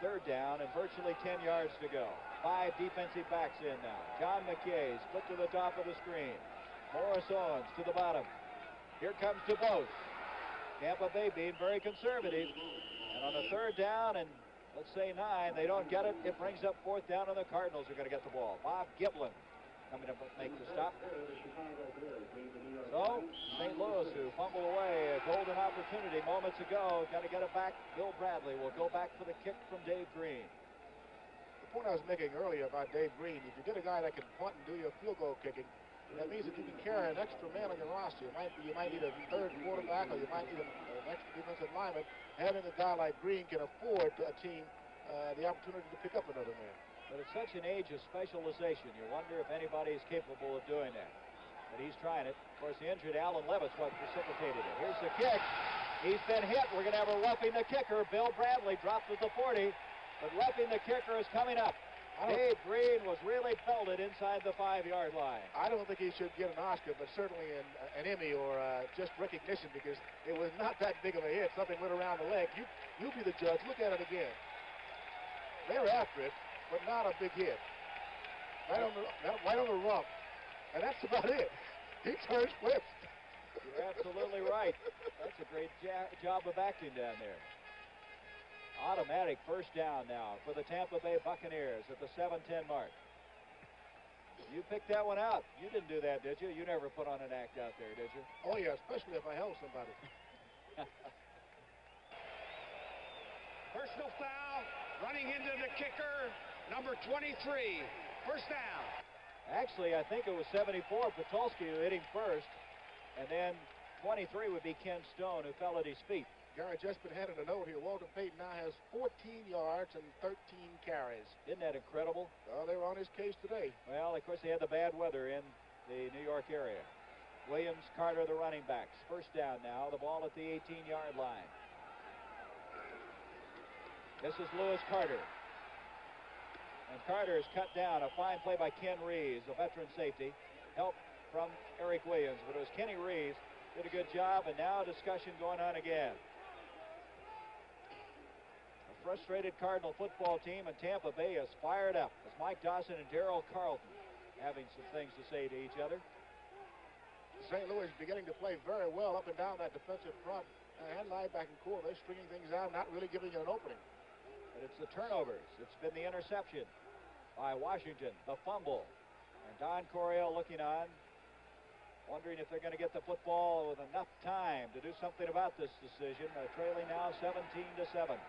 3rd down and virtually 10 yards to go. 5 defensive backs in now. John McKay split to the top of the screen. Morris Owens to the bottom. Here comes DeBose. Tampa Bay being very conservative. And on the 3rd down and let's say 9, they don't get it. It brings up 4th down, and the Cardinals are going to get the ball. Bob Giblin coming up to make the stop. So, St. Louis, who fumbled away a golden opportunity moments ago, got to get it back. Bill Bradley will go back for the kick from Dave Green. The point I was making earlier about Dave Green, if you get a guy that can punt and do your field goal kicking, that means that you can carry an extra man on your roster. You might need a 3rd quarterback, or you might need an extra defensive lineman. Having a guy like Green can afford a team the opportunity to pick up another man. But it's such an age of specialization. You wonder if anybody is capable of doing that. But he's trying it. Of course, the injured Alan Levis what precipitated it. Here's the kick. He's been hit. We're going to have a roughing the kicker. Bill Bradley dropped at the 40. But roughing the kicker is coming up Dave Green was really pelted inside the 5-yard line. I don't think he should get an Oscar, but certainly an Emmy or just recognition, because it was not that big of a hit. Something went around the leg. You be the judge. Look at it again. They're after it, but not a big hit. Right on the rump. And that's about it. He turns flips. You're absolutely right. That's a great job of acting down there. Automatic first down now for the Tampa Bay Buccaneers at the 7:10 mark. You picked that one out. You didn't do that, did you? You never put on an act out there, did you? Oh, yeah, especially if I held somebody. Personal foul, running into the kicker, number 23. First down. Actually, I think it was 74, Patulski, who hit him first, and then 23 would be Ken Stone, who fell at his feet. Gary just been handed a note here. Walter Payton now has 14 yards and 13 carries. Isn't that incredible? Well, they were on his case today. Well, of course, they had the bad weather in the New York area. Williams, Carter, the running backs. First down now. The ball at the 18-yard line. This is Lewis Carter. And Carter is cut down. A fine play by Ken Reeves, a veteran safety. Help from Eric Williams. But it was Kenny Reeves. Did a good job, and now a discussion going on again. Frustrated Cardinal football team in Tampa Bay is fired up as Mike Dawson and Darrell Carlton having some things to say to each other. St. Louis is beginning to play very well up and down that defensive front and linebacking core. They're stringing things out, not really giving it an opening. But it's the turnovers. It's been the interception by Washington, the fumble. And Don Coryell looking on, wondering if they're going to get the football with enough time to do something about this decision. They're trailing now 17-7.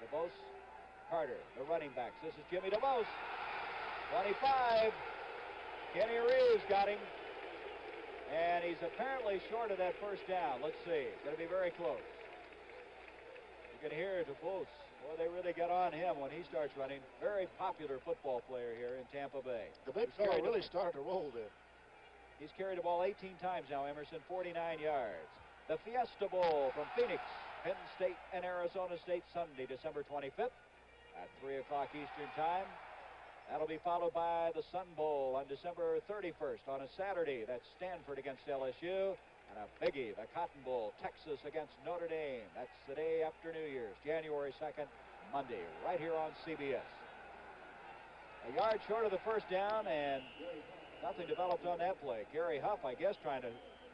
DeBose, Carter, the running backs. This is Jimmy DeBose. 25. Kenny Reeves got him. And he's apparently short of that first down. Let's see. It's going to be very close. You can hear DeBose. Boy, they really get on him when he starts running. Very popular football player here in Tampa Bay. The big fellow really started to roll there. He's carried the ball 18 times now, Emerson, 49 yards. The Fiesta Bowl from Phoenix. Penn State and Arizona State, Sunday, December 25th at 3 o'clock Eastern Time. That'll be followed by the Sun Bowl on December 31st on a Saturday. That's Stanford against LSU. And a biggie, the Cotton Bowl, Texas against Notre Dame. That's the day after New Year's, January 2nd, Monday, right here on CBS. A yard short of the first down, and nothing developed on that play. Gary Huff, I guess, trying to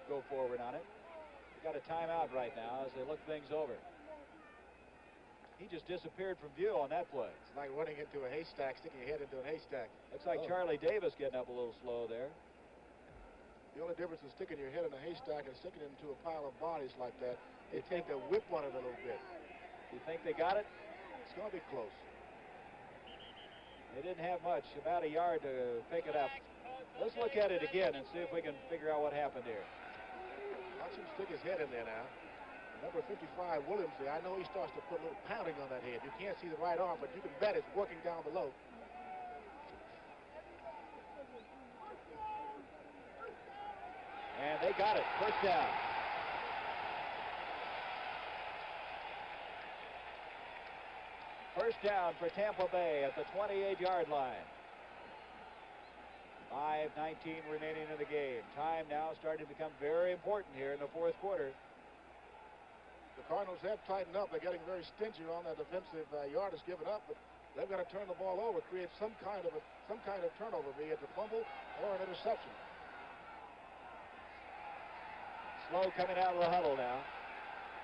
go forward on it. Got a timeout right now as they look things over. He just disappeared from view on that play. It's like running into a haystack, sticking your head into a haystack. Looks like Charlie Davis getting up a little slow there. The only difference in sticking your head in a haystack and sticking it into a pile of bodies like that, they tend to whip on it a little bit. You think they got it? It's going to be close. They didn't have much, about a yard to pick it up. Let's look at it again and see if we can figure out what happened here. Watch him stick his head in there now. Number 55, Williams, there. I know he starts to put a little pounding on that head. You can't see the right arm, but you can bet it's working down below. And they got it. First down. First down for Tampa Bay at the 28-yard line. 5:19 remaining in the game. Time now starting to become very important here in the fourth quarter. The Cardinals have tightened up. They're getting very stingy on that defensive yardage given up, but they've got to turn the ball over, create some kind of turnover, be it a fumble or an interception. Slow coming out of the huddle now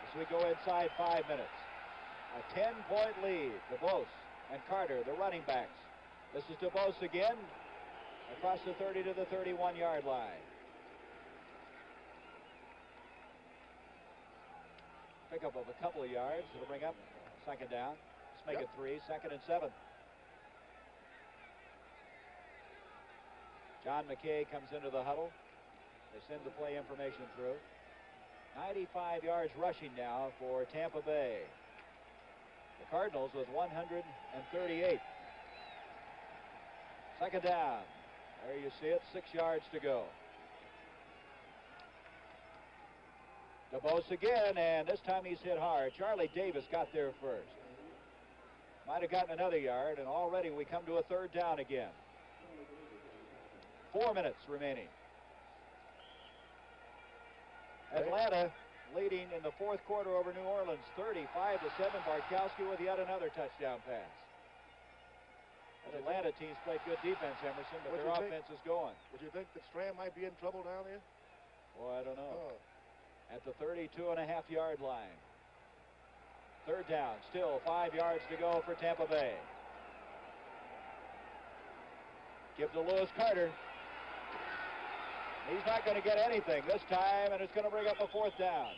as we go inside 5 minutes. A 10-point lead. DeBose and Carter, the running backs. This is DeBose again. Across the 30 to the 31-yard line. Pick up of a couple of yards. It'll bring up second down. Let's make it 3, 2nd and 7. John McKay comes into the huddle. They send the play information through. 95 yards rushing now for Tampa Bay. The Cardinals with 138. Second down. There you see it, 6 yards to go. DeBose again, and this time he's hit hard. Charlie Davis got there first. Might have gotten another yard, and already we come to a third down again. 4 minutes remaining. Atlanta leading in the fourth quarter over New Orleans, 35-7. Bartkowski with yet another touchdown pass. The Atlanta team's played good defense, Emerson, but their offense is going. Would you think that Strand might be in trouble down there? Well, I don't know. At the 32.5-yard line. Third down, still 5 yards to go for Tampa Bay. Give to Lewis Carter. He's not going to get anything this time, and it's going to bring up a fourth down.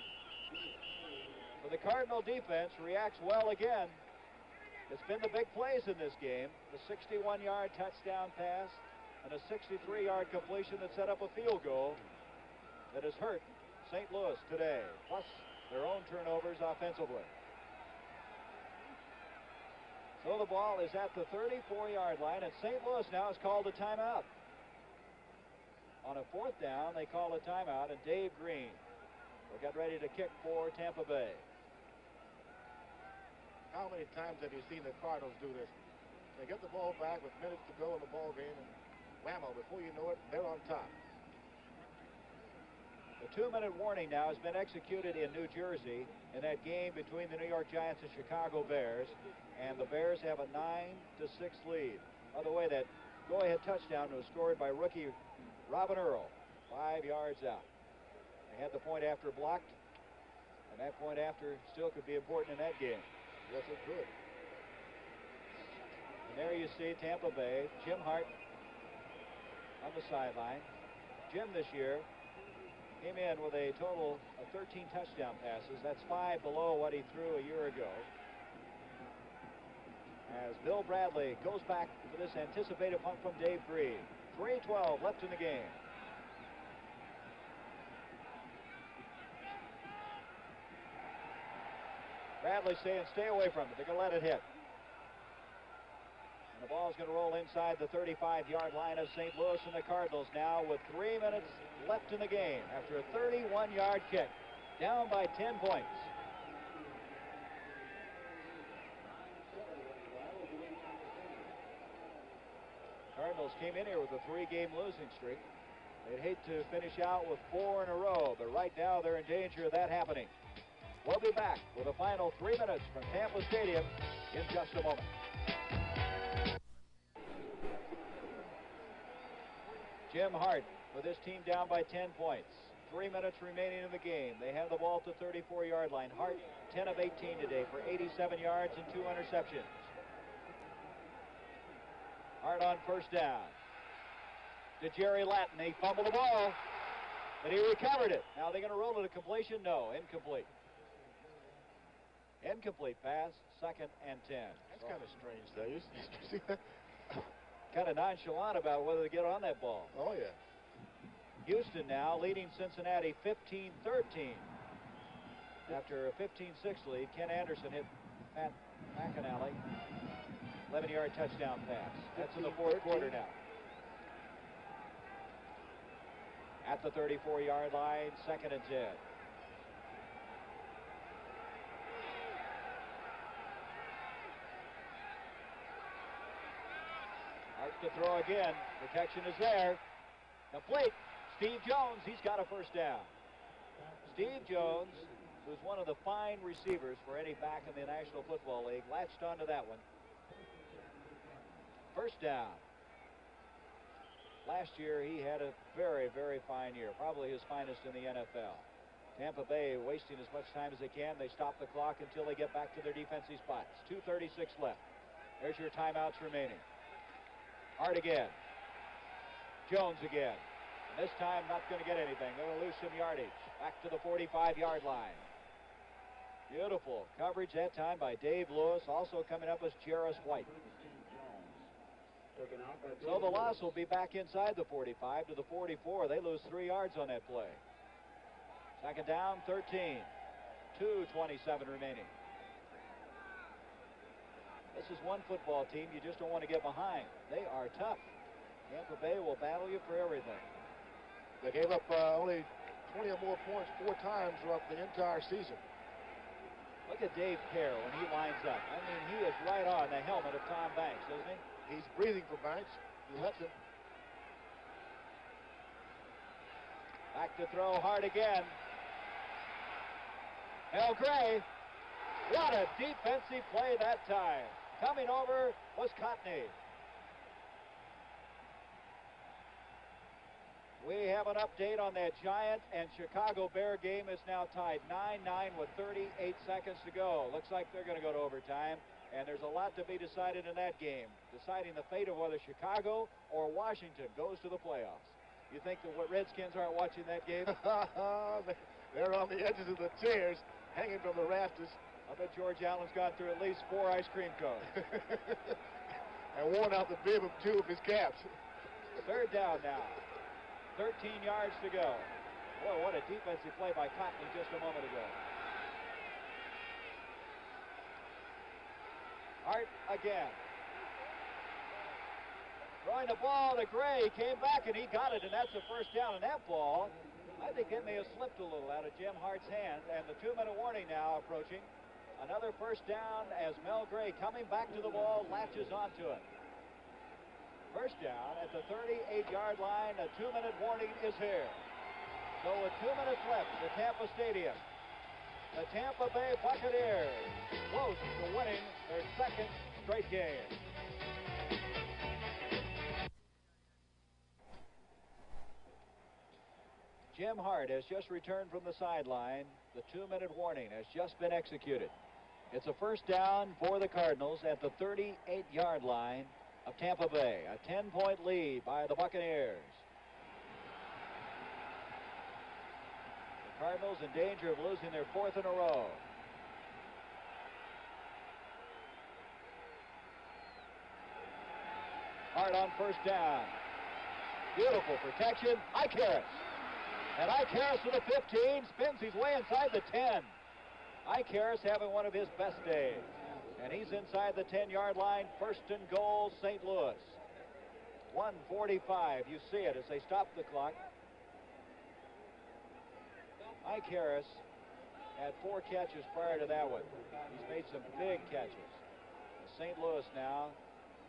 So the Cardinal defense reacts well again. It's been the big plays in this game. The 61-yard touchdown pass and a 63-yard completion that set up a field goal that has hurt St. Louis today, plus their own turnovers offensively. So the ball is at the 34-yard line, and St. Louis now has called a timeout. On a fourth down, they call a timeout, and Dave Green will get ready to kick for Tampa Bay. How many times have you seen the Cardinals do this? They get the ball back with minutes to go in the ball game, and whammo, before you know it, they're on top. The 2-minute warning now has been executed in New Jersey in that game between the New York Giants and Chicago Bears, and the Bears have a 9-6 lead. By the way, that go-ahead touchdown was scored by rookie Robin Earl, 5 yards out. They had the point after blocked, and that point after still could be important in that game. Yes, it could. And there you see Tampa Bay, Jim Hart on the sideline. Jim this year came in with a total of 13 touchdown passes. That's 5 below what he threw a year ago. As Bill Bradley goes back for this anticipated punt from Dave Green. 3:12 left in the game. Bradley saying stay away from it. They're going to let it hit. And the ball's going to roll inside the 35-yard line of St. Louis, and the Cardinals now with 3 minutes left in the game after a 31-yard kick. Down by 10 points. Cardinals came in here with a 3-game losing streak. They'd hate to finish out with 4 in a row, but right now they're in danger of that happening. We'll be back with the final 3 minutes from Tampa Stadium in just a moment. Jim Hart with his team down by 10 points. 3 minutes remaining in the game. They have the ball at the 34-yard line. Hart, 10 of 18 today for 87 yards and 2 interceptions. Hart on first down. To Jerry Latin. He fumbled the ball, but he recovered it. Now they're going to roll it a completion? No, incomplete. Incomplete pass, 2nd and 10. That's kind of strange, though. You see that? Kind of nonchalant about whether to get on that ball. Oh, yeah. Houston now leading Cincinnati 15-13. After a 15-6 lead, Ken Anderson hit Pat McAnally. 11-yard touchdown pass. That's in the fourth quarter now. At the 34-yard line, 2nd and 10. Hard to throw again. Protection is there. Complete. Steve Jones, he's got a first down. Steve Jones, who's one of the fine receivers for any back in the National Football League, latched onto that one. First down. Last year, he had a very, very fine year, probably his finest in the NFL. Tampa Bay wasting as much time as they can. They stop the clock until they get back to their defensive spots. 2:36 left. There's your timeouts remaining. Hart again. Jones again. And this time, not going to get anything. They're going to lose some yardage. Back to the 45-yard line. Beautiful coverage that time by Dave Lewis. Also coming up is Jarris White. So the loss will be back inside the 45 to the 44. They lose 3 yards on that play. 2nd down, 13. 2:27 remaining. This is one football team you just don't want to get behind. They are tough. Tampa Bay will battle you for everything. They gave up only 20 or more points 4 times throughout the entire season. Look at Dave Kerr when he lines up. I mean, he is right on the helmet of Tom Banks, isn't he? He's breathing for Banks. He lets him. Back to throw hard again. Mel Gray. What a defensive play that time. Coming over was Cotney. We have an update on that Giant and Chicago Bear game. Is now tied 9-9 with 38 seconds to go. Looks like they're going to go to overtime, and there's a lot to be decided in that game, deciding the fate of whether Chicago or Washington goes to the playoffs. You think the Redskins aren't watching that game? They're on the edges of the chairs, hanging from the rafters. I bet George Allen's got through at least 4 ice cream cones. And worn out the bib of 2 of his caps. Third down now. 13 yards to go. Boy, what a defensive play by Cotney just a moment ago. Hart again. Throwing the ball to Gray. He came back and he got it, and that's the first down. And that ball, I think it may have slipped a little out of Jim Hart's hand. And the 2-minute warning now approaching. Another first down as Mel Gray, coming back to the ball, latches onto it. First down at the 38-yard line. A 2-minute warning is here. So with 2 minutes left at Tampa Stadium, the Tampa Bay Buccaneers close to winning their second straight game. Jim Hart has just returned from the sideline. The 2-minute warning has just been executed. It's a first down for the Cardinals at the 38-yard line of Tampa Bay. A 10-point lead by the Buccaneers. The Cardinals in danger of losing their 4th in a row. Hart on first down. Beautiful protection. Icarus. And Icarus to the 15. Spins his way inside the 10. Icarus having one of his best days. And he's inside the 10-yard line. First and goal, St. Louis. 1:45. You see it as they stop the clock. Icarus had 4 catches prior to that one. He's made some big catches. St. Louis now,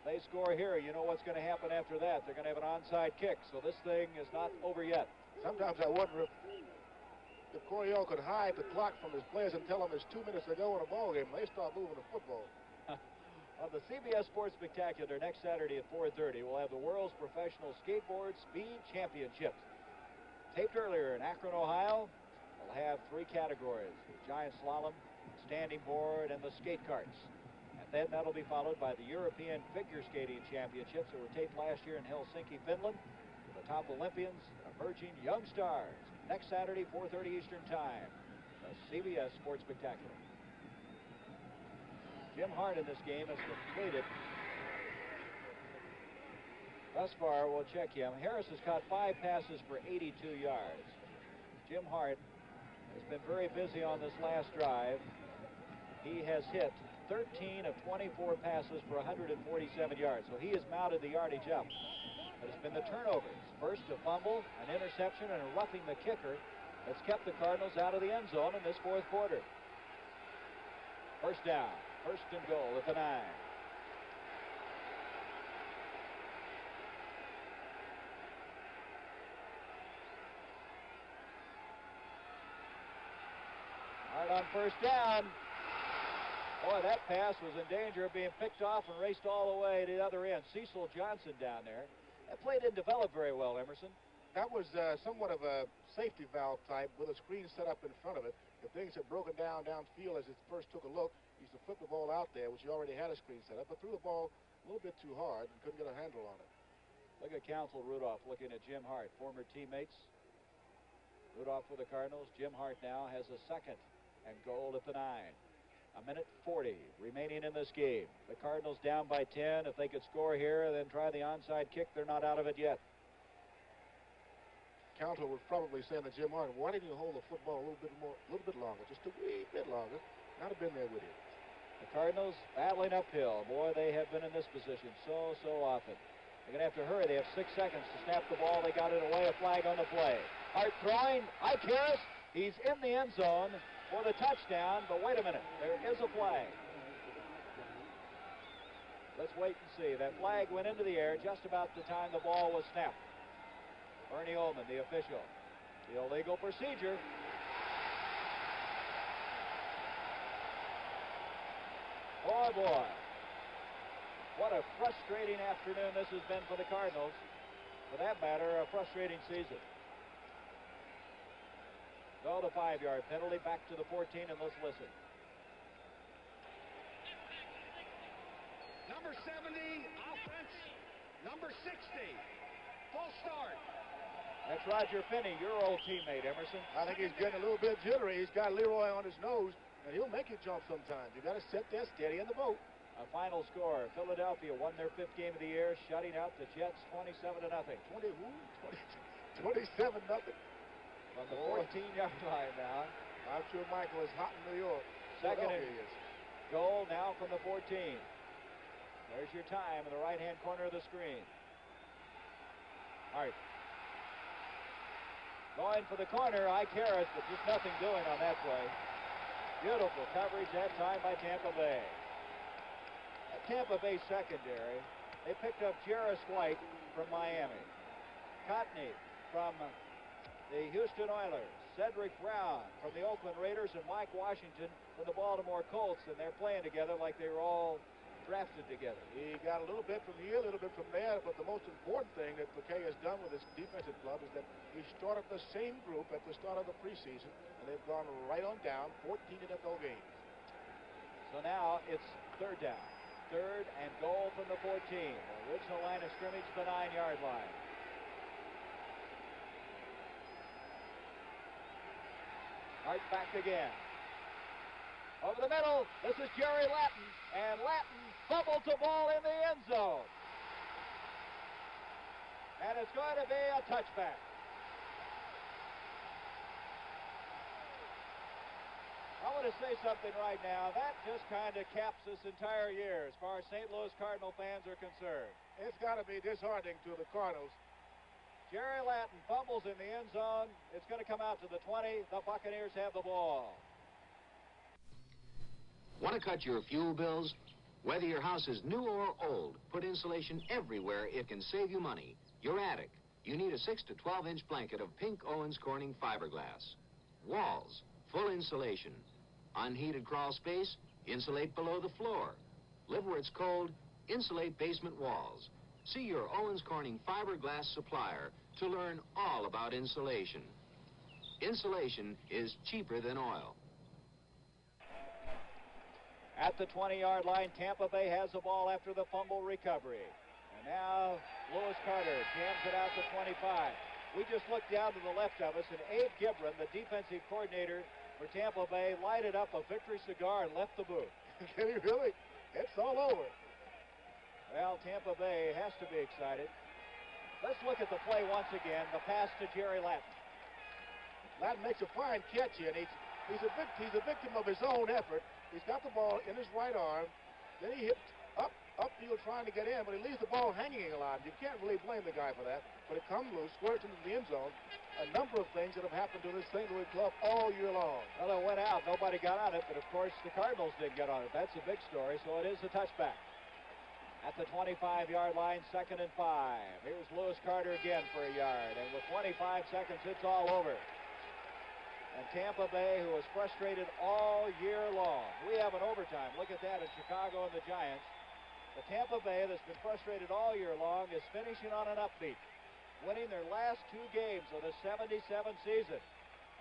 they score here. You know what's going to happen after that. They're going to have an onside kick. So this thing is not over yet. Sometimes I wonder if Coryell could hide the clock from his players and tell them there's 2 minutes to go in a ball game. They start moving the football. On the CBS Sports Spectacular next Saturday at 4:30, we'll have the World's Professional Skateboard Speed Championships. Taped earlier in Akron, Ohio, we'll have 3 categories: the giant slalom, standing board, and the skate carts. And then that'll be followed by the European Figure Skating Championships that were taped last year in Helsinki, Finland. The top Olympians, emerging young stars. Next Saturday, 4:30 Eastern Time, the CBS Sports Spectacular. Jim Hart in this game has completed. Thus far, we'll check him. Harris has caught 5 passes for 82 yards. Jim Hart has been very busy on this last drive. He has hit 13 of 24 passes for 147 yards. So he has mounted the yardage up. But it's been the turnovers. First a fumble, an interception, and a roughing the kicker that's kept the Cardinals out of the end zone in this 4th quarter. First down. First and goal at the 9. Hart on first down. Boy, that pass was in danger of being picked off and raced all the way to the other end. Cecil Johnson down there. That play didn't develop very well, Emerson. That was somewhat of a safety valve type with a screen set up in front of it. If things had broken downfield as it first took a look, he used to flip the ball out there, which he already had a screen set up, but threw the ball a little bit too hard and couldn't get a handle on it. Look at Counsell Rudolph looking at Jim Hart, former teammates. Rudolph for the Cardinals. Jim Hart now has a 2nd and goal at the 9. 1:40 remaining in this game. The Cardinals down by 10. If they could score here, then try the onside kick. They're not out of it yet. Counsell was probably saying to Jim Hart, why didn't you hold the football a little bit longer, just a wee bit longer? Not have been there with you. The Cardinals battling uphill. Boy, they have been in this position so often. They're going to have to hurry. They have 6 seconds to snap the ball. They got it away. A flag on the play. Hart throwing. Icarus. He's in the end zone. for the touchdown, but wait a minute. There is a flag. Let's wait and see. That flag went into the air just about the time the ball was snapped. Bernie Ullman, the official. The illegal procedure. Oh, boy. What a frustrating afternoon this has been for the Cardinals. For that matter, a frustrating season. So the 5-yard penalty, back to the 14, and let's listen. Number 70, offense. Number 60, full start. That's Roger Finney, your old teammate, Emerson. I think he's getting a little bit jittery. He's got Leroy on his nose, and he'll make you jump sometimes. You got to sit there steady in the boat. A final score: Philadelphia won their 5th game of the year, shutting out the Jets 27-0. 27-0. On the 14-yard line now. I'm sure Michael is hot in New York. Second and goal now from the 14. There's your time in the right-hand corner of the screen. Hart. Going for the corner, Ike Harris, but just nothing doing on that play. Beautiful coverage that time by Tampa Bay. At Tampa Bay secondary, they picked up Jarris White from Miami, Cotney from the Houston Oilers, Cedric Brown from the Oakland Raiders, and Mike Washington from the Baltimore Colts, and they're playing together like they were all drafted together. He got a little bit from here, a little bit from there, but the most important thing that McKay has done with his defensive club is that he started the same group at the start of the preseason, and they've gone right on down, 14 NFL games. So now it's third down. Third and goal from the 14. The original line of scrimmage, the 9-yard line. Hart back again. Over the middle, this is Jerry Latin, and Latin fumbles the ball in the end zone. And it's going to be a touchback. I want to say something right now. That just kind of caps this entire year as far as St. Louis Cardinal fans are concerned. It's got to be disheartening to the Cardinals. Jerry Latin fumbles in the end zone. It's going to come out to the 20. The Buccaneers have the ball. Want to cut your fuel bills? Whether your house is new or old, put insulation everywhere. It can save you money. Your attic, you need a 6 to 12-inch blanket of pink Owens Corning fiberglass. Walls, full insulation. Unheated crawl space, insulate below the floor. Live where it's cold, insulate basement walls. See your Owens Corning fiberglass supplier to learn all about insulation. Insulation is cheaper than oil. At the 20-yard line, Tampa Bay has the ball after the fumble recovery. And now Lewis Carter jams it out to 25. We just looked down to the left of us, and Abe Gibran, the defensive coordinator for Tampa Bay, lighted up a victory cigar and left the booth. Can he really? It's all over. Well, Tampa Bay has to be excited. Let's look at the play once again. The pass to Jerry Latin. Latin makes a fine catch here, and he's a victim of his own effort. He's got the ball in his right arm. Then he hits upfield trying to get in, but he leaves the ball hanging a lot. You can't really blame the guy for that. But it comes loose, squirts into the end zone. A number of things that have happened to this St. Louis club all year long. Well, it went out. Nobody got on it, but of course the Cardinals didn't get on it. That's a big story, so it is a touchback. At the 25-yard line, 2nd and 5. Here's Lewis Carter again for a yard. And with 25 seconds, it's all over. And Tampa Bay, who was frustrated all year long. We have an overtime. Look at that in Chicago and the Giants. But Tampa Bay, that's been frustrated all year long, is finishing on an upbeat, winning their last 2 games of the 77 season.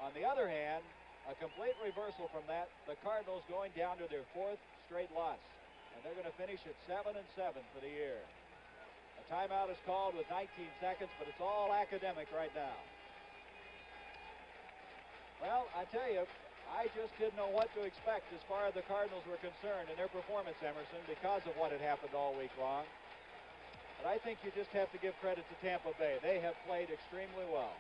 On the other hand, a complete reversal from that, the Cardinals going down to their 4th straight loss. And they're going to finish at 7-7 for the year. A timeout is called with 19 seconds, but it's all academic right now. Well, I tell you, I just didn't know what to expect as far as the Cardinals were concerned in their performance, Emerson, because of what had happened all week long. But I think you just have to give credit to Tampa Bay. They have played extremely well.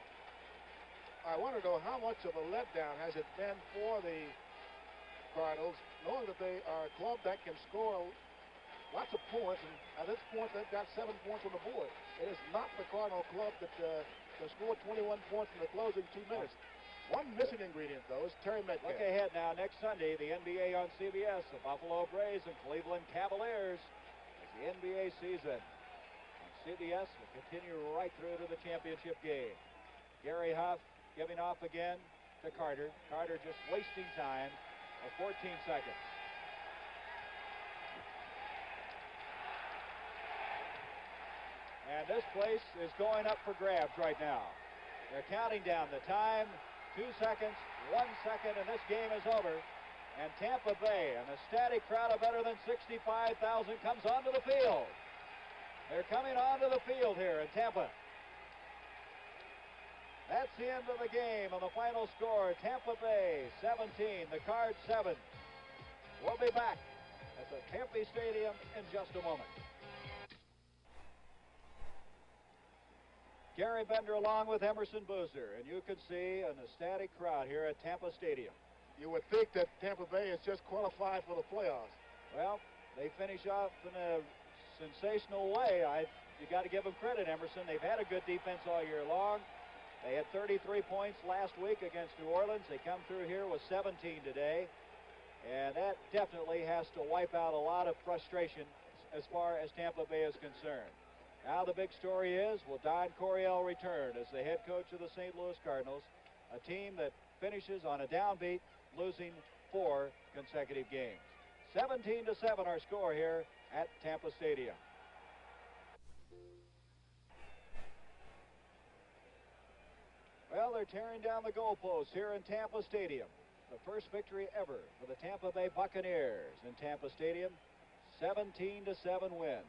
I want to know how much of a letdown has it been for the Cardinals, knowing that they are a club that can score lots of points, and at this point they've got 7 points on the board. It is not the Cardinal club that can score 21 points in the closing 2 minutes. One missing ingredient, though, is Terry Metcalf. Look ahead now. Next Sunday, the NBA on CBS. The Buffalo Braves and Cleveland Cavaliers. The NBA season on CBS will continue right through to the championship game. Gary Huff giving off again to Carter. Carter just wasting time of 14 seconds. And this place is going up for grabs right now. They're counting down the time. 2 seconds, 1 second, and this game is over. And Tampa Bay, an ecstatic crowd of better than 65,000, comes onto the field. They're coming onto the field here in Tampa. That's the end of the game, and the final score, Tampa Bay 17, the Cards 7. We'll be back at the Tampa Stadium in just a moment. Gary Bender along with Emerson Boozer, and you can see an ecstatic crowd here at Tampa Stadium. You would think that Tampa Bay is just qualified for the playoffs. Well, they finish off in a sensational way. You got to give them credit, Emerson. They've had a good defense all year long. They had 33 points last week against New Orleans. They come through here with 17 today, and that definitely has to wipe out a lot of frustration as far as Tampa Bay is concerned. Now the big story is, will Don Coryell return as the head coach of the St. Louis Cardinals, a team that finishes on a downbeat, losing 4 consecutive games. 17-7 our score here at Tampa Stadium. Well, they're tearing down the goalposts here in Tampa Stadium. The first victory ever for the Tampa Bay Buccaneers in Tampa Stadium. 17-7 win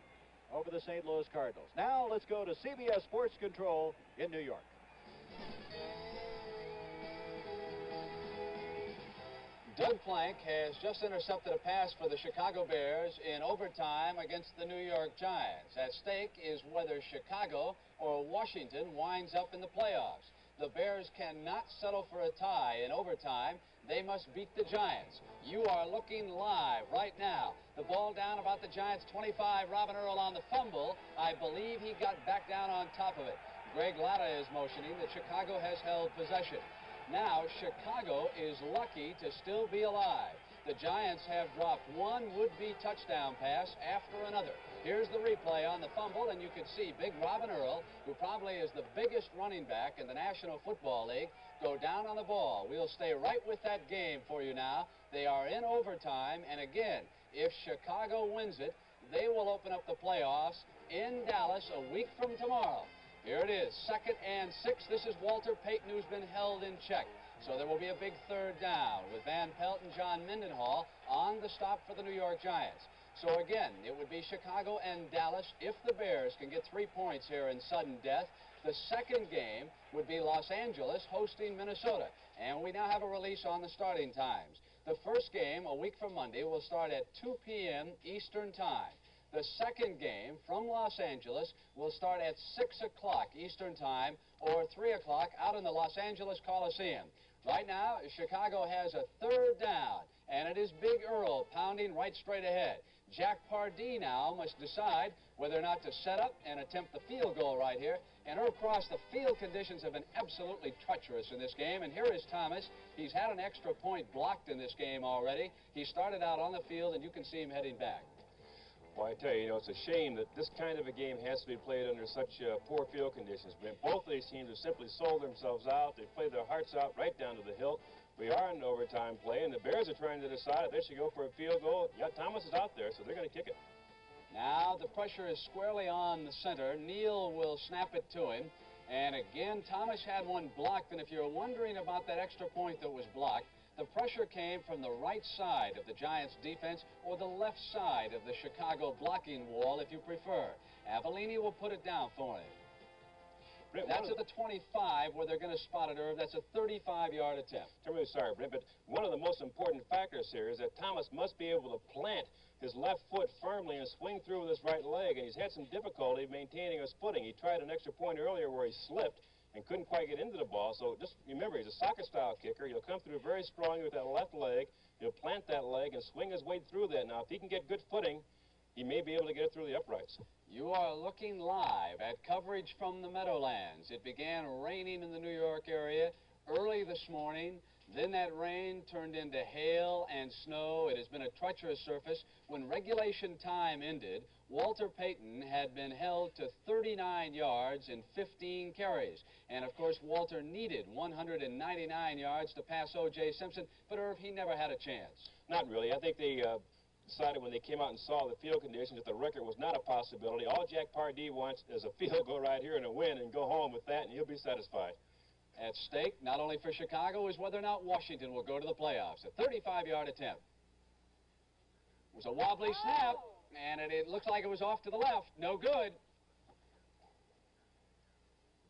over the St. Louis Cardinals. Now let's go to CBS Sports Control in New York. Doug Plank has just intercepted a pass for the Chicago Bears in overtime against the New York Giants. At stake is whether Chicago or Washington winds up in the playoffs. The Bears cannot settle for a tie in overtime. They must beat the Giants. You are looking live right now. The ball down about the Giants' 25. Robin Earl on the fumble. I believe he got back down on top of it. Greg Latta is motioning that Chicago has held possession. Now Chicago is lucky to still be alive. The Giants have dropped one would-be touchdown pass after another. Here's the replay on the fumble, and you can see big Robin Earl, who probably is the biggest running back in the National Football League, go down on the ball. We'll stay right with that game for you now. They are in overtime, and again, if Chicago wins it, they will open up the playoffs in Dallas a week from tomorrow. Here it is, 2nd and 6. This is Walter Payton, who's been held in check. So there will be a big third down with Van Pelt and John Mendenhall on the stop for the New York Giants. So again, it would be Chicago and Dallas if the Bears can get 3 points here in sudden death. The second game would be Los Angeles hosting Minnesota. And we now have a release on the starting times. The first game, a week from Monday, will start at 2 p.m. Eastern Time. The second game from Los Angeles will start at 6 o'clock Eastern Time or 3 o'clock out in the Los Angeles Coliseum. Right now, Chicago has a third down, and it is Big Earl pounding right straight ahead. Jack Pardee now must decide whether or not to set up and attempt the field goal right here. And across the field, conditions have been absolutely treacherous in this game. And here is Thomas. He's had an extra point blocked in this game already. He started out on the field, and you can see him heading back. Well, I tell you, it's a shame that this kind of a game has to be played under such poor field conditions. But both of these teams have simply sold themselves out. They've played their hearts out right down to the hilt. We are in overtime play, and the Bears are trying to decide if they should go for a field goal. Yeah, Thomas is out there, so they're going to kick it. Now the pressure is squarely on the center. Neal will snap it to him. And again, Thomas had one blocked, and if you're wondering about that extra point that was blocked, the pressure came from the right side of the Giants' defense or the left side of the Chicago blocking wall, if you prefer. Avellini will put it down for him. Brent, that's at the 25 where they're going to spot it, Irv. That's a 35-yard attempt. I'm really sorry, Brent, but one of the most important factors here is that Thomas must be able to plant his left foot firmly and swing through with his right leg, and he's had some difficulty maintaining his footing. He tried an extra point earlier where he slipped and couldn't quite get into the ball. So just remember, he's a soccer-style kicker. He'll come through very strongly with that left leg. He'll plant that leg and swing his way through that. Now, if he can get good footing, he may be able to get it through the uprights. You are looking live at coverage from the Meadowlands. It began raining in the New York area early this morning. Then that rain turned into hail and snow. It has been a treacherous surface. When regulation time ended, Walter Payton had been held to 39 yards in 15 carries. And, of course, Walter needed 199 yards to pass O.J. Simpson, but, Irv, he never had a chance. Not really. I think they decided when they came out and saw the field conditions that the record was not a possibility. All Jack Pardee wants is a field goal right here and a win and go home with that, and he'll be satisfied. At stake, not only for Chicago, is whether or not Washington will go to the playoffs. A 35-yard attempt. It was a wobbly snap, and it looks like it was off to the left. No good.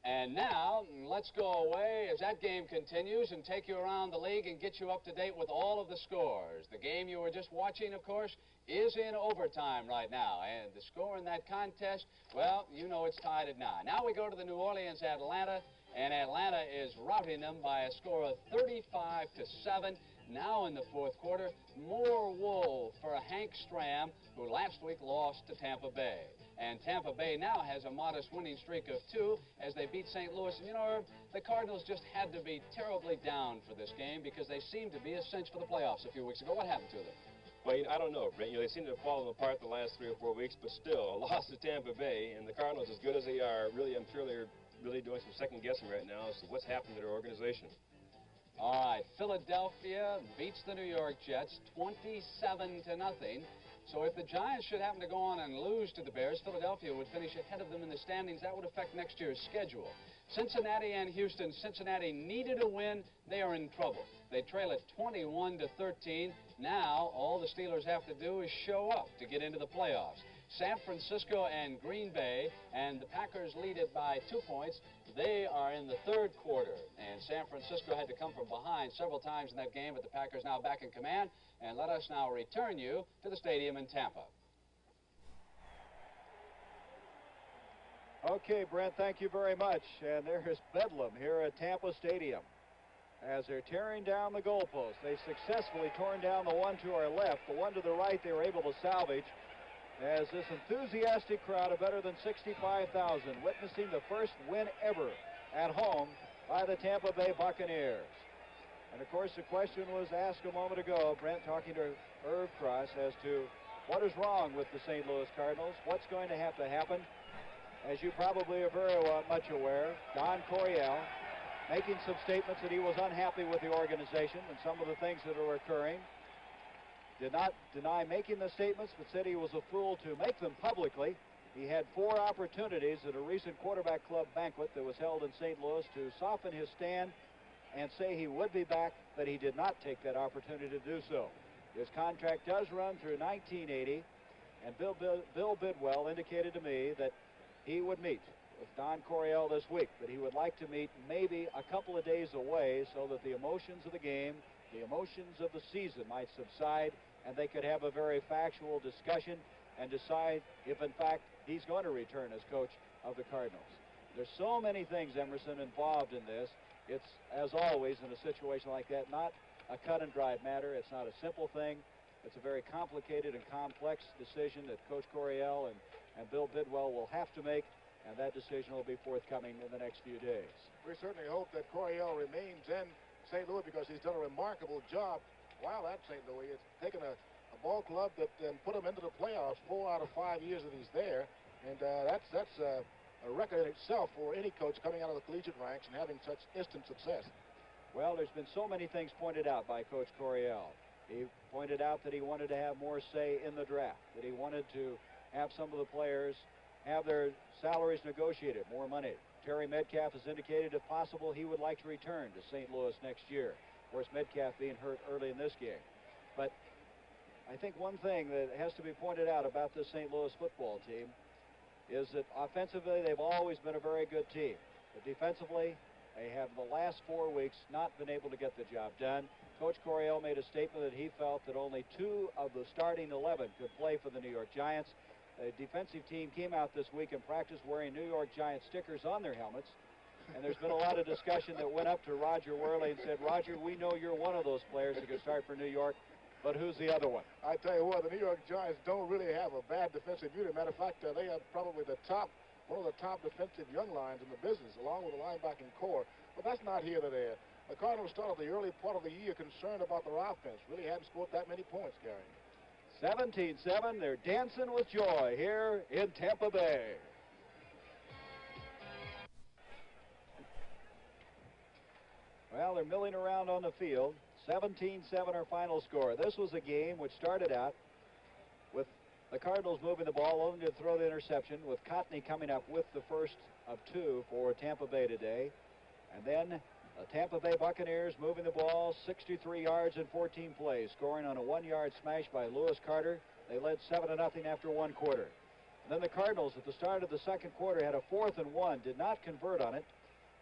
And now, let's go away as that game continues and take you around the league and get you up to date with all of the scores. The game you were just watching, of course, is in overtime right now. And the score in that contest, well, you know it's tied at 9. Now we go to the New Orleans-Atlanta, and Atlanta is routing them by a score of 35-7. Now in the fourth quarter, more wool for Hank Stram, who last week lost to Tampa Bay. And Tampa Bay now has a modest winning streak of 2 as they beat St. Louis. And, you know, the Cardinals just had to be terribly down for this game because they seemed to be a cinch for the playoffs a few weeks ago. What happened to them? Well, I don't know, Brent. You know, they seem to have fallen apart the last 3 or 4 weeks, but still, a loss to Tampa Bay, and the Cardinals, as good as they are, really, I'm sure they're really doing some second-guessing right now as to what's happened to their organization. All right, Philadelphia beats the New York Jets 27-0. So if the Giants should happen to go on and lose to the Bears, Philadelphia would finish ahead of them in the standings. That would affect next year's schedule. Cincinnati and Houston. Cincinnati needed a win. They are in trouble. They trail at 21-13. Now all the Steelers have to do is show up to get into the playoffs. San Francisco and Green Bay, and the Packers lead it by 2 points. They are in the third quarter, and San Francisco had to come from behind several times in that game, but the Packers now back in command. And let us now return you to the stadium in Tampa. Okay, Brent, thank you very much. And there's bedlam here at Tampa Stadium as they're tearing down the goalposts. They've successfully torn down the one to our left. The one to the right they were able to salvage as this enthusiastic crowd of better than 65,000 witnessing the first win ever at home by the Tampa Bay Buccaneers. And, of course, the question was asked a moment ago, Brent, talking to Irv Cross, as to what is wrong with the St. Louis Cardinals, what's going to have to happen. As you probably are very much aware, Don Coryell making some statements that he was unhappy with the organization and some of the things that are occurring. Did not deny making the statements, but said he was a fool to make them publicly. He had 4 opportunities at a recent quarterback club banquet that was held in St. Louis to soften his stand and say he would be back, but he did not take that opportunity to do so. His contract does run through 1980, and Bill Bidwell indicated to me that he would meet with Don Coryell this week, but he would like to meet maybe a couple of days away so that the emotions of the game, the emotions of the season might subside, and they could have a very factual discussion and decide if, in fact, he's going to return as coach of the Cardinals. There's so many things, Emerson, involved in this. It's, as always, in a situation like that, not a cut-and-dried matter. It's not a simple thing. It's a very complicated and complex decision that Coach Coryell and Bill Bidwell will have to make, and that decision will be forthcoming in the next few days. We certainly hope that Coryell remains in St. Louis because he's done a remarkable job while at St. Louis. It's taken a ball club that put him into the playoffs 4 out of 5 years that he's there, and that's a record in itself for any coach coming out of the collegiate ranks and having such instant success. Well, there's been so many things pointed out by Coach Coryell. He pointed out that he wanted to have more say in the draft, that he wanted to have some of the players have their salaries negotiated, more money. Terry Metcalf has indicated, if possible, he would like to return to St. Louis next year. Of course, Metcalf being hurt early in this game. But I think one thing that has to be pointed out about this St. Louis football team is that offensively they've always been a very good team. But defensively, they have the last 4 weeks not been able to get the job done. Coach Coryell made a statement that he felt that only 2 of the starting 11 could play for the New York Giants. The defensive team came out this week in practice wearing New York Giants stickers on their helmets. And there's been a lot of discussion that went up to Roger Worley and said, Roger, we know you're one of those players that can start for New York, but who's the other one? I tell you what, the New York Giants don't really have a bad defensive unit. Matter of fact, they have probably one of the top defensive young lines in the business, along with the linebacking core. But that's not here to there. The Cardinals started the early part of the year concerned about their offense. Really hadn't scored that many points, Gary. 17-7. They're dancing with joy here in Tampa Bay. Well, they're milling around on the field. 17-7 our final score. This was a game which started out with the Cardinals moving the ball, only to throw the interception, with Cotney coming up with the first of two for Tampa Bay today. And then the Tampa Bay Buccaneers moving the ball 63 yards in 14 plays, scoring on a 1-yard smash by Lewis Carter. They led 7-0 after one quarter. And then the Cardinals at the start of the second quarter had a 4th and 1, did not convert on it.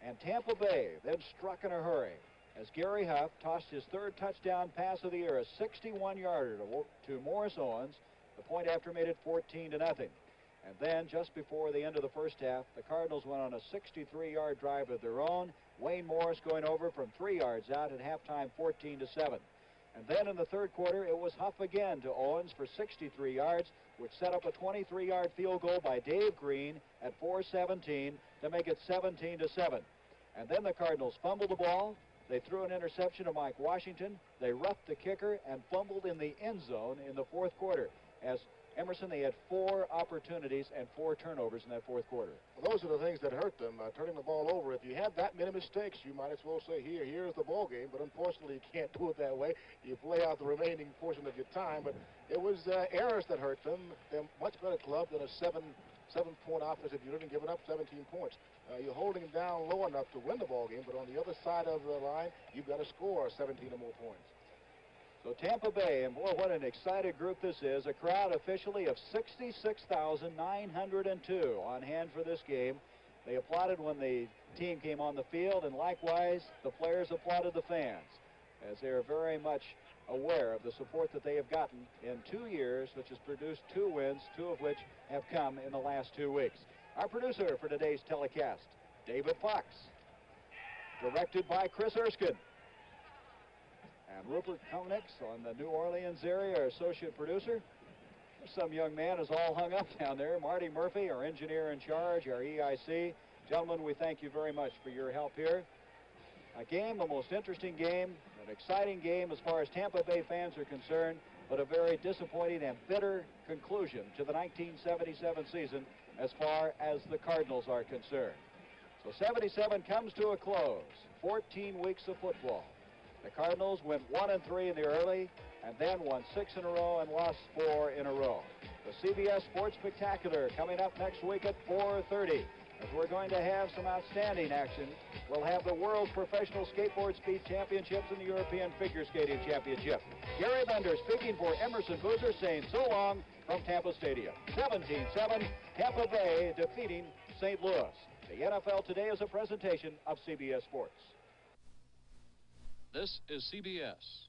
And Tampa Bay then struck in a hurry as Gary Huff tossed his third touchdown pass of the year, a 61-yarder to Morris Owens. The point after made it 14-0. And then just before the end of the first half, the Cardinals went on a 63-yard drive of their own. Wayne Morris going over from 3 yards out at halftime, 14-7. And then in the third quarter, it was Huff again to Owens for 63 yards, which set up a 23-yard field goal by Dave Green at 4:17 to make it 17-7. And then the Cardinals fumbled the ball. They threw an interception to Mike Washington. They roughed the kicker and fumbled in the end zone in the fourth quarter. As Emerson, they had 4 opportunities and 4 turnovers in that fourth quarter. Well, those are the things that hurt them, turning the ball over. If you have that many mistakes, you might as well say, here's the ball game. But unfortunately, you can't do it that way. You play out the remaining portion of your time. But it was errors that hurt them. They're a much better club than a seven-point offensive unit and giving up 17 points. You're holding them down low enough to win the ball game, but on the other side of the line, you've got to score 17 or more points. So Tampa Bay, and boy, what an excited group this is. A crowd officially of 66,902 on hand for this game. They applauded when the team came on the field, and likewise, the players applauded the fans, as they are very much aware of the support that they have gotten in 2 years, which has produced 2 wins, 2 of which have come in the last 2 weeks. Our producer for today's telecast, David Fox. Directed by Chris Erskine. And Rupert Koenigks on the New Orleans area, our associate producer. Some young man is all hung up down there. Marty Murphy, our engineer in charge, our EIC. Gentlemen, we thank you very much for your help here. A game, the most interesting game, an exciting game as far as Tampa Bay fans are concerned, but a very disappointing and bitter conclusion to the 1977 season as far as the Cardinals are concerned. So 77 comes to a close. 14 weeks of football. The Cardinals went 1-3 in the early, and then won 6 in a row and lost 4 in a row. The CBS Sports Spectacular coming up next week at 4:30. As we're going to have some outstanding action. We'll have the World Professional Skateboard Speed Championships and the European Figure Skating Championship. Gary Bender speaking for Emerson Boozer, saying so long from Tampa Stadium. 17-7, Tampa Bay defeating St. Louis. The NFL Today is a presentation of CBS Sports. This is CBS.